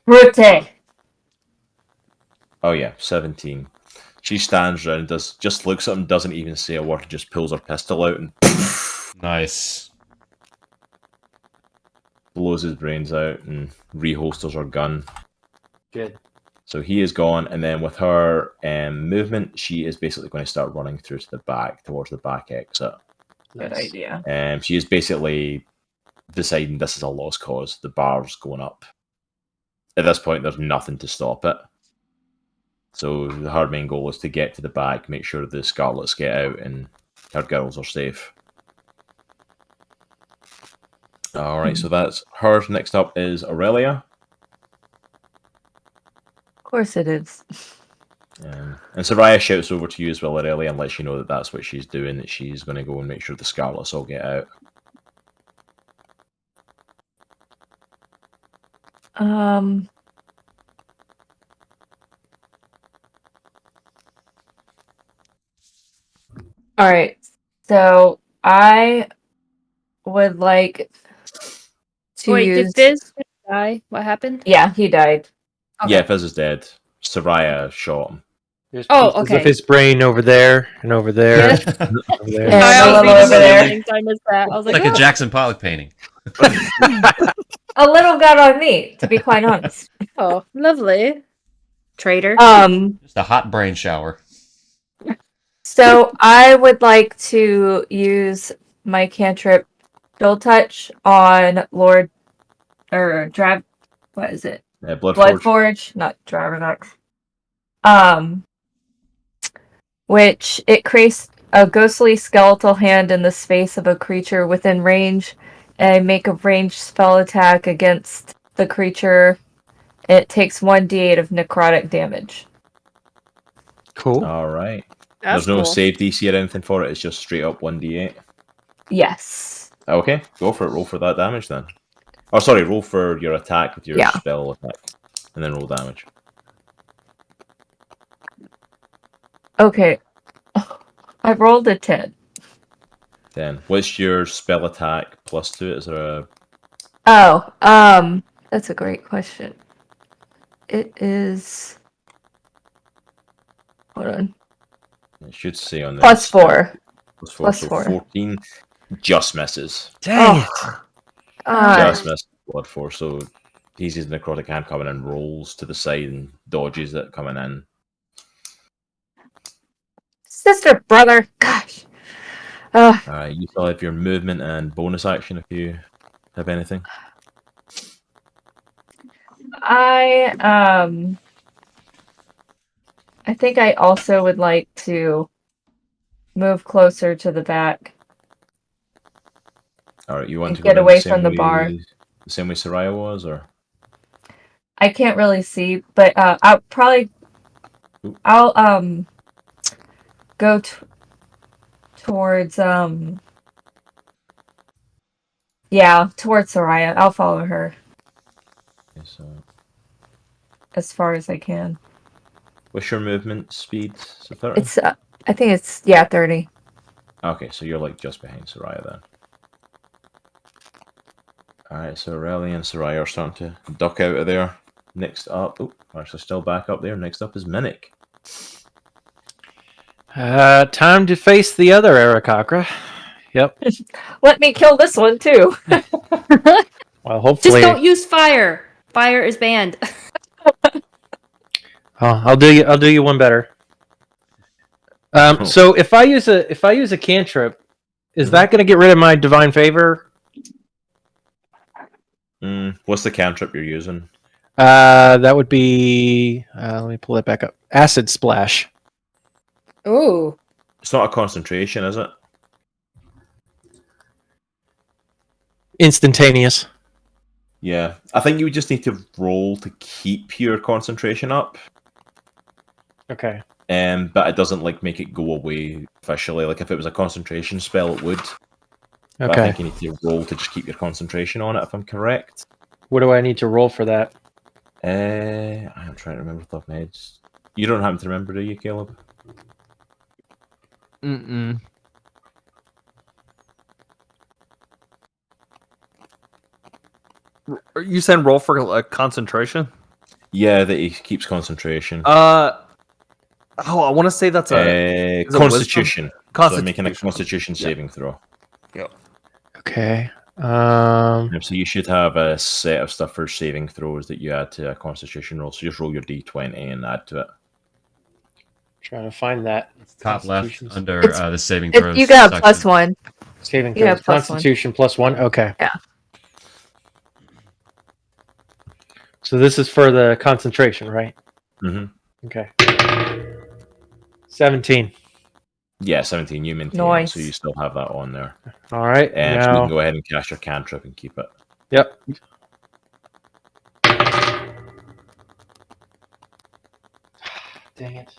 Rute. Oh yeah, 17. She stands around, just looks at him, doesn't even say a word, just pulls her pistol out and Nice. blows his brains out and reholsters her gun. Good. So he is gone, and then with her movement, she is basically going to start running through to the back, towards the back exit. Good Nice. idea. She is basically deciding this is a lost cause. The bar's going up. At this point, there's nothing to stop it. So her main goal is to get to the back, make sure the Scarlets get out, and her girls are safe. Alright, so that's hers. Next up is Erellia. Of course it is. And Soraya shouts over to you as well, Erellia, and lets you know that that's what she's doing, that she's going to go and make sure the Scarlets all get out. All right. So I would like to Wait, use. did Fizz die? What happened? Yeah, he died. Okay. Yeah, Fizz is dead. Soraya shot him. There's Oh, pieces okay. of his brain over there and over there. Yeah. Over there. And I a was little thinking over the there. same time as that. I was It's like, like a oh. Jackson Pollock painting. A little got on me, to be quite honest. Oh, lovely. Traitor. Just a hot brain shower. So I would like to use my cantrip Dull Touch on Lord or Drav. What is it? Bloodforge. Bloodforge, not Dravenax. Which it creates a ghostly skeletal hand in the space of a creature within range, and I make a ranged spell attack against the creature. It takes 1d8 of necrotic damage. Cool. Alright. That's There's no cool. save DC or anything for it, it's just straight up 1d8. Yes. Okay, go for it. Roll for that damage then. Oh, sorry, roll for your attack with your Yeah. spell attack. And then roll damage. Okay. I rolled a 10. 10. What's your spell attack plus to it? Is there a... Oh, that's a great question. It is. Hold on. It should say on there. Plus 4. Plus 4, Plus so 4. 14. Just misses. Dang it. Just misses blood 4, so he's using the necrotic hand coming in, rolls to the side and dodges it coming in. Sister, brother. Gosh. You still have your movement and bonus action if you have anything. I think I also would like to move closer to the back. Alright, you want And to get go down away the same from the way, bar. The same way Soraya was, or? I can't really see, but I'll go towards towards Soraya. I'll follow her Okay, so as far as I can. what's your movement speed? So 30? It's I think it's 30. Okay, so you're like just behind Soraya then. Alright, so Erellia and Soraya are starting to duck out of there. Next up, actually still back up there. Next up is Minnich. Time to face the other Aarakocra. Yep. Let me kill this one too. Well, Just hopefully, don't use fire. Fire is banned. I'll do you one better. So if I use a cantrip, is that going to get rid of my divine favor? What's the cantrip you're using? That would be. Let me pull that back up. Acid splash. Ooh. It's not a concentration, is it? Instantaneous. Yeah, I think you would just need to roll to keep your concentration up. Okay. But it doesn't like make it go away officially. Like if it was a concentration spell, it would. But I Okay. think you need to roll to just keep your concentration on it, if I'm correct. What do I need to roll for that? I'm trying to remember off the top of my head. You don't happen to remember, do you, Caleb? Mm-mm. You saying roll for concentration? Yeah, that he keeps concentration. I want to say that's a is it Constitution. wisdom? So making a Constitution. Constitution saving throw. Okay. So you should have a set of stuff for saving throws that you add to a Constitution roll. So just roll your d20 and add to it. Trying to find that. Top left Constitution's- under It's- the saving throws. You got a section. +1. Saving Yeah, throws. plus one. Constitution +1. Okay. Yeah. So this is for the concentration, right? Mm-hmm. Okay. 17. Yeah, 17. You maintain, Nice. so you still have that on there. All right. So you now, can go ahead and cast your cantrip and keep it. yep. Dang it.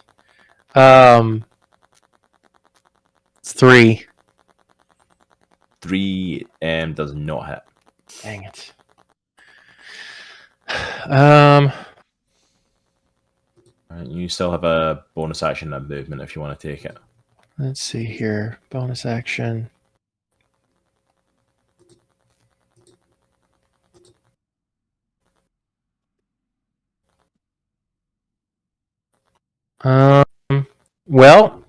It's 3. 3 does not hit. Dang it. Alright, you still have a bonus action and movement if you want to take it. Let's see here. Bonus action. Well,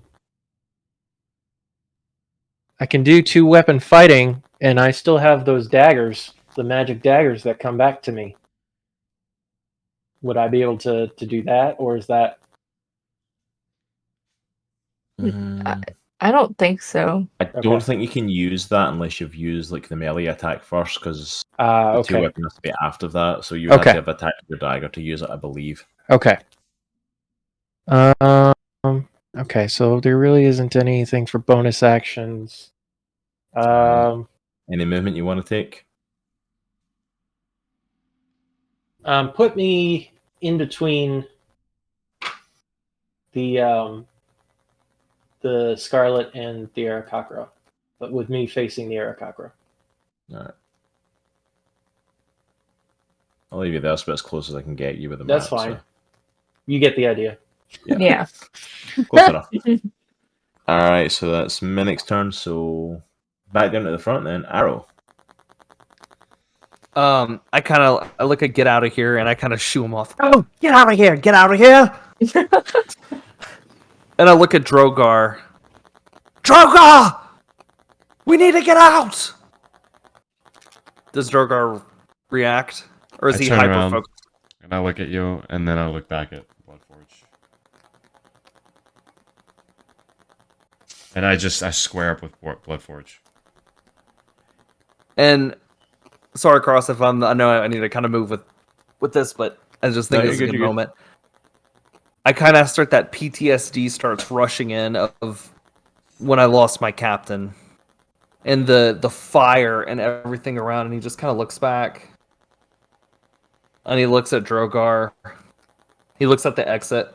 I can do 2-weapon fighting, and I still have those daggers, the magic daggers that come back to me. Would I be able to do that, or is that? I don't think so. I don't Okay. think you can use that unless you've used like the melee attack first, because the two Okay. weapons has to be after that. So you have Okay. to have attacked your dagger to use it, I believe. Okay. Okay, so there really isn't anything for bonus actions. Any movement you want to take? Put me in between the Scarlet and the Aarakocra, but with me facing the Aarakocra. Alright. I'll leave you there, so as close as I can get you with the That's map. fine. You get the idea. Yeah. So close enough. Alright, so that's Minnich's turn, so back down to the front then. Arrow. I look at get out of here, and I kind of shoo him off. Oh, get out of here! Get out of here! And I look at Droghar. Droghar! We need to get out! Does Droghar react? Or is I he turn around. hyper-focused? And I look at you, and then I look back at Bloodforge. And I square up with Bloodforge. And sorry, Cross, if I know I need to kind of move with this, but I just think No, it's a you're good good, you're good. moment. I kind of start that PTSD starts rushing in of when I lost my captain, and the fire and everything around, and he just kind of looks back, and he looks at Droghar. He looks at the exit,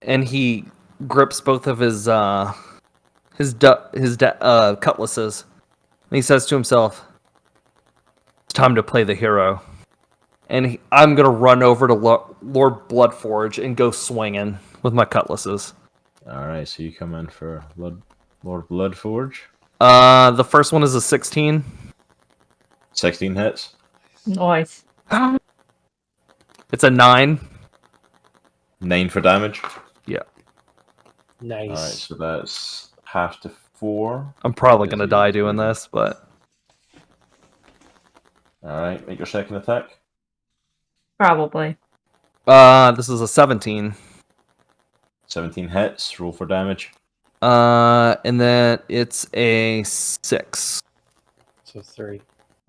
and he grips both of his cutlasses. And he says to himself, "It's time to play the hero." And I'm going to run over to Lord Bloodforge and go swinging with my cutlasses. Alright, so you come in for Lord Bloodforge. The first one is a 16. 16 hits. Nice. It's a 9. 9 for damage. Nice. Alright, so that's half to 4. I'm probably gonna die doing this, but Alright, make your second attack. Probably. this is a 17. 17 hits, roll for damage. And then it's a 6. So 3.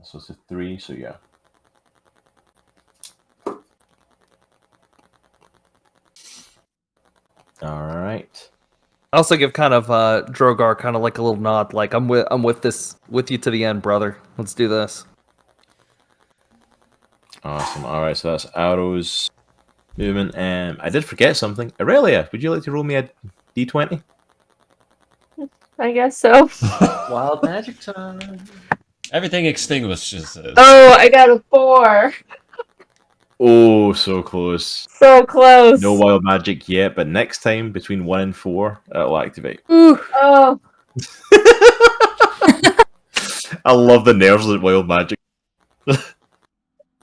So it's a 3, so yeah. Alright. I also give kind of Droghar kind of like a little nod, like I'm with you to the end, brother. Let's do this. Awesome. Alright, so that's Arrow's movement. I did forget something. Erellia, would you like to roll me a d20? I guess so. Wild magic time. Everything extinguishes. Oh, I got a 4. Oh, so close. So close. No wild magic yet, but next time between 1 and 4, it'll activate. Ooh. Oh. I love the nerves of wild magic.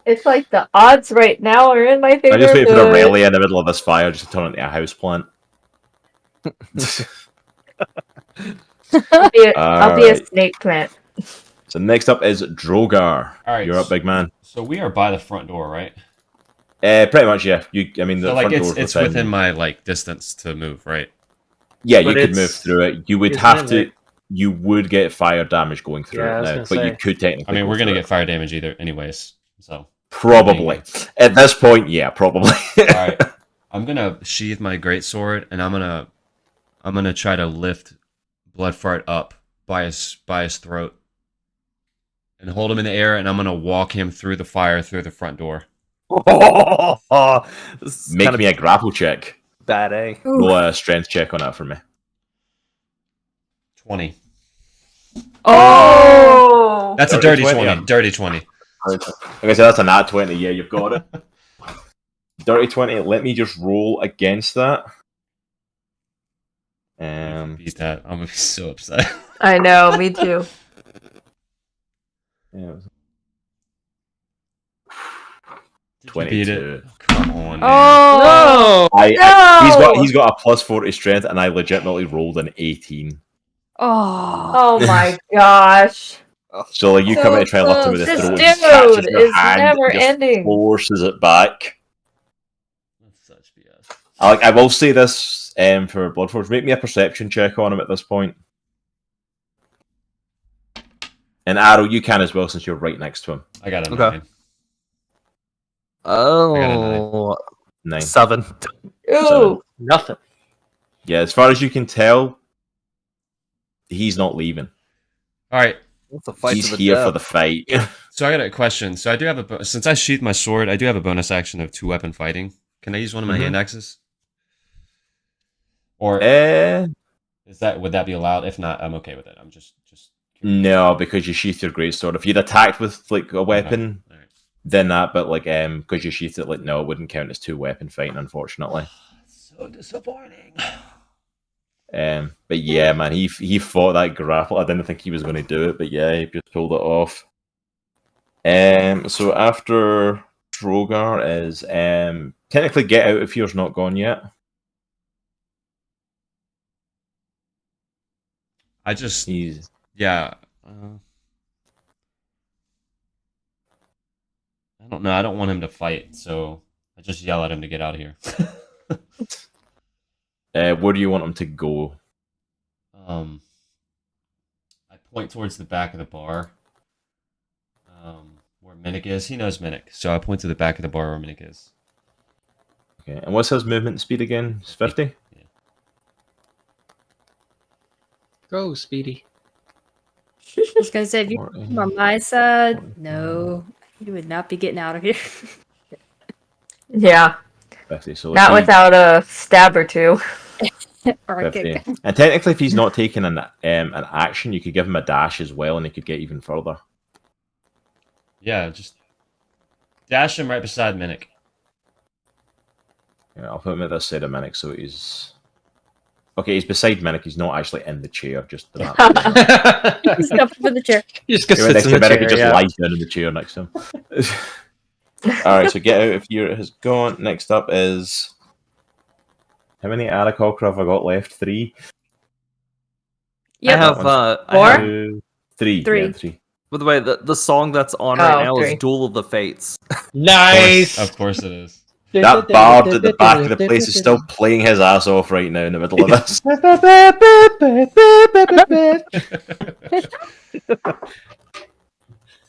It's like the odds right now are in my favor. I just wait for the Erellia in the middle of this fire just to turn it into a house plant. I'll be a snake plant. So next up is Droghar. Alright. You're up, big man. So we are by the front door, right? Pretty much, yeah. I mean, the So like front door's it's within. within my like distance to move, right? Yeah, But you could it's- move through it. You would it's have in to. it. You would get fire damage going through Yeah, I it was now, gonna but you say. could technically. I mean, go we're gonna through get fire damage either, anyways. So probably at this point. Yeah, probably. all right, I'm gonna sheathe my greatsword, and I'm gonna try to lift Bloodfart up by his throat, and hold him in the air, and I'm gonna walk him through the fire through the front door. This is Make kind of me a grapple check. bad, eh? Roll a strength check on that for me. 20. Oh. That's a Dirty dirty 20, 20. yeah. Dirty 20. Okay, so that's a nat 20. Yeah, you've got it. Dirty 20. Let me just roll against that. Beat that. I'm gonna be so upset. I know, me too. Yeah, Did you beat 22. it? Come on, man. Oh. He's got a plus 40 strength, and I legitimately rolled an 18. Oh. Oh my gosh. So like you come in and try and lift him with the This throat, dude he catches your is hand, never just ending. forces it back. That's such BS. I will say this for Bloodforge, make me a perception check on him at this point. And Arrow, you can as well since you're right next to him. I got a Okay. 9. Oh, 9. 7. Ooh. Nothing. Yeah, as far as you can tell, he's not leaving. All right. It's a fight He's to the here death. for the fight. So I got a question. So I do have since I sheathed my sword, I do have a bonus action of 2-weapon fighting. Can I use one of my Mhm. hand axes? Or would that be allowed? If not, I'm okay with it. I'm just No, because you sheathed your greatsword. If you'd attacked with like a weapon, All right. then that. But like, because you sheathed it, like no, it wouldn't count as 2-weapon fighting, unfortunately. So disappointing. But yeah, man, he fought that grapple. I didn't think he was going to do it, but yeah, he just pulled it off. So after Droghar is technically get out if yours not gone yet. I just He's yeah. I don't know. I don't want him to fight, so I just yell at him to get out of here. where do you want him to go? I point towards the back of the bar. Where Minnich is. He knows Minnich, so I point to the back of the bar where Minnich is. Okay, and what's his movement speed again? It's 50. Go, Speedy. I was gonna say, if you 40. come on my side, no, you would not be getting out of here. Yeah. 50. So Not if he- without a stab or two. Or a 50. kick. And technically, if he's not taking an action, you could give him a dash as well, and he could get even further. Yeah, just dash him right beside Minnich. Yeah, I'll put him at this side of Minnich, so he's okay. He's beside Minnich. He's not actually in the chair. Just He's up for the chair. You just go He went sit next in to the Minnich chair. and just Yeah. lies down in the chair next to him. Alright, so get out of here has gone. Next up is... How many Aarakocra have I got left? 3? Yep. I have, Four? 2, 3. Three. Yeah, 3. by the way, the song that's on Oh, right now is 3. Duel of the Fates. Nice. Of course it is. That bard at the back of the place is still playing his ass off right now in the middle of this.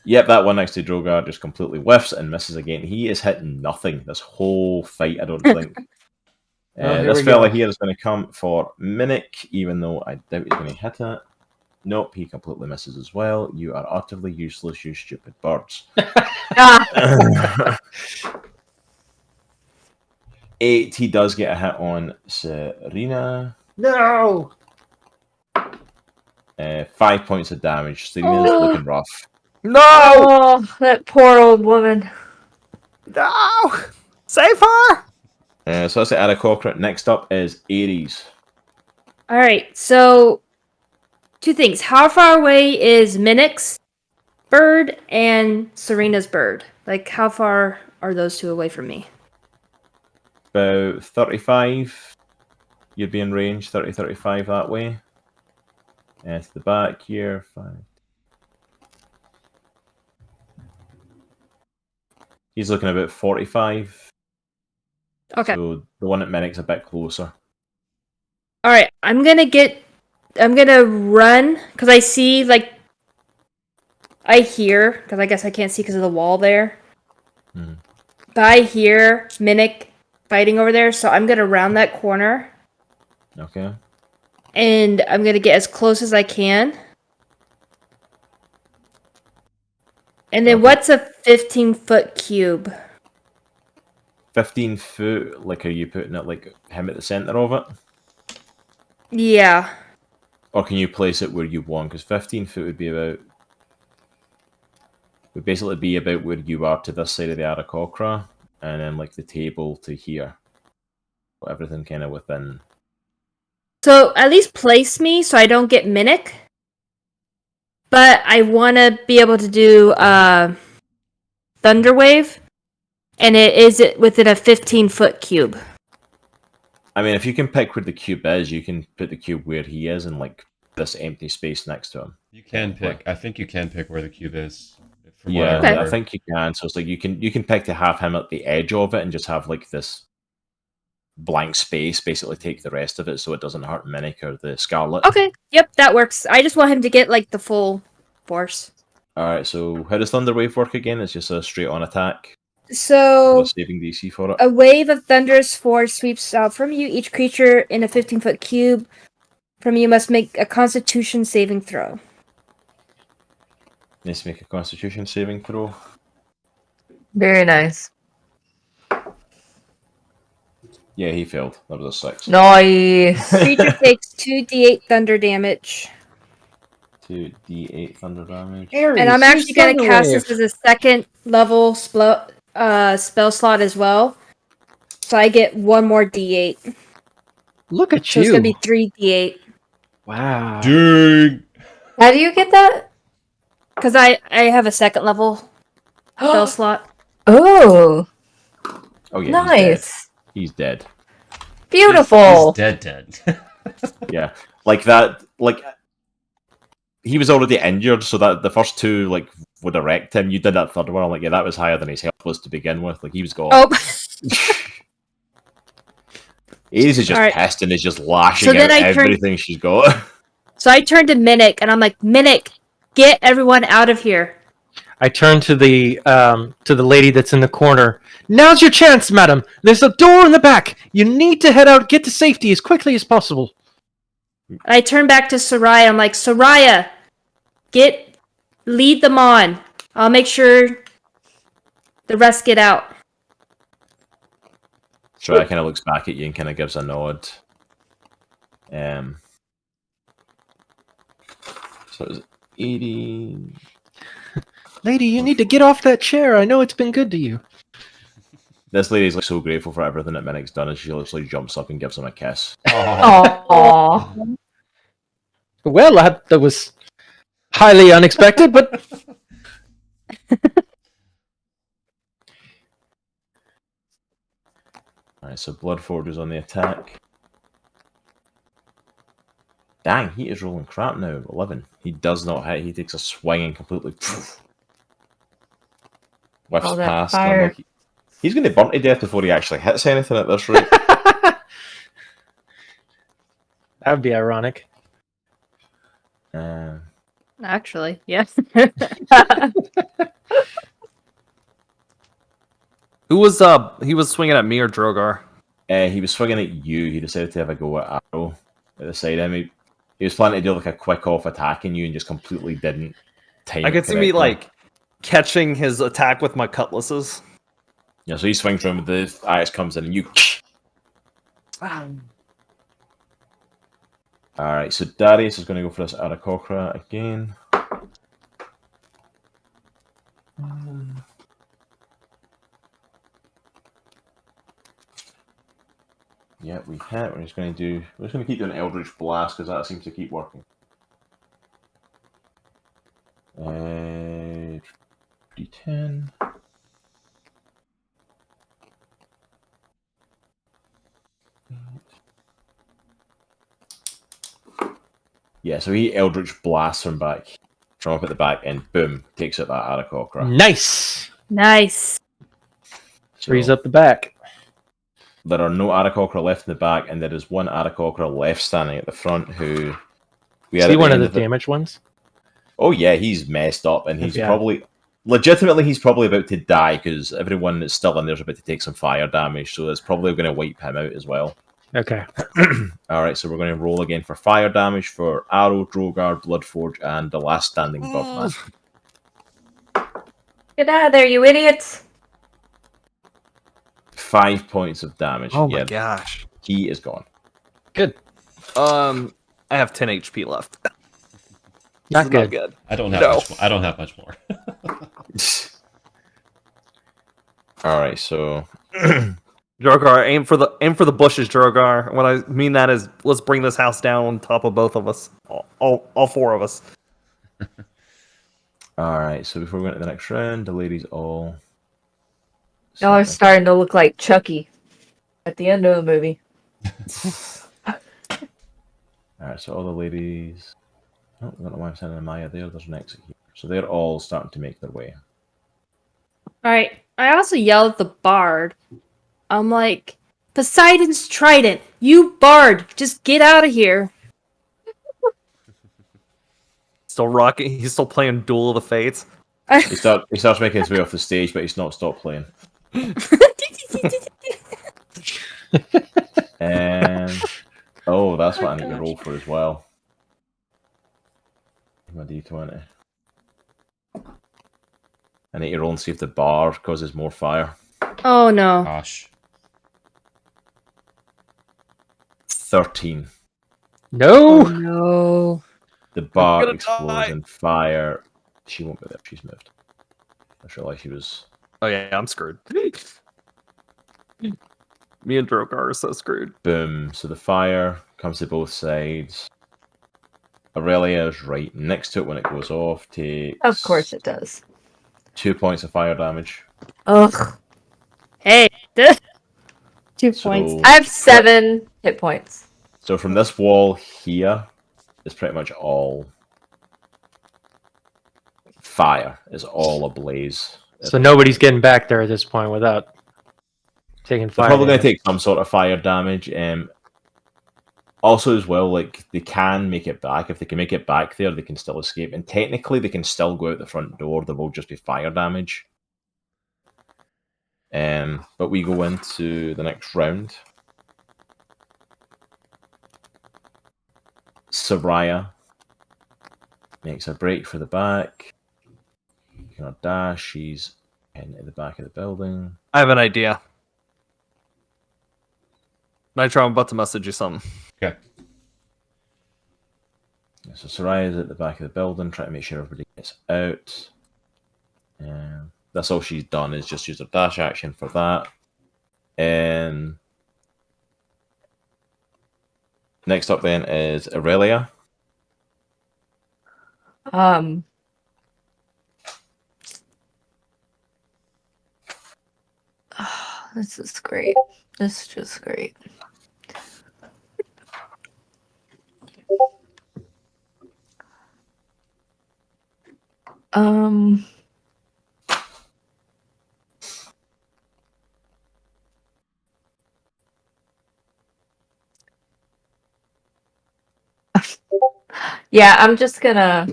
Yep, that one next to Droghar just completely whiffs and misses again. He is hitting nothing this whole fight, I don't think. Here This we fella go. here is going to come for Minnich, even though I doubt he's going to hit it. Nope, he completely misses as well. You are utterly useless, you stupid birds. Ah, 8, he does get a hit on Serena. No. 5 points of damage. Serena's looking rough. No! oh, that poor old woman. No! Save her! So that's the Aarakocra. Next up is Aries. All right. So, 2 things. How far away is Minnich's bird and Serena's bird? Like, how far are those 2 away from me? About 35. You'd be in range, 30, 35 that way. To the back here, 5. He's looking about 45. Okay. So the one at Minnich's a bit closer. All right. I'm gonna run because I see I hear because I guess I can't see because of the wall there. Mhm. But I hear Minnich fighting over there, so I'm gonna round that corner Okay. and I'm gonna get as close as I can. And then Okay. what's a 15-foot cube? 15 foot, like are you putting it like him at the centre of it? Yeah. Or can you place it where you want? Because 15 foot would be about... would basically be about where you are to this side of the Aarakocra, and then like the table to here. So everything kind of within... So at least place me so I don't get Minnich. But I want to be able to do Thunder Wave, and it is within a 15-foot cube. I mean, if you can pick where the cube is, you can put the cube where he is in like this empty space next to him. You can pick. I think you can pick where the cube is. From Yeah, what I Okay. I remember. think you can. So it's like you can pick to have him at the edge of it and just have like this blank space, basically take the rest of it so it doesn't hurt Minnich or the Scarlet. Okay, yep, that works. I just want him to get the full force. Alright, so how does Thunder Wave work again? It's just a straight on attack. So With a saving DC for it. a wave of thunderous force sweeps out from you. Each creature in a 15-foot cube from you must make a Constitution saving throw. Needs to make a Constitution saving throw. Very nice. Yeah, he failed. That was a 6. Nice. Creature takes 2d8 thunder damage. 2d8 thunder damage. Aries, And I'm actually going to Thunder cast Wave. this as a second level spell slot as well. So I get 1 more d8. Look at So you. it's going to be 3d8. Wow. Dang. How do you get that? Because I have a second level spell slot. Oh, Oh yeah, nice. He's dead. Beautiful. He's dead. Yeah. Like that, like he was already injured, so that the first 2 like would have wrecked him. You did that third one, like yeah, that was higher than his health was to begin with. Like he was gone. Oh, Aries is just Alright. pissed and is just lashing So then out I turn- everything she's got. so I turned to Minnich and I'm like, Minnich, get everyone out of here. I turn to the lady that's in the corner. Now's your chance, madam. There's a door in the back. You need to head out, get to safety as quickly as possible. I turn back to Soraya. I'm like, Soraya, lead them on. I'll make sure the rest get out. Troy kind of looks back at you and kind of gives a nod. So it's 80. Lady, you need to get off that chair. I know it's been good to you. This lady's like so grateful for everything that Minnich's done, and she literally jumps up and gives him a kiss. Aww. Well, that was highly unexpected, but Alright, so Bloodforge is on the attack. Dang, he is rolling crap now. 11. He does not hit. He takes a swing and completely whiffs All that past. fire. He's going to burn to death before he actually hits anything at this rate. That would be ironic. Actually, yes. Who was he was swinging at me or Droghar? He was swinging at you. He decided to have a go at Arrow at the side. I mean, he was planning to do like a quick off attacking you and just completely didn't time I it could see me correctly. like catching his attack with my cutlasses. Yeah, so he swings from the Aries comes in and you. Alright, so Darius is going to go for this Aarakocra again. Yeah, we hit. We're just going to keep doing Eldritch Blast because that seems to keep working. D10. Yeah, so he Eldritch Blasts from up at the back, and boom, takes out that Aarakocra. Nice. Nice. Frees up the back. There are no Aarakocra left in the back, and there is one Aarakocra left standing at the front who... Is he one of the damaged ones? Oh yeah, he's messed up, and he's Yeah. probably... Legitimately, he's probably about to die, because everyone that's still in there is about to take some fire damage, so it's probably going to wipe him out as well. Okay. Alright, so we're going to roll again for fire damage for Arrow, Droghar, Bloodforge, and the last standing Birdman. Get out of there, you idiots! 5 points of damage. Oh my Yeah, gosh. he is gone. Good. I have 10 HP left. Not This is good. I don't have No. much more. I don't have much more. Alright, so... Droghar, aim for the bushes, Droghar. What I mean that is, let's bring this house down on top of both of us, all four of us. Alright, so before we go into the next round, the ladies all... Y'all are starting to look like Chucky at the end of the movie. Alright, so all the ladies... Oh, I don't know why I'm sending Maya there. There's an exit here. So they're all starting to make their way. Alright. I also yelled at the bard. I'm like, Poseidon's trident, you bard, just get out of here. Still rocking. He's still playing Duel of the Fates. He starts making his way off the stage, but he's not stopped playing. And... Oh, that's what I need to roll for as well. My D20. I need to roll and see if the bar causes more fire. Oh no. Gosh. 13. No. Oh no. The bar gonna explodes die. in fire. She won't be there. She's moved. I feel like she was... Oh yeah, I'm screwed. Me and Droghar are so screwed. Boom. So the fire comes to both sides. Erellia is right next to it when it goes off. Takes Of course it does. 2 points of fire damage. Ugh. Hey, 2 So- points. I have 7 hit points. So from this wall here is pretty much all fire. Is all ablaze. So nobody's getting back there at this point without taking They're fire. probably going to damage. take some sort of fire damage. Also, as well, like they can make it back. If they can make it back there, they can still escape. And technically, they can still go out the front door. There will just be fire damage. But we go into the next round. Soraya makes a break for the back. You can dash. She's into the back of the building. I have an idea. Nitro, I'm about to message you something. Okay. So Soraya's at the back of the building, trying to make sure everybody gets out. That's all she's done, is just use her dash action for that. Next up then is Erellia. This is great. This is just great. Yeah, I'm just gonna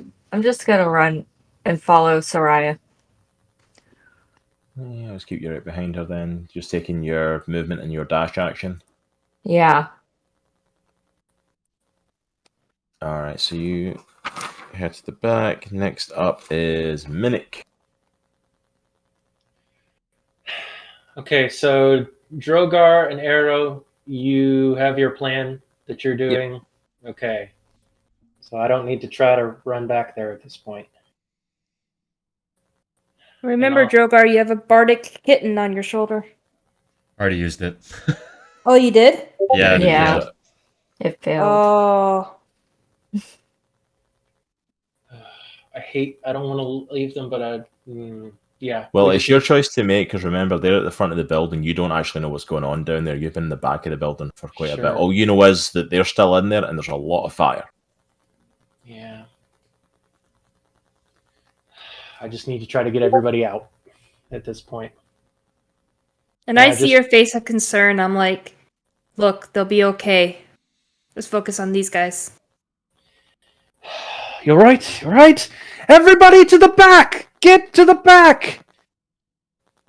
run and follow Soraya. Yeah, let's keep you right behind her then. Just taking your movement and your dash action. Yeah. Alright, so you head to the back. Next up is Minnich. Okay, so Droghar and Arrow, you have your plan that you're doing. Okay. So I don't need to try to run back there at this point. Remember, And Droghar, you have a bardic kitten on your shoulder. Already used it. Oh, you did? Yeah. you Yeah. use it. It failed. Oh. I don't want to leave them, but yeah. Well, we it's just your need- choice to make, because remember, they're at the front of the building. You don't actually know what's going on down there. You've been in the back of the building for quite a bit. Sure. All you know is that they're still in there and there's a lot of fire. Yeah. I just need to try to get everybody out at this point. And Yeah, I see just- your face of concern. I'm like, look, they'll be okay. Let's focus on these guys. You're right. You're right. Everybody to the back. Get to the back.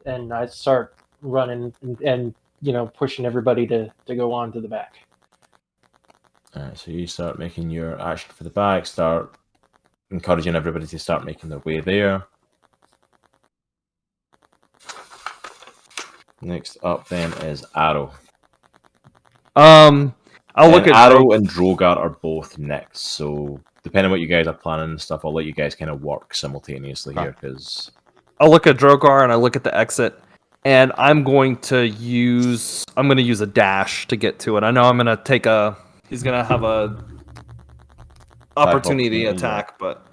And I start running and pushing everybody to go on to the back. Alright, so you start making your action for the back, start encouraging everybody to start making their way there. Next up then is Arrow. I'll look And at Arrow and Droghar are both next, so depending on what you guys are planning and stuff, I'll let you guys kind of work simultaneously here, because I'll look at Droghar and I look at the exit, and I'm going to use a dash to get to it. I know I'm gonna take a. He's gonna have a opportunity attack, but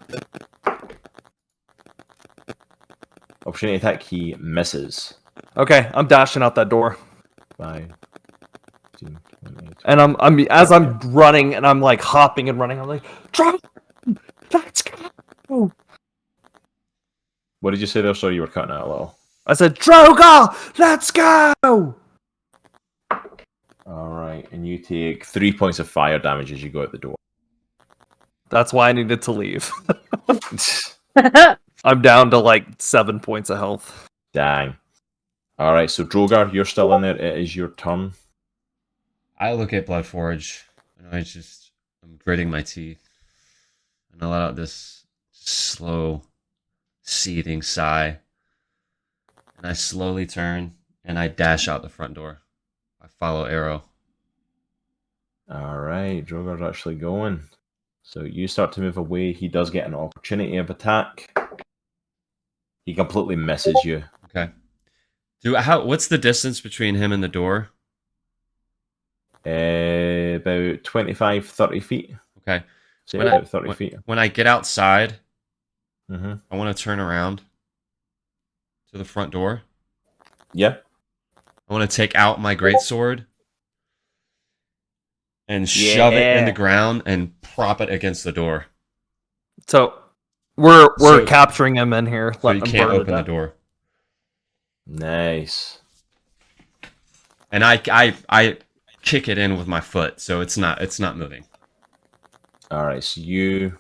opportunity attack, he misses. okay, I'm dashing out that door. 5, 15, 20, And I'm running and I'm like hopping and running. I'm like, drop, let's go. What did you say there? Sorry, you were cutting out a little. I said, Droghar, let's go. Alright, and you take 3 points of fire damage as you go out the door. That's why I needed to leave. I'm down to like 7 points of health. Dang. Alright, so Droghar, you're still in there. It is your turn. I look at Bloodforge and I'm gritting my teeth and I let out this slow, seething sigh. And I slowly turn and I dash out the front door. I follow Arrow. Alright, Drogar's actually going. So you start to move away. He does get an opportunity of attack. He completely misses you. Okay. What's the distance between him and the door? About 25, 30 feet. Okay. Say When about 30 feet. When I get outside, Mm-hmm. I want to turn around to the front door. Yeah. I want to take out my greatsword and shove it in the ground and prop it against the door. So we're So- capturing him in here. So Let you him can't burn to open the death. door. Nice. And I kick it in with my foot, so it's not moving. Alright, so you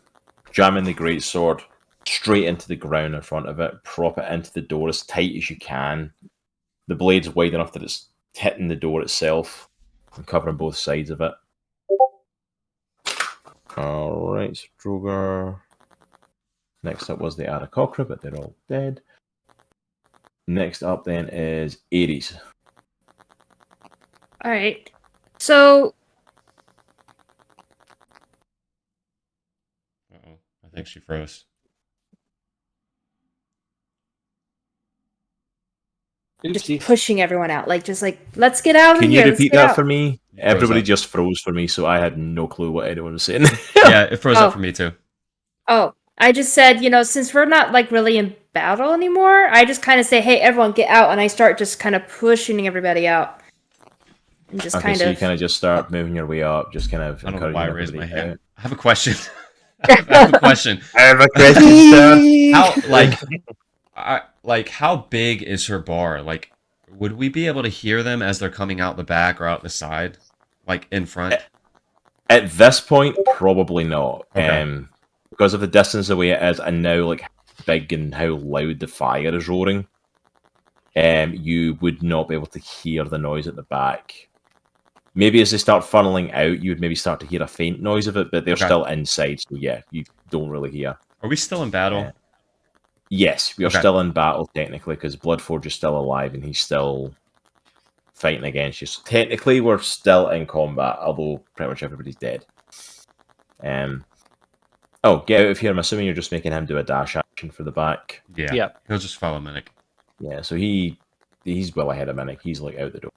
jam in the greatsword straight into the ground in front of it, prop it into the door as tight as you can. The blade's wide enough that it's hitting the door itself and covering both sides of it. Alright, so Droghar. Next up was the Aarakocra, but they're all dead. Next up then is Aries. All right. So Uh-oh. I think she froze. just Oopsie. pushing everyone out, just like let's get out of Can here. you let's repeat get that out. for me? It froze Everybody up. just froze for me, so I had no clue what anyone was saying. Yeah, it froze Oh. up for me too. Oh, I just said, since we're not really in battle anymore. I just kind of say, "Hey, everyone, get out!" and I start just kind of pushing everybody out, and just Okay, so you kind of just start moving your way up, just kind of I don't know why I encouraging raised my everybody hand. out. I have a question. I have a question. I have a question, sir. How big is her bar? Like, would we be able to hear them as they're coming out the back or out the side, like in front? At this point, probably not. Okay. Because of the distance away it is, and now like how big and how loud the fire is roaring, you would not be able to hear the noise at the back. Maybe as they start funneling out, you would maybe start to hear a faint noise of it, but they're Okay. still inside, so yeah, you don't really hear. Are we still in battle? Yes, we are Okay. still in battle technically, because Bloodforge is still alive and he's still fighting against you. So technically, we're still in combat, although pretty much everybody's dead. Oh, get out of here! I'm assuming you're just making him do a dash action for the back. Yeah. Yep. He'll just follow Minnich. Yeah, so he's well ahead of Minnich. He's like out the door.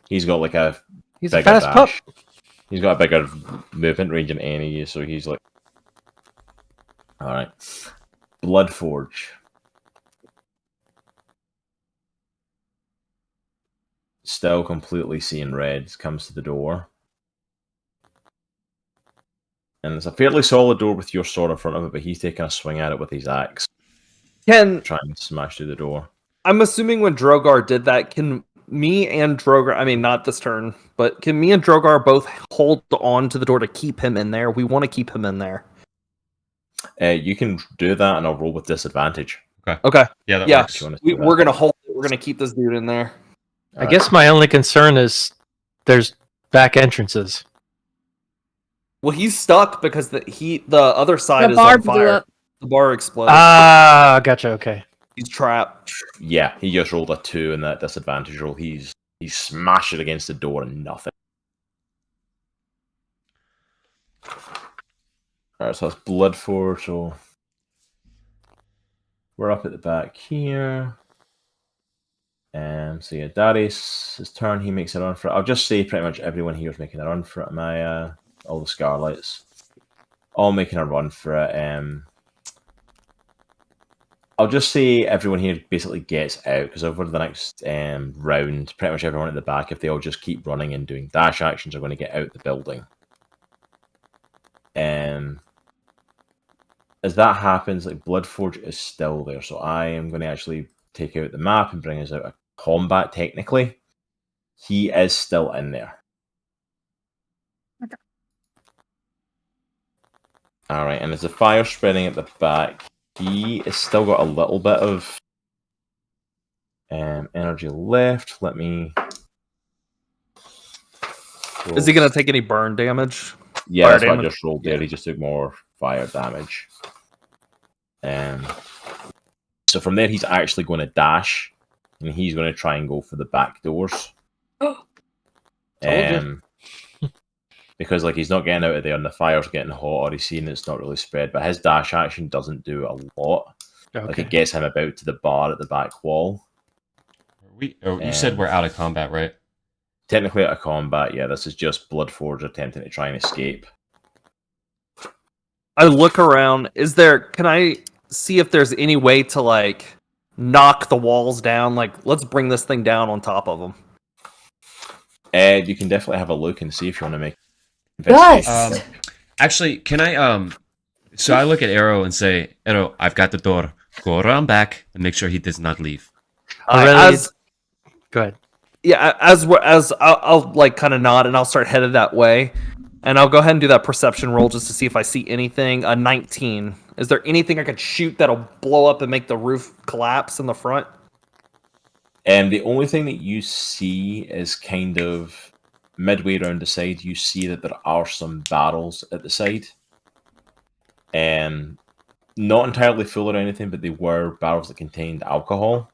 He's got like a He's a bigger fast pup. dash. He's got a bigger movement range than any of you, so he's like... Alright. Bloodforge. Still completely seeing red, comes to the door. And it's a fairly solid door with your sword in front of it, but he's taking a swing at it with his axe, trying to smash through the door. I'm assuming when Droghar did that, can me and Droghar, I mean, not this turn, but can me and Droghar both hold on to the door to keep him in there? We want to keep him in there. You can do that, and I'll roll with disadvantage. Okay. Yeah, that Yeah. works. We're going to hold it. We're going to keep this dude in there. I guess my only concern is there's back entrances. Well, he's stuck because the other side The is bar on blew fire. up. The bar exploded. Ah, gotcha. Okay. He's trapped. Yeah, he just rolled a 2 in that disadvantage roll. He's smashed it against the door and nothing. Alright, so that's Bloodforge, so we're up at the back here. So yeah, Darius' his turn, he makes a run for it. I'll just say pretty much everyone here is making a run for it. All the Scarlets. All making a run for it. I'll just say everyone here basically gets out, because over the next round, pretty much everyone at the back, if they all just keep running and doing dash actions, are going to get out the building. As that happens, like Bloodforge is still there, so I am going to actually take out the map and bring us out a combat technically. He is still in there. Okay. Alright, and there's a fire spreading at the back. He has still got a little bit of energy left. Let me... Is he going to take any burn damage? Yeah, Fire that's what I damage? just rolled there. He just took more fire damage. So from there, he's actually going to dash, and he's going to try and go for the back doors. Because like he's not getting out of there, and the fire's getting hot, or he's seeing it's not really spread. But his dash action doesn't do a lot. Okay. Like it gets him about to the bar at the back wall. You said we're out of combat, right? Technically out of combat, yeah. This is just Bloodforge attempting to try and escape. I look around. Can I see if there's any way to like knock the walls down? Like, let's bring this thing down on top of them. Ed, you can definitely have a look and see if you want to make. Yes. Actually, can I? So I look at Arrow and say, Arrow, I've got the door. Go around back and make sure he does not leave. Go ahead. Yeah, as I'll like kind of nod and I'll start headed that way, and I'll go ahead and do that perception roll just to see if I see anything. 19. Is there anything I could shoot that'll blow up and make the roof collapse in the front? And the only thing that you see is kind of midway around the side. You see that there are some barrels at the side, and not entirely full or anything, but they were barrels that contained alcohol.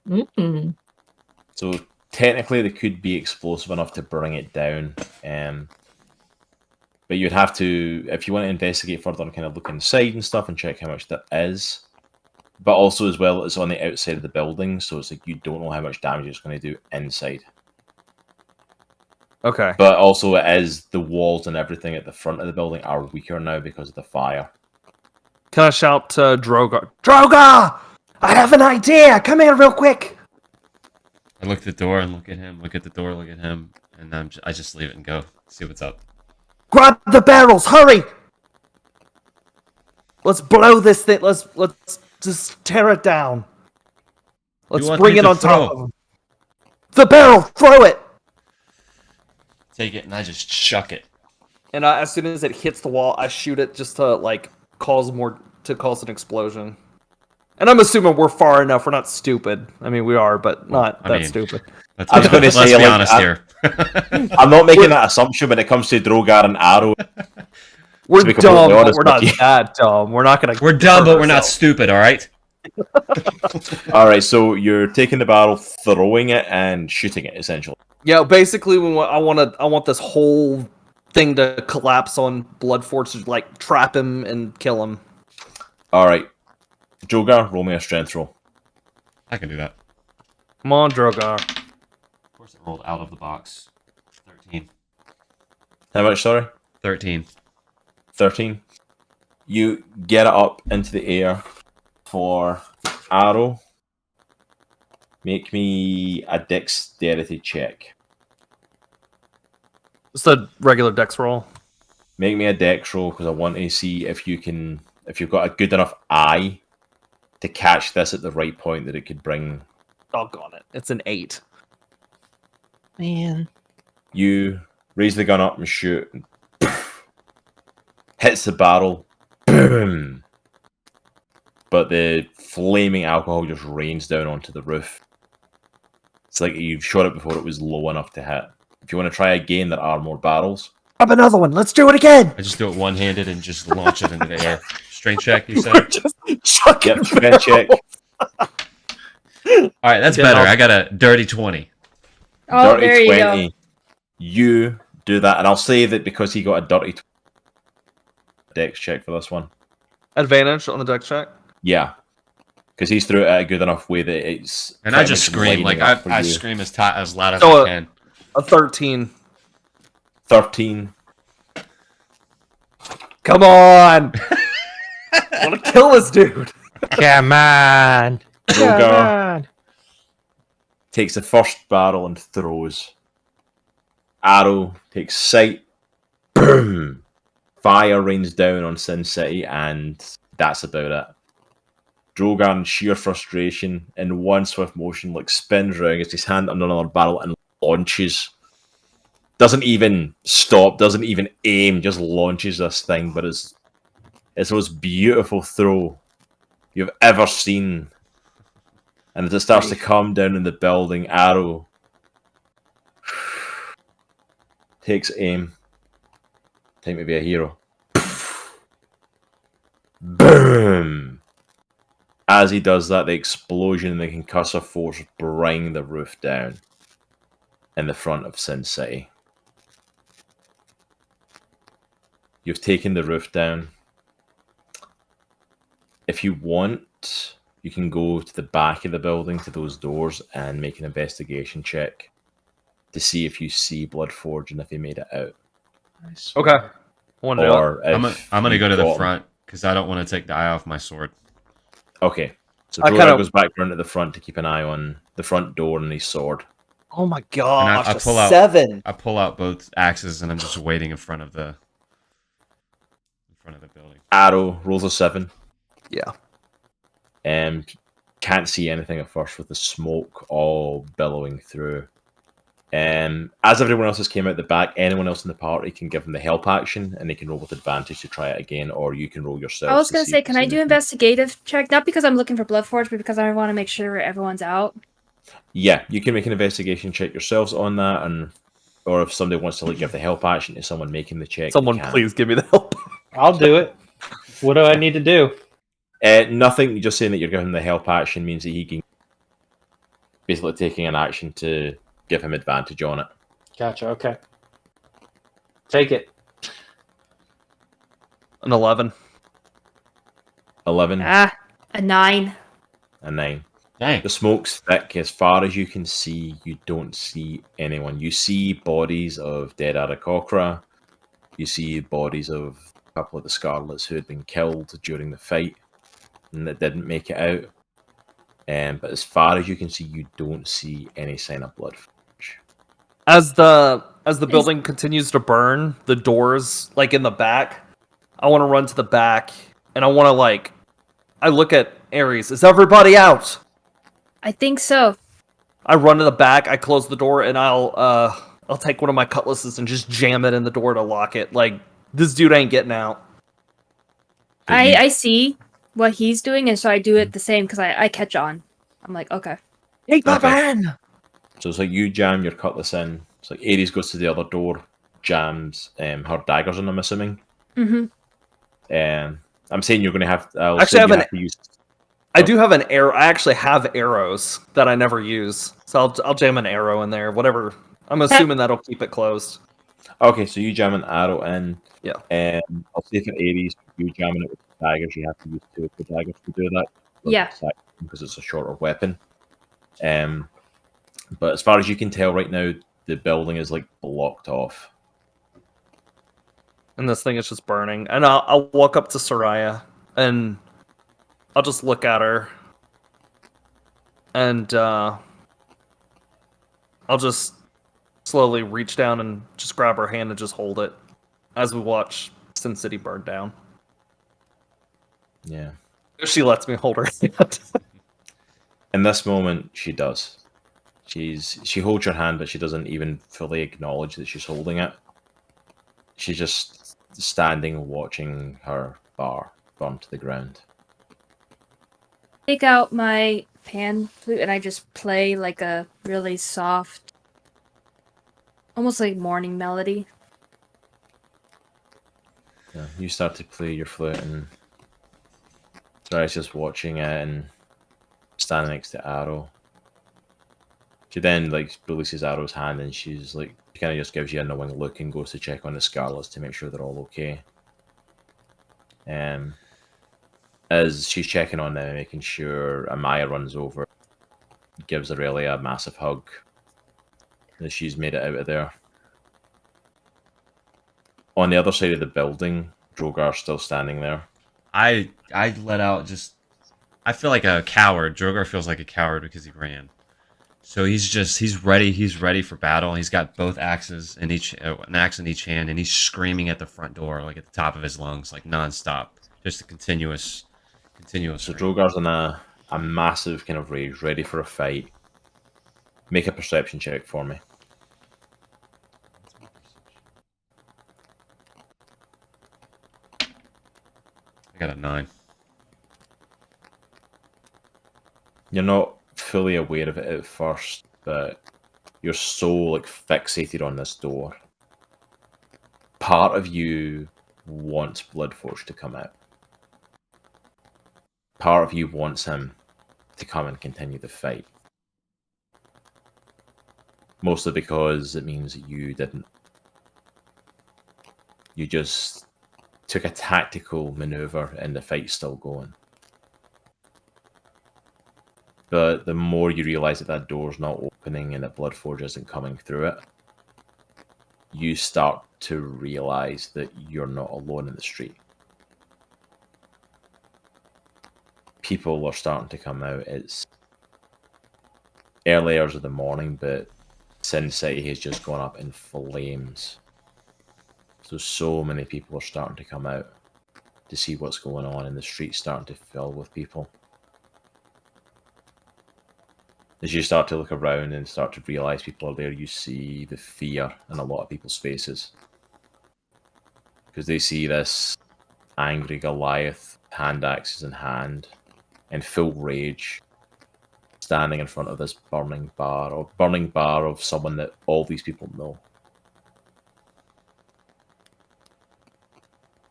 Mm-mm. So technically, they could be explosive enough to bring it down. But you'd have to, if you want to investigate further, and kind of look inside and stuff and check how much that is. But also, as well, it's on the outside of the building, so it's like you don't know how much damage it's going to do inside. Okay. But also, it is the walls and everything at the front of the building are weaker now because of the fire. Can I shout to Droghar? Droghar! I have an idea! Come here real quick! I look at the door and look at him. Look at the door, look at him, and I just leave it and go. See what's up. Grab the barrels! Hurry! Let's blow this thing. Let's just tear it down. Let's want bring me it to on top throw? of him. The barrel! Throw it! Take it and I just chuck it. And as soon as it hits the wall, I shoot it just to cause an explosion. And I'm assuming we're far enough. We're not stupid. I mean, we are, but not that stupid. Let's I was gonna say, be like, honest here. I'm not making that assumption when it comes to Droghar and Arrow. We're be dumb, completely but honest we're with not you. that dumb. We're not gonna. We're dumb, hurt but we're not ourselves. stupid, alright? All right, so you're taking the barrel, throwing it, and shooting it essentially. Yeah, basically, I want this whole thing to collapse on Bloodforge to trap him and kill him. All right, Droghar, roll me a strength roll. I can do that. Come on, Droghar. Of course, it rolled out of the box. 13. How much? Sorry, 13. 13. You get it up into the air for Arrow. Make me a dexterity check. It's a regular dex roll. Make me a dex roll because I want to see if you've got a good enough eye to catch this at the right point that it could bring. Doggone it! It's an 8. Man. You raise the gun up and shoot. And hits the barrel. Boom. But the flaming alcohol just rains down onto the roof. It's like you've shot it before it was low enough to hit. If you want to try again, there are more barrels. Grab another one. Let's do it again. I just do it one-handed and just launch it into the air. Strength check, you said? Just chuck Yep, it. strength check. Alright, that's Yeah, better. I'll- I got a dirty 20. Oh, Dirty there you 20. go. You do that, and I'll say that because he got a dirty dex check for this one. Advantage on the dex check. Yeah. Because he's threw it at a good enough way that it's. And I pretty just much scream. Like, lining up for I you. scream as loud as So, I can. A 13. 13. Come on. I want to kill this dude. Come on. Come Droghar on. takes the first barrel and throws. Arrow takes sight. Boom! Fire rains down on Sin City, and that's about it. Droghar, in sheer frustration, in one swift motion, spins around, gets his hand under another barrel, and launches. Doesn't even stop, doesn't even aim, just launches this thing. But it's the most beautiful throw you've ever seen. And as it starts to come down in the building, Arrow takes aim. Time to be a hero. Boom! As he does that, the explosion and the concussive force bring the roof down in the front of Sin City. You've taken the roof down. If you want, you can go to the back of the building, to those doors, and make an investigation check to see if you see Bloodforge and if he made it out. Okay. Want to do it. Or I'm if going to go to you've the got him. front because I don't want to take the eye off my sword. Okay. So I Droghar kinda- goes back round to the front to keep an eye on the front door and his sword. Oh my gosh. I a pull out- 7. I pull out both axes and I'm just waiting in front of the building. Arrow rolls a 7. Yeah. Can't see anything at first with the smoke all billowing through. As everyone else has came out the back, anyone else in the party can give them the help action, and they can roll with advantage to try it again, or you can roll yourself. I was gonna say, can I do investigative check? Not because I'm looking for Bloodforge, but because I want to make sure everyone's out. Yeah, you can make an investigation check yourselves on that, or if somebody wants to give the help action to someone making the check. Someone they can. please give me the help. I'll do it. What do I need to do? Nothing. Just saying that you're giving him the help action means that he can basically taking an action to give him advantage on it. Gotcha. Okay. Take it. An 11. 11 Ah, a 9. and 9. Dang. The smoke's thick. As far as you can see, you don't see anyone. You see bodies of dead Aarakocra. You see bodies of couple of the Scarlets who had been killed during the fight and that didn't make it out. But as far as you can see, you don't see any sign of blood. As the building continues to burn, the doors like in the back, I want to run to the back and I want to I look at Aries. Is everybody out? I think so. I run to the back, I close the door, and I'll take one of my cutlasses and just jam it in the door to lock it. Like, this dude ain't getting out. I see what he's doing, and so I do it the same because I catch on. I'm like, okay. Take my Okay. van! So it's like you jam your cutlass in. It's like Aries goes to the other door, jams her daggers in, I'm assuming. Mm-hmm. I'm saying you're going to have. Actually, to use. I do have an arrow. I actually have arrows that I never use, so I'll jam an arrow in there. Whatever. I'm assuming that'll keep it closed. Okay, so you jam an arrow in. Yeah. I'll say for Aries, you jamming it with the daggers, you have to use 2 of the daggers to do that. Yeah. Because it's a shorter weapon. But as far as you can tell right now, the building is blocked off. And this thing is just burning. And I'll walk up to Soraya and I'll just look at her. And I'll just slowly reach down and just grab her hand and just hold it as we watch Sin City burn down. Yeah. She lets me hold her hand. In this moment, she does. She holds your hand, but she doesn't even fully acknowledge that she's holding it. She's just standing watching her bar burn to the ground. Take out my pan flute and I just play like a really soft, almost like morning melody. Yeah, you start to play your flute, and Sarah's just watching it and standing next to Arrow. She then releases Arrow's hand, and she's she kind of just gives you a knowing look and goes to check on the Scarlets to make sure they're all okay. As she's checking on them, making sure, Amaya runs over, gives Erellia a massive hug as she's made it out of there. On the other side of the building, Droghar still standing there. I let out just. I feel like a coward. Droghar feels like a coward because he ran. So he's ready. He's ready for battle. He's got both axes in an axe in each hand, and he's screaming at the front door, at the top of his lungs, nonstop. Just a continuous. So Drogar's in a massive kind of rage, ready for a fight. Make a perception check for me. I got a 9. You're not fully aware of it at first, but you're so fixated on this door. Part of you wants Bloodforge to come out. Part of you wants him to come and continue the fight. Mostly because it means that you didn't. You just took a tactical maneuver and the fight's still going. But the more you realise that door's not opening and that Bloodforge isn't coming through it, you start to realise that you're not alone in the street. People are starting to come out. It's early hours of the morning, but Sin City has just gone up in flames. So many people are starting to come out to see what's going on, and the street's starting to fill with people. As you start to look around and start to realise people are there, you see the fear in a lot of people's faces. Because they see this angry Goliath, hand axes in hand, in full rage, standing in front of this burning bar of someone that all these people know.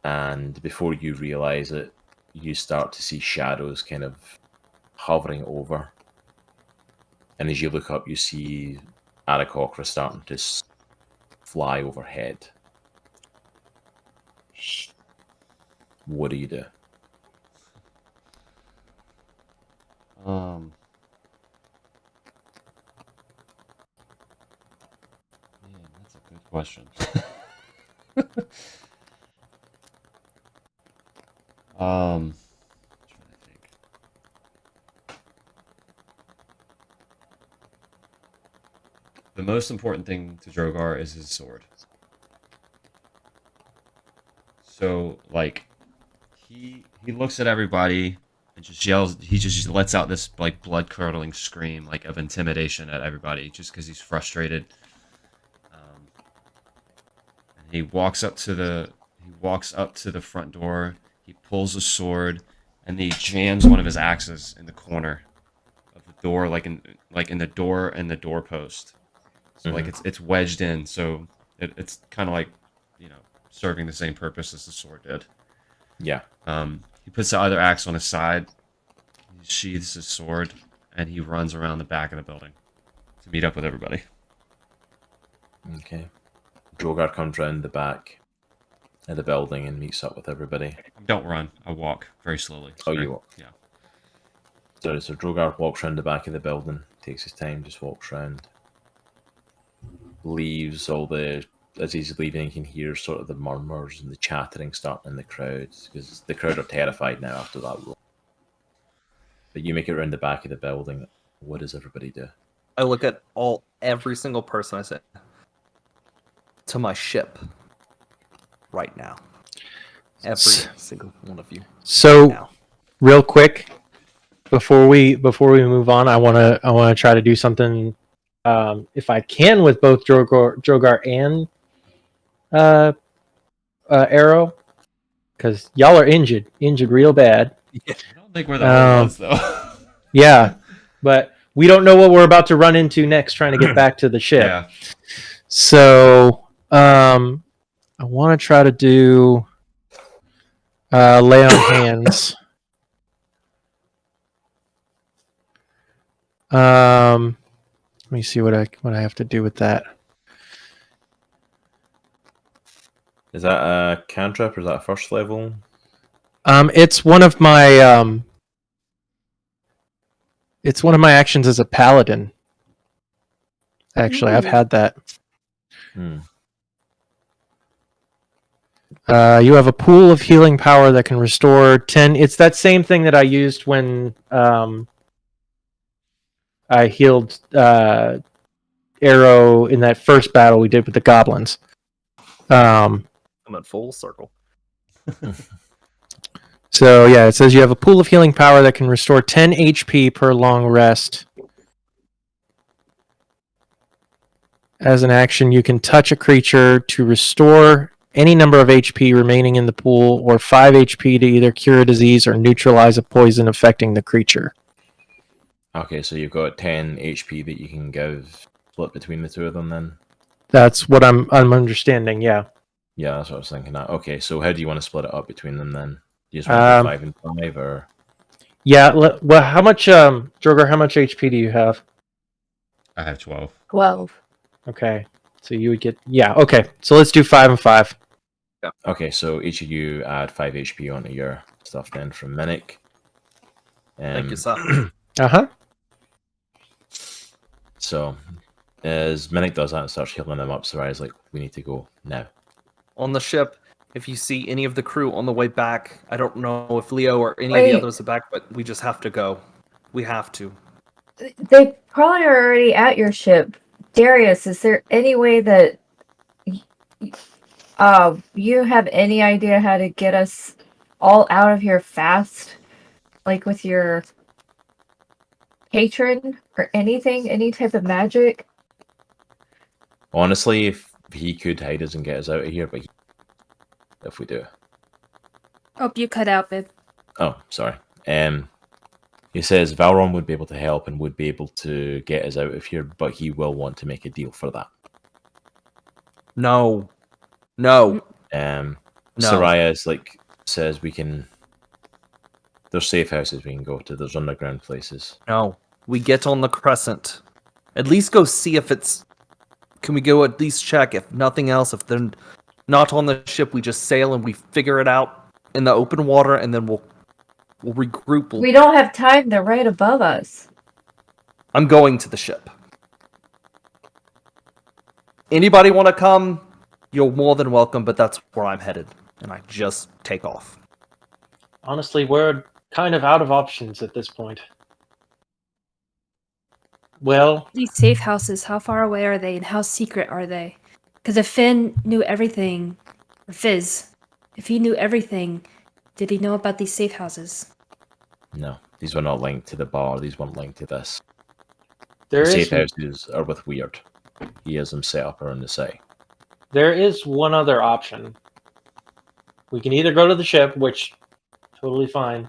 And before you realise it, you start to see shadows kind of hovering over. And as you look up, you see Aarakocra starting to fly overhead. What do you do? Man, that's a good question. Trying to think. The most important thing to Droghar is his sword. So, like, he looks at everybody and just yells. He just lets out this like blood curdling scream, like of intimidation at everybody, just because he's frustrated. And he walks up to the front door. He pulls a sword, and he jams one of his axes in the corner of the door, like in the door and the doorpost. So like it's wedged in, so it's kind of like, serving the same purpose as the sword did. Yeah. He puts the other axe on his side, he sheaths his sword, and he runs around the back of the building to meet up with everybody. Okay. Droghar comes round the back of the building and meets up with everybody. Don't run. I walk very slowly. Oh, you walk? Yeah. So Droghar walks round the back of the building, takes his time, just walks round. Leaves as he's leaving, you can hear sort of the murmurs and the chattering starting in the crowds, because the crowd are terrified now after that roll. But you make it around the back of the building. What does everybody do? I look at every single person. I say, to my ship, right now. Every single one of you. So, right now. real quick, before we move on, I wanna try to do something, if I can, with both Droghar and Arrow, because y'all are injured real bad. I don't think we're the only ones, though. Yeah, but we don't know what we're about to run into next trying to get back to the ship. Yeah. So, I want to try to do lay on hands. Let me see what I have to do with that. Is that a cantrip or is that a first level? It's one of my actions as a paladin. Actually, I've had that. You have a pool of healing power that can restore 10. It's that same thing that I used when I healed Arrow in that first battle we did with the goblins. I'm in full circle. So yeah, it says you have a pool of healing power that can restore 10 HP per long rest. As an action, you can touch a creature to restore any number of HP remaining in the pool, or 5 HP to either cure a disease or neutralize a poison affecting the creature. Okay, so you've got 10 HP that you can give, split between the two of them then? That's what I'm understanding, yeah. Yeah, that's what I was thinking. Okay, so how do you want to split it up between them then? Do you just want to do 5 and 5, or? Yeah, well, how much, Droghar, how much HP do you have? I have 12. 12. Okay, so you would get, yeah, okay. So let's do 5 and 5. Yeah. Okay, so each of you add 5 HP onto your stuff then from Minnich. Thank you, sir. Uh-huh. So, as Minnich does that and starts healing them up, Sarai's like, we need to go now. On the ship, if you see any of the crew on the way back, I don't know if Leo or any of Wait. the others are back, but we just have to go. We have to. They probably are already at your ship. Darius, is there any way that you have any idea how to get us all out of here fast? Like with your patron or anything? Any type of magic? Honestly, if he could hide us and get us out of here, but if we do. Oh, you cut out, babe. Oh, sorry. He says Valron would be able to help and would be able to get us out of here, but he will want to make a deal for that. No. Soraya says we can. There's safe houses we can go to. There's underground places. No. We get on the Crescent. At least go see if it's... Can we go at least check? If nothing else, if they're not on the ship, we just sail and we figure it out in the open water, and then we'll regroup. We don't have time. They're right above us. I'm going to the ship. Anybody want to come? You're more than welcome, but that's where I'm headed. And I just take off. Honestly, we're kind of out of options at this point. Well, These safe houses, how far away are they and how secret are they? Because if Finn knew everything, or Fizz, if he knew everything, did he know about these safe houses? No, these were not linked to the bar. These weren't linked to this. there The is safe houses are with Weird. He has them set up around the site. there is one other option. We can either go to the ship, which totally fine,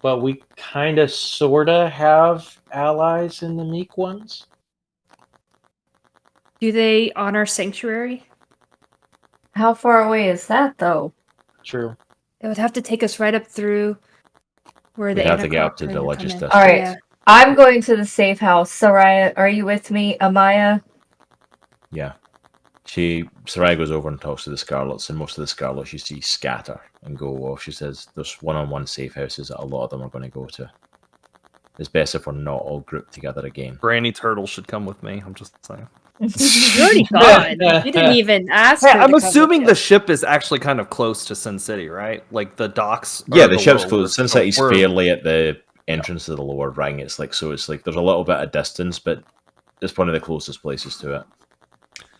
but we kind of sorta have allies in the meek ones. Do they honor sanctuary? How far away is that, though? True. It would have to take us right up through where the We'd have to get Anacroc up to are the gonna religious come in. district. All right. Yeah. I'm going to the safe house. Soraya, are you with me? Amaya? Yeah. Sarai goes over and talks to the Scarlets, and most of the Scarlets you see scatter and go off. She says there's one-on-one safe houses that a lot of them are going to go to. It's best if we're not all grouped together again. Granny Turtle should come with me. I'm just saying. You're already gone. You didn't even ask. Hey, her I'm to come assuming with the you. ship is actually kind of close to Sin City, right? Like the docks. Yeah, are the ship's below. closed. Sin City's We're- fairly at the entrance to the lower ring. It's like there's a little bit of distance, but it's one of the closest places to it.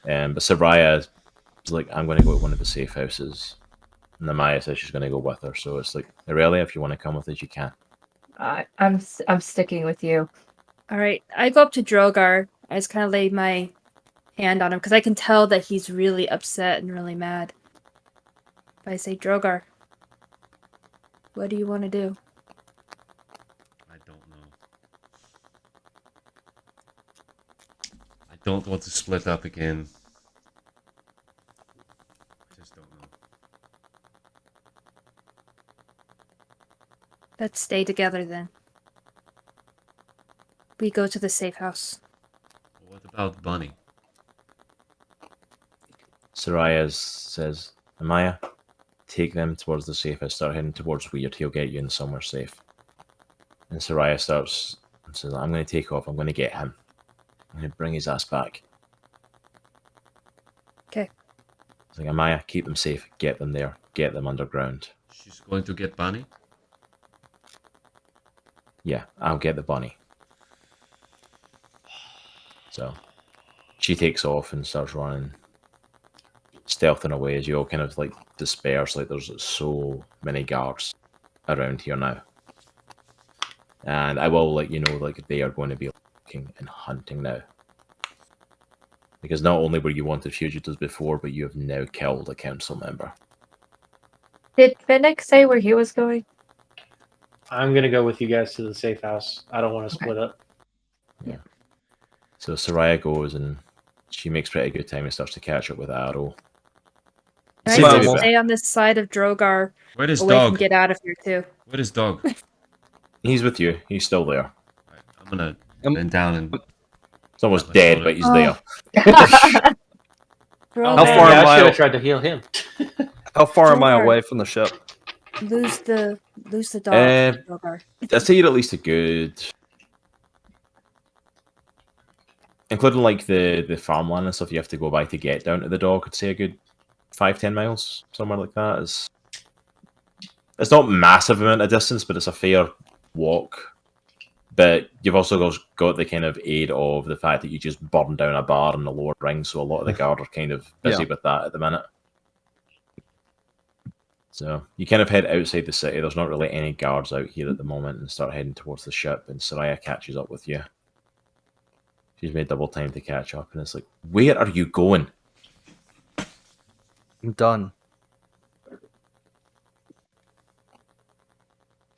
But Soraya is like, I'm going to go to one of the safe houses, and Amaya says she's going to go with her. So it's like, Erellia, if you want to come with us, you can. I'm sticking with you. All right, I go up to Droghar. I just kind of lay my hand on him because I can tell that he's really upset and really mad. I say, Droghar, what do you want to do? I don't know. I don't want to split up again. I just don't know. Let's stay together then. We go to the safe house. What about Bunny? Soraya says, Amaya, take them towards the safe house. Start heading towards Weird. He'll get you in somewhere safe. And Soraya starts and says, I'm going to take off. I'm going to get him. I'm going to bring his ass back. Okay. It's like, Amaya, keep them safe. Get them there. Get them underground. She's going to get Bunny? Yeah, I'll get the bunny. So she takes off and starts running, stealthing away as you all kind of like disperse. Like there's so many guards around here now. And I will let you know, like, they are going to be looking and hunting now. Because not only were you wanted fugitives before, but you have now killed a council member. Did Minnich say where he was going? I'm gonna go with you guys to the safe house. I don't want to split up. So Soraya goes and she makes pretty good time and starts to catch up with Arrow. I Seems to be just better. stay on this side of Droghar Where is away Dog? and get out of here too. Where is Dog? He's with you. He's still there. Alright, I'm gonna bend down and He's almost my dead, shoulder. but he's Oh. there. Droghar, How far yeah, am I I- should have tried to heal him. How far am I Droghar. away from the ship? lose the dog, Droghar. I'd say you're at least a good, including like the farmland and stuff you have to go by to get down to the dock. I'd say a good 5-10 miles, somewhere like that. It's not massive amount of distance, but it's a fair walk. But you've also got the kind of aid of the fact that you just burned down a bar in the lower ring, so a lot of the guard are kind of busy Yeah. with that at the minute. So you kind of head outside the city. There's not really any guards out here at the moment, and start heading towards the ship. And Soraya catches up with you. She's made double time to catch up, and it's like, where are you going? I'm done.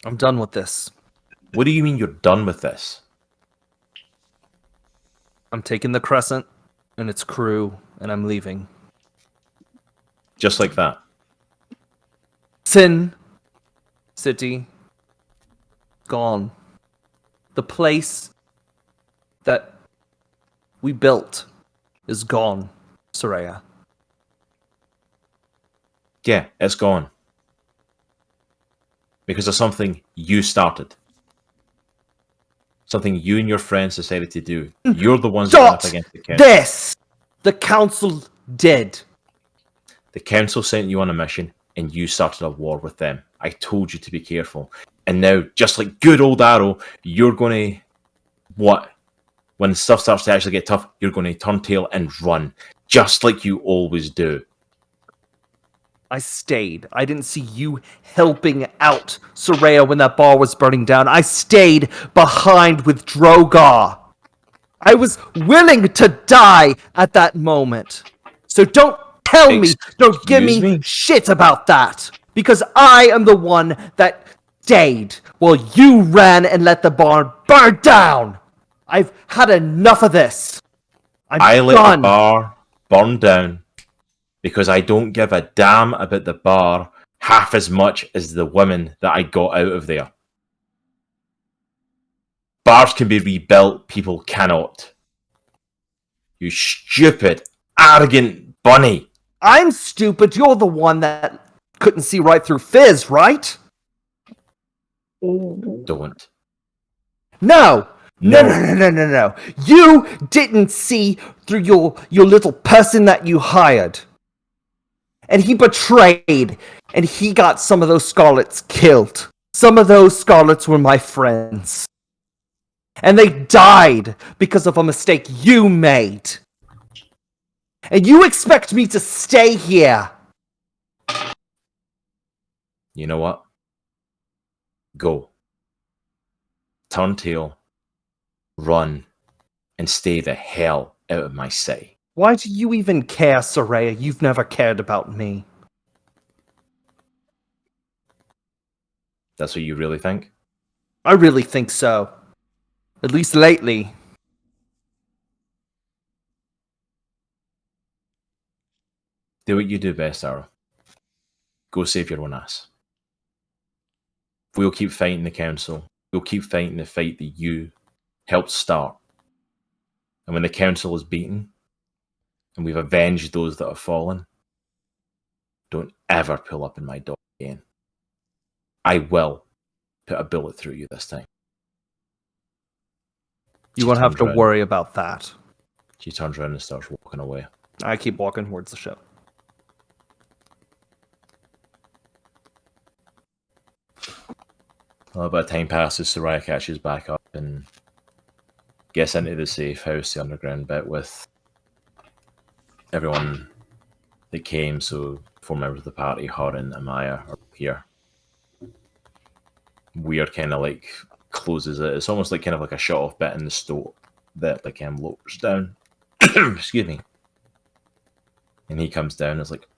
I'm done with this. What do you mean you're done with this? I'm taking the Crescent and its crew, and I'm leaving. Just like that. Sin City gone. The place that we built is gone, Soraya. Yeah, it's gone. Because of something you started. Something you and your friends decided to do. You're the ones that went up Stop against the council. this! The council did. The council sent you on a mission, and you started a war with them. I told you to be careful. And now, just like good old Arrow, you're going to... What? When stuff starts to actually get tough, you're going to turn tail and run. Just like you always do. I stayed. I didn't see you helping out Soraya when that bar was burning down. I stayed behind with Droghar. I was willing to die at that moment. So don't tell me, don't give me shit about that. Because I am the one that stayed while you ran and let the barn burn down. I've had enough of this. I let the bar burn down because I don't give a damn about the bar half as much as the women that I got out of there. Bars can be rebuilt, people cannot. You stupid, arrogant bunny. I'm stupid, you're the one that couldn't see right through Fizz, right? Don't. No! No. You didn't see through your little person that you hired. And he betrayed, and he got some of those Scarlets killed. Some of those Scarlets were my friends. And they died because of a mistake you made. And you expect me to stay here? You know what? Go. Turn tail. Run. And stay the hell out of my city. Why do you even care, Soraya? You've never cared about me. That's what you really think? I really think so. At least lately. Do what you do best, Arrow. Go save your own ass. We'll keep fighting the council. We'll keep fighting the fight that you helped start. And when the council is beaten, and we've avenged those that have fallen, don't ever pull up in my door again. I will put a bullet through you this time. You won't have to worry about that. She turns around and starts walking away. I keep walking towards the ship. A little bit of time passes, Soraya catches back up and gets into the safe house, the underground bit, with everyone that came. So 4 members of the party, her and Amaya, are here. Weird kind of like closes it. It's almost like kind of like a shut off bit in the stove that like lowers down. Excuse me. And he comes down and is like,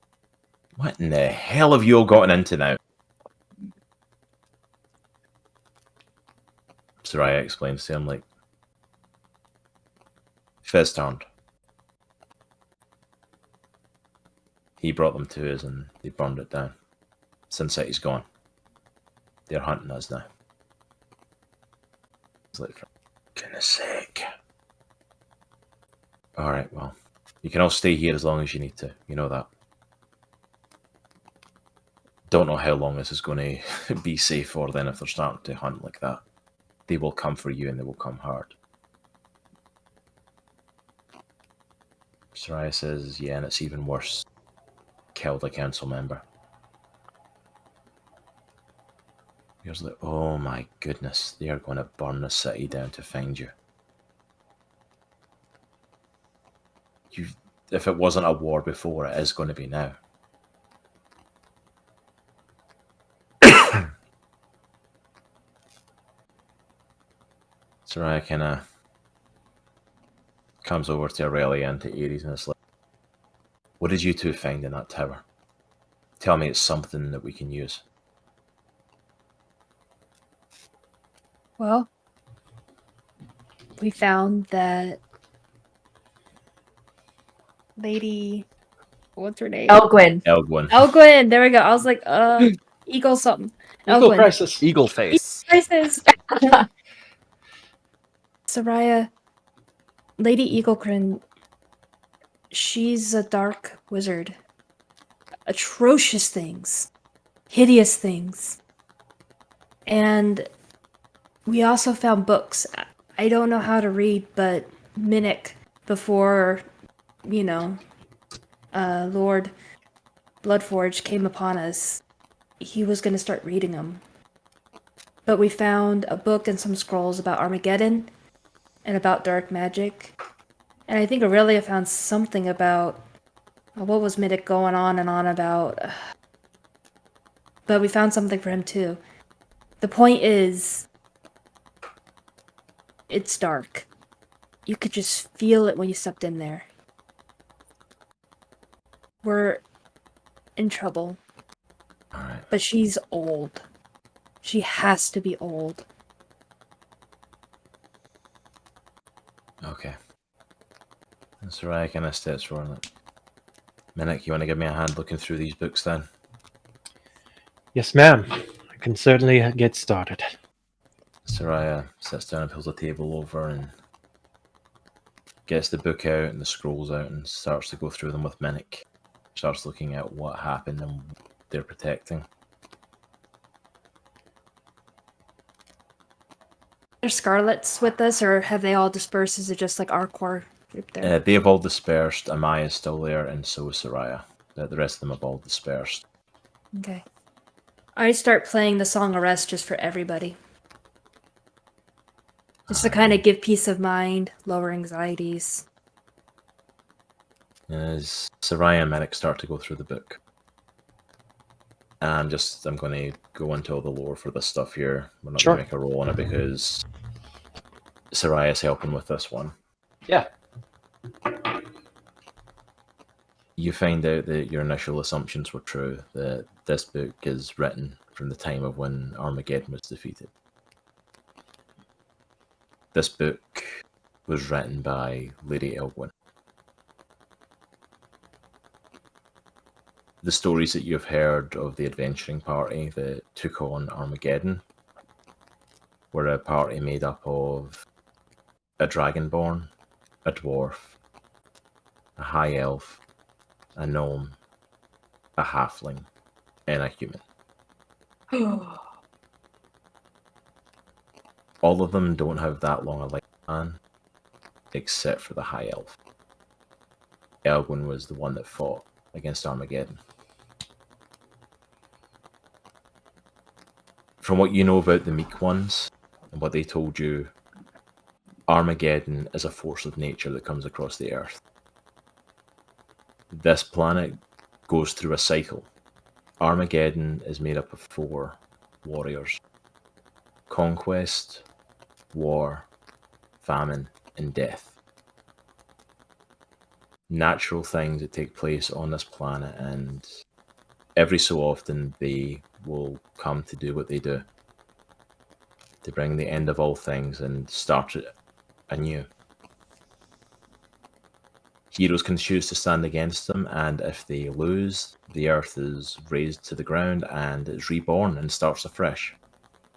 what in the hell have you all gotten into now? Soraya explains to him, like, Fizz turned. He brought them to us and they burned it down. Sin City's gone. They're hunting us now. It's like, for goodness sake. Alright, well, you can all stay here as long as you need to. You know that. Don't know how long this is going to be safe for then if they're starting to hunt like that. They will come for you and they will come hard. Soraya says, yeah, and it's even worse. Killed a council member. He was like, oh my goodness, they are going to burn the city down to find you. If it wasn't a war before, it is going to be now. Soraya kind of comes over to Erellia and to Aries and is like, what did you two find in that tower? Tell me it's something that we can use. Well, we found that lady, what's her name? Elgwyn. Elgwyn, there we go. I was like, Eagle something. Eagle Elgwyn. Crisis. Eagle face. Crisis. Soraya, Lady Eaglecrin, she's a dark wizard. Atrocious things. Hideous things. And we also found books. I don't know how to read, but Minnich, before, Lord Bloodforge came upon us, he was going to start reading them. But we found a book and some scrolls about Armageddon and about dark magic. And I think Erellia found something about what was Minnich going on and on about. But we found something for him too. The point is, it's dark. You could just feel it when you stepped in there. We're in trouble. Alright. But she's old. She has to be old. Okay. Soraya kind of steps forward. Minnich, you want to give me a hand looking through these books then? Yes, ma'am. I can certainly get started. Soraya sits down and pulls a table over and gets the book out and the scrolls out and starts to go through them with Minnich. Starts looking at what happened and what they're protecting. Are Scarlets with us, or have they all dispersed? Is it just like our core group there? They have all dispersed. Amaya's still there, and so is Soraya. The rest of them have all dispersed. Okay. I start playing the Song of Rest just for everybody. Just to kind of give peace of mind, lower anxieties. As Soraya and Minnich start to go through the book. And I'm going to go into all the lore for this stuff here. We're not going to make a roll on it because Soraya's helping with this one. Yeah. You find out that your initial assumptions were true, that this book is written from the time of when Armageddon was defeated. This book was written by Lady Elwyn. The stories that you've heard of the adventuring party that took on Armageddon were a party made up of a dragonborn, a dwarf, a high elf, a gnome, a halfling, and a human. All of them don't have that long a lifespan, except for the high elf. Elwyn was the one that fought against Armageddon. From what you know about the Meek Ones, and what they told you, Armageddon is a force of nature that comes across the Earth. This planet goes through a cycle. Armageddon is made up of 4 warriors. Conquest, war, famine, and death. Natural things that take place on this planet, and every so often they will come to do what they do. To bring the end of all things and start it anew. Heroes can choose to stand against them, and if they lose, the earth is razed to the ground and is reborn and starts afresh.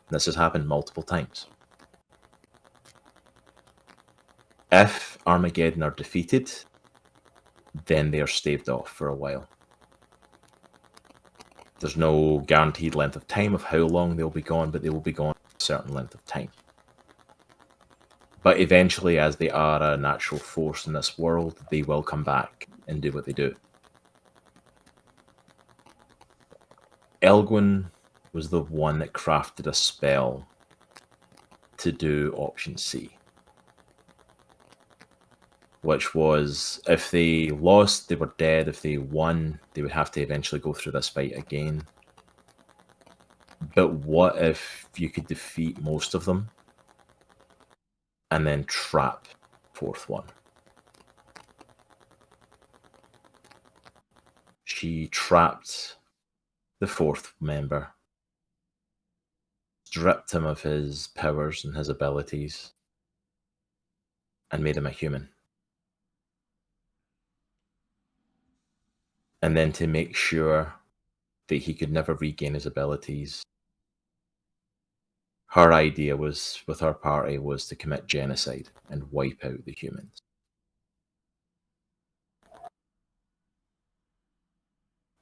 This has happened multiple times. If Armageddon are defeated, then they are staved off for a while. There's no guaranteed length of time of how long they'll be gone, but they will be gone for a certain length of time. But eventually, as they are a natural force in this world, they will come back and do what they do. Elwyn was the one that crafted a spell to do option C. Which was, if they lost, they were dead. If they won, they would have to eventually go through this fight again. But what if you could defeat most of them and then trap 4th one? She trapped the 4th member, stripped him of his powers and his abilities, and made him a human. And then to make sure that he could never regain his abilities, her idea was, with her party, was to commit genocide and wipe out the humans.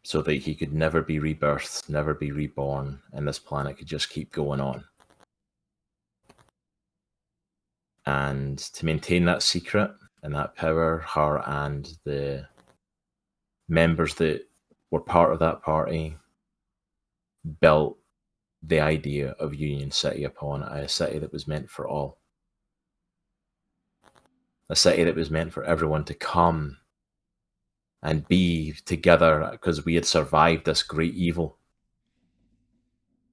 So that he could never be rebirthed, never be reborn, and this planet could just keep going on. And to maintain that secret and that power, her and the members that were part of that party built the idea of Union City upon a city that was meant for all. A city that was meant for everyone to come and be together because we had survived this great evil.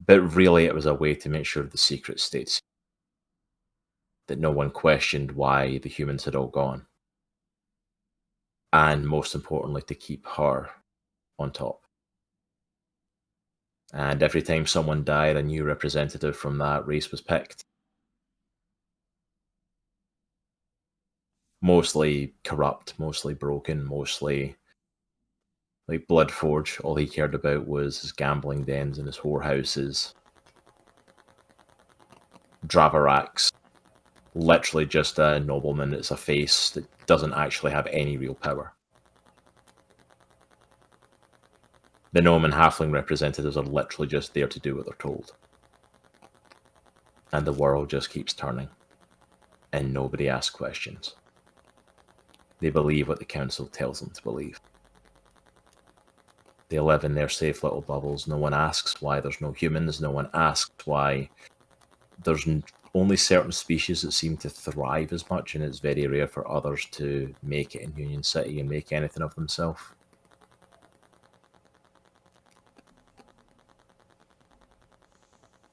But really, it was a way to make sure the secret stayed secret, that no one questioned why the humans had all gone. And most importantly, to keep her on top. And every time someone died, a new representative from that race was picked. Mostly corrupt, mostly broken, mostly like Bloodforge. All he cared about was his gambling dens and his whorehouses. Dravarax, literally just a nobleman that's a face that doesn't actually have any real power. The gnome and halfling representatives are literally just there to do what they're told. And the world just keeps turning. And nobody asks questions. They believe what the council tells them to believe. They live in their safe little bubbles. No one asks why there's no humans. No one asks why there's only certain species that seem to thrive as much, and it's very rare for others to make it in Union City and make anything of themselves.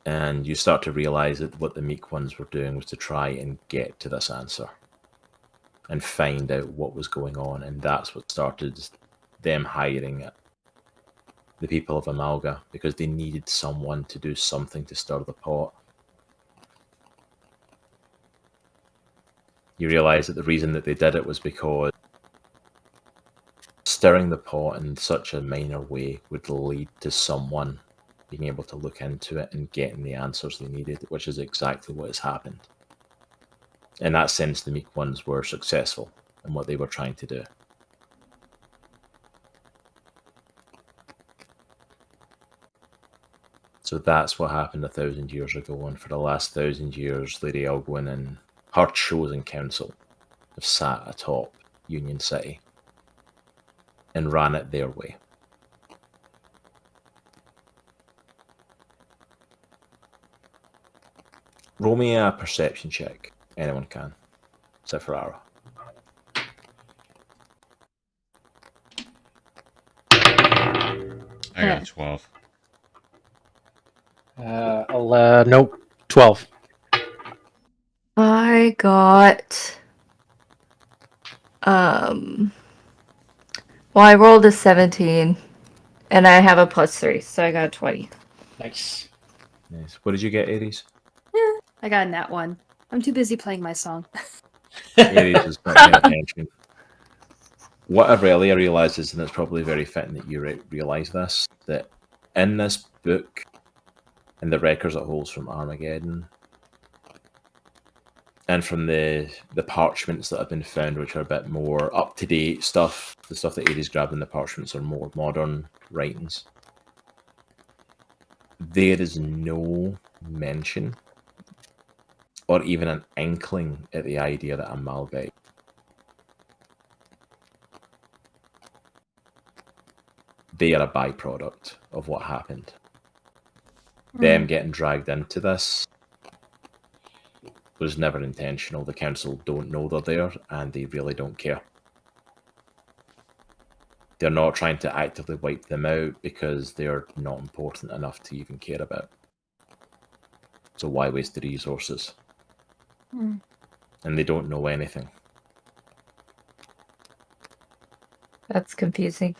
And you start to realize that what the meek ones were doing was to try and get to this answer and find out what was going on, and that's what started them hiring the people of Amalga, because they needed someone to do something to stir the pot. You realize that the reason that they did it was because stirring the pot in such a minor way would lead to someone being able to look into it and getting the answers they needed, which is exactly what has happened. In that sense, the meek ones were successful in what they were trying to do. So that's what happened 1,000 years ago, and for the last 1,000 years, Lady Elgwyn and her chosen council have sat atop Union City and ran it their way. Roll me a perception check. Anyone can, except for Ara. I got a 12. Nope. 12. I got well, I rolled a 17 and I have a +3, so I got a 20. Nice. Nice. What did you get, Aries? I got a nat 1. I'm too busy playing my song. Aries is not paying attention. What Erellia realizes, and it's probably very fitting that you realize this, that in this book, in the records it holds from Armageddon, and from the parchments that have been found, which are a bit more up-to-date stuff, the stuff that Aries grabbed in the parchments are more modern writings, there is no mention or even an inkling at the idea that Amalgite they are a byproduct of what happened. Them getting dragged into this was never intentional. The council don't know they're there, and they really don't care. They're not trying to actively wipe them out because they're not important enough to even care about. So why waste the resources? And they don't know anything. That's confusing.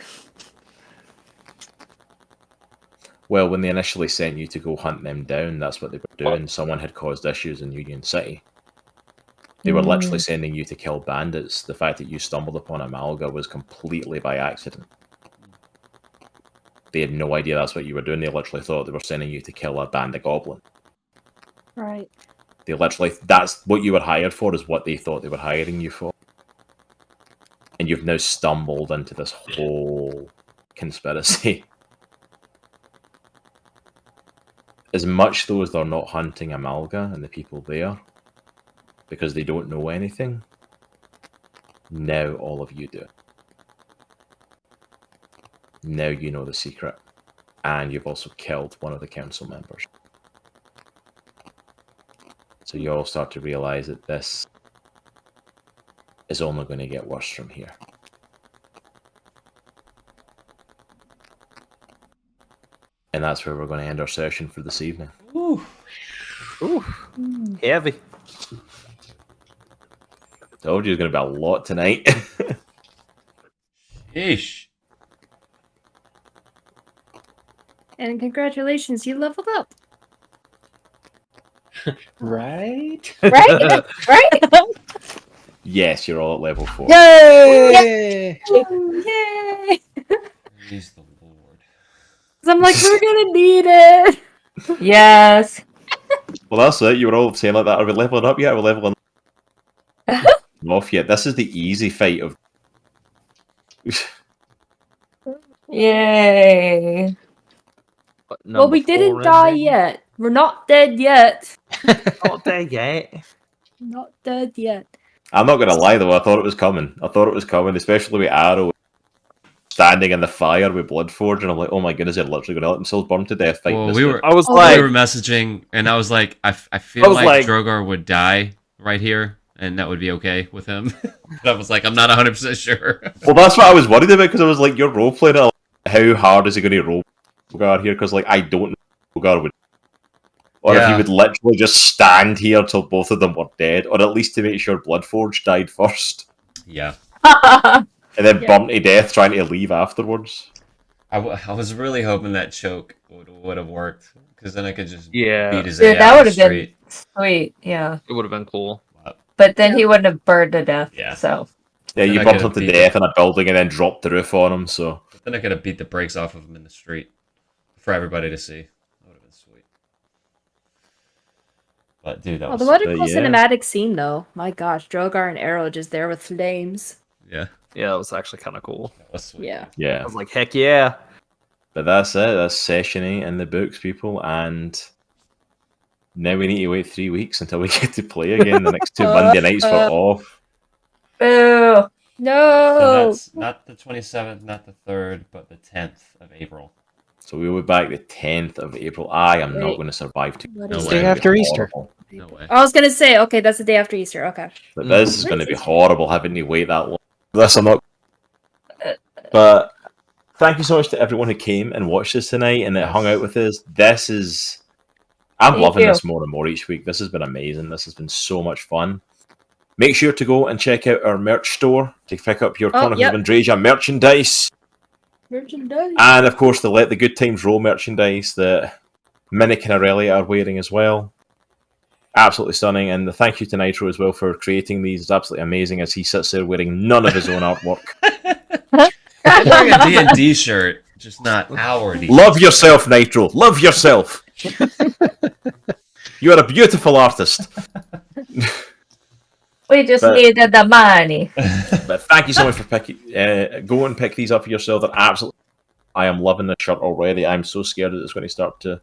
Well, when they initially sent you to go hunt them down, that's what they were doing. Someone had caused issues in Union City. They were literally sending you to kill bandits. The fact that you stumbled upon Amalga was completely by accident. They had no idea that's what you were doing. They literally thought they were sending you to kill a band of goblins. Right. They literally, that's what you were hired for, is what they thought they were hiring you for. And you've now stumbled into this whole conspiracy. As much though as they're not hunting Amalga and the people there, because they don't know anything, now all of you do. Now you know the secret. and you've also killed one of the council members. So you all start to realize that this is only going to get worse from here. And that's where we're going to end our session for this evening. Ooh, heavy. Told you there's going to be a lot tonight. Ish. And congratulations, you leveled up. Right? Right? Right? Yes, you're all at level 4. Yay! Yay! Praise the Lord. 'Cause I'm like, we're gonna need it. Yes. Well, that's it. You were all saying like that. Are we leveling up yet? Are we leveling off yet? This is the easy fight of... Yay. Well, we didn't die yet. We're not dead yet. Not dead yet. Not dead yet. I'm not going to lie, though. I thought it was coming. Especially with Arrow standing in the fire with Bloodforge, and I'm like, oh my goodness, they're literally going to let themselves burn to death fighting Well, this we dude. were. I was We like, were messaging, and I was like, I I feel was like like- Droghar would die right here, and that would be okay with him. But I was like, I'm not 100% sure. Well, that's what I was worried about, because I was like, you're role-playing it. How hard is he going to roll Droghar here? Because, like, I don't know if Droghar would... Or if he Yeah. would literally just stand here till both of them were dead, or at least to make sure Bloodforge died first, Yeah. and then Yeah. bumped to death trying to leave afterwards. I was really hoping that choke would have worked, because then I could just Yeah. beat his Dude, ass that would have been straight. sweet. Yeah. It would have been cool. But then he wouldn't have burned to death. Yeah. So. Yeah, Then you I bumped could've him to beat death in a building and then dropped the roof on him, so... Then I could have beat the brakes off of him in the street for everybody to see. That would have been sweet. But dude, that Oh, was the what a but cool yeah. cinematic scene, though. My gosh, Droghar and Arrow just there with flames. yeah, Yeah, that was actually kind of cool. that was sweet. Yeah. I Yeah. was like, heck yeah. But that's it. That's session 8 in the books, people. And now we need to wait 3 weeks until we get to play again. The next 2 Monday nights for off. Boo. So No. that's not the 27th, not the 3rd, but the 10th of April. So we'll be back the 10th of April. I am not Wait. going to survive to What No is way. it? Day after Easter. No way. I was gonna say, okay, that's the day after Easter. Okay. But this is going to be horrible having to wait that long. This I'm not. But thank you so much to everyone who came and watched us tonight and that hung out with us. This is... I'm Thank loving you. this more and more each week. This has been amazing. This has been so much fun. Make sure to go and check out our merch store to pick up your Chronicles yep. of Andriesia merchandise. Merchandise. And of course, the Let the Good Times Roll merchandise that Minnich and Erellia are wearing as well. Absolutely stunning. And the thank you to Nitro as well for creating these. It's absolutely amazing as he sits there wearing none of his own artwork. I'm wearing a D&D shirt, just not our D&D. Love yourself, Nitro. Love yourself. You are a beautiful artist. We just But- needed the money. But thank you so much for picking. Go and pick these up for yourself. They're absolutely. I am loving the shirt already. I'm so scared that it's going to start to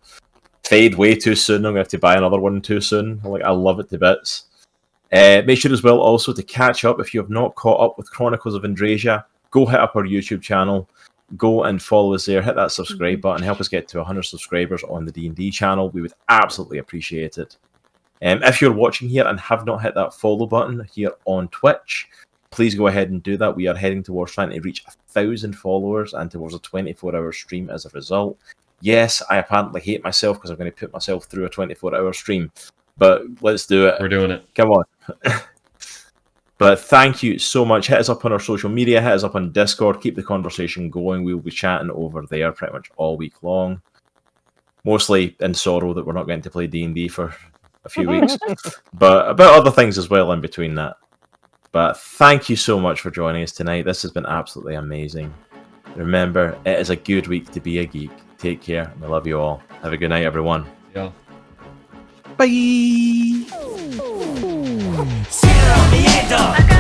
fade way too soon. I'm going to have to buy another one too soon. I love it to bits. Make sure as well also to catch up if you have not caught up with Chronicles of Andriesia. Go hit up our YouTube channel. Go and follow us there. Hit that subscribe button. Help us get to 100 subscribers on the D&D channel. We would absolutely appreciate it. If you're watching here and have not hit that follow button here on Twitch, please go ahead and do that. We are heading towards trying to reach 1,000 followers and towards a 24-hour stream as a result. Yes, I apparently hate myself because I'm going to put myself through a 24-hour stream, but let's do it. We're doing it. Come on. But thank you so much. Hit us up on our social media. Hit us up on Discord. Keep the conversation going. We'll be chatting over there pretty much all week long. Mostly in sorrow that we're not going to play D&D for a few weeks. But about other things as well in between that. But thank you so much for joining us tonight. This has been absolutely amazing. Remember, it is a good week to be a geek. Take care. We love you all. Have a good night, everyone. Yeah. Bye. Sierra Mieda.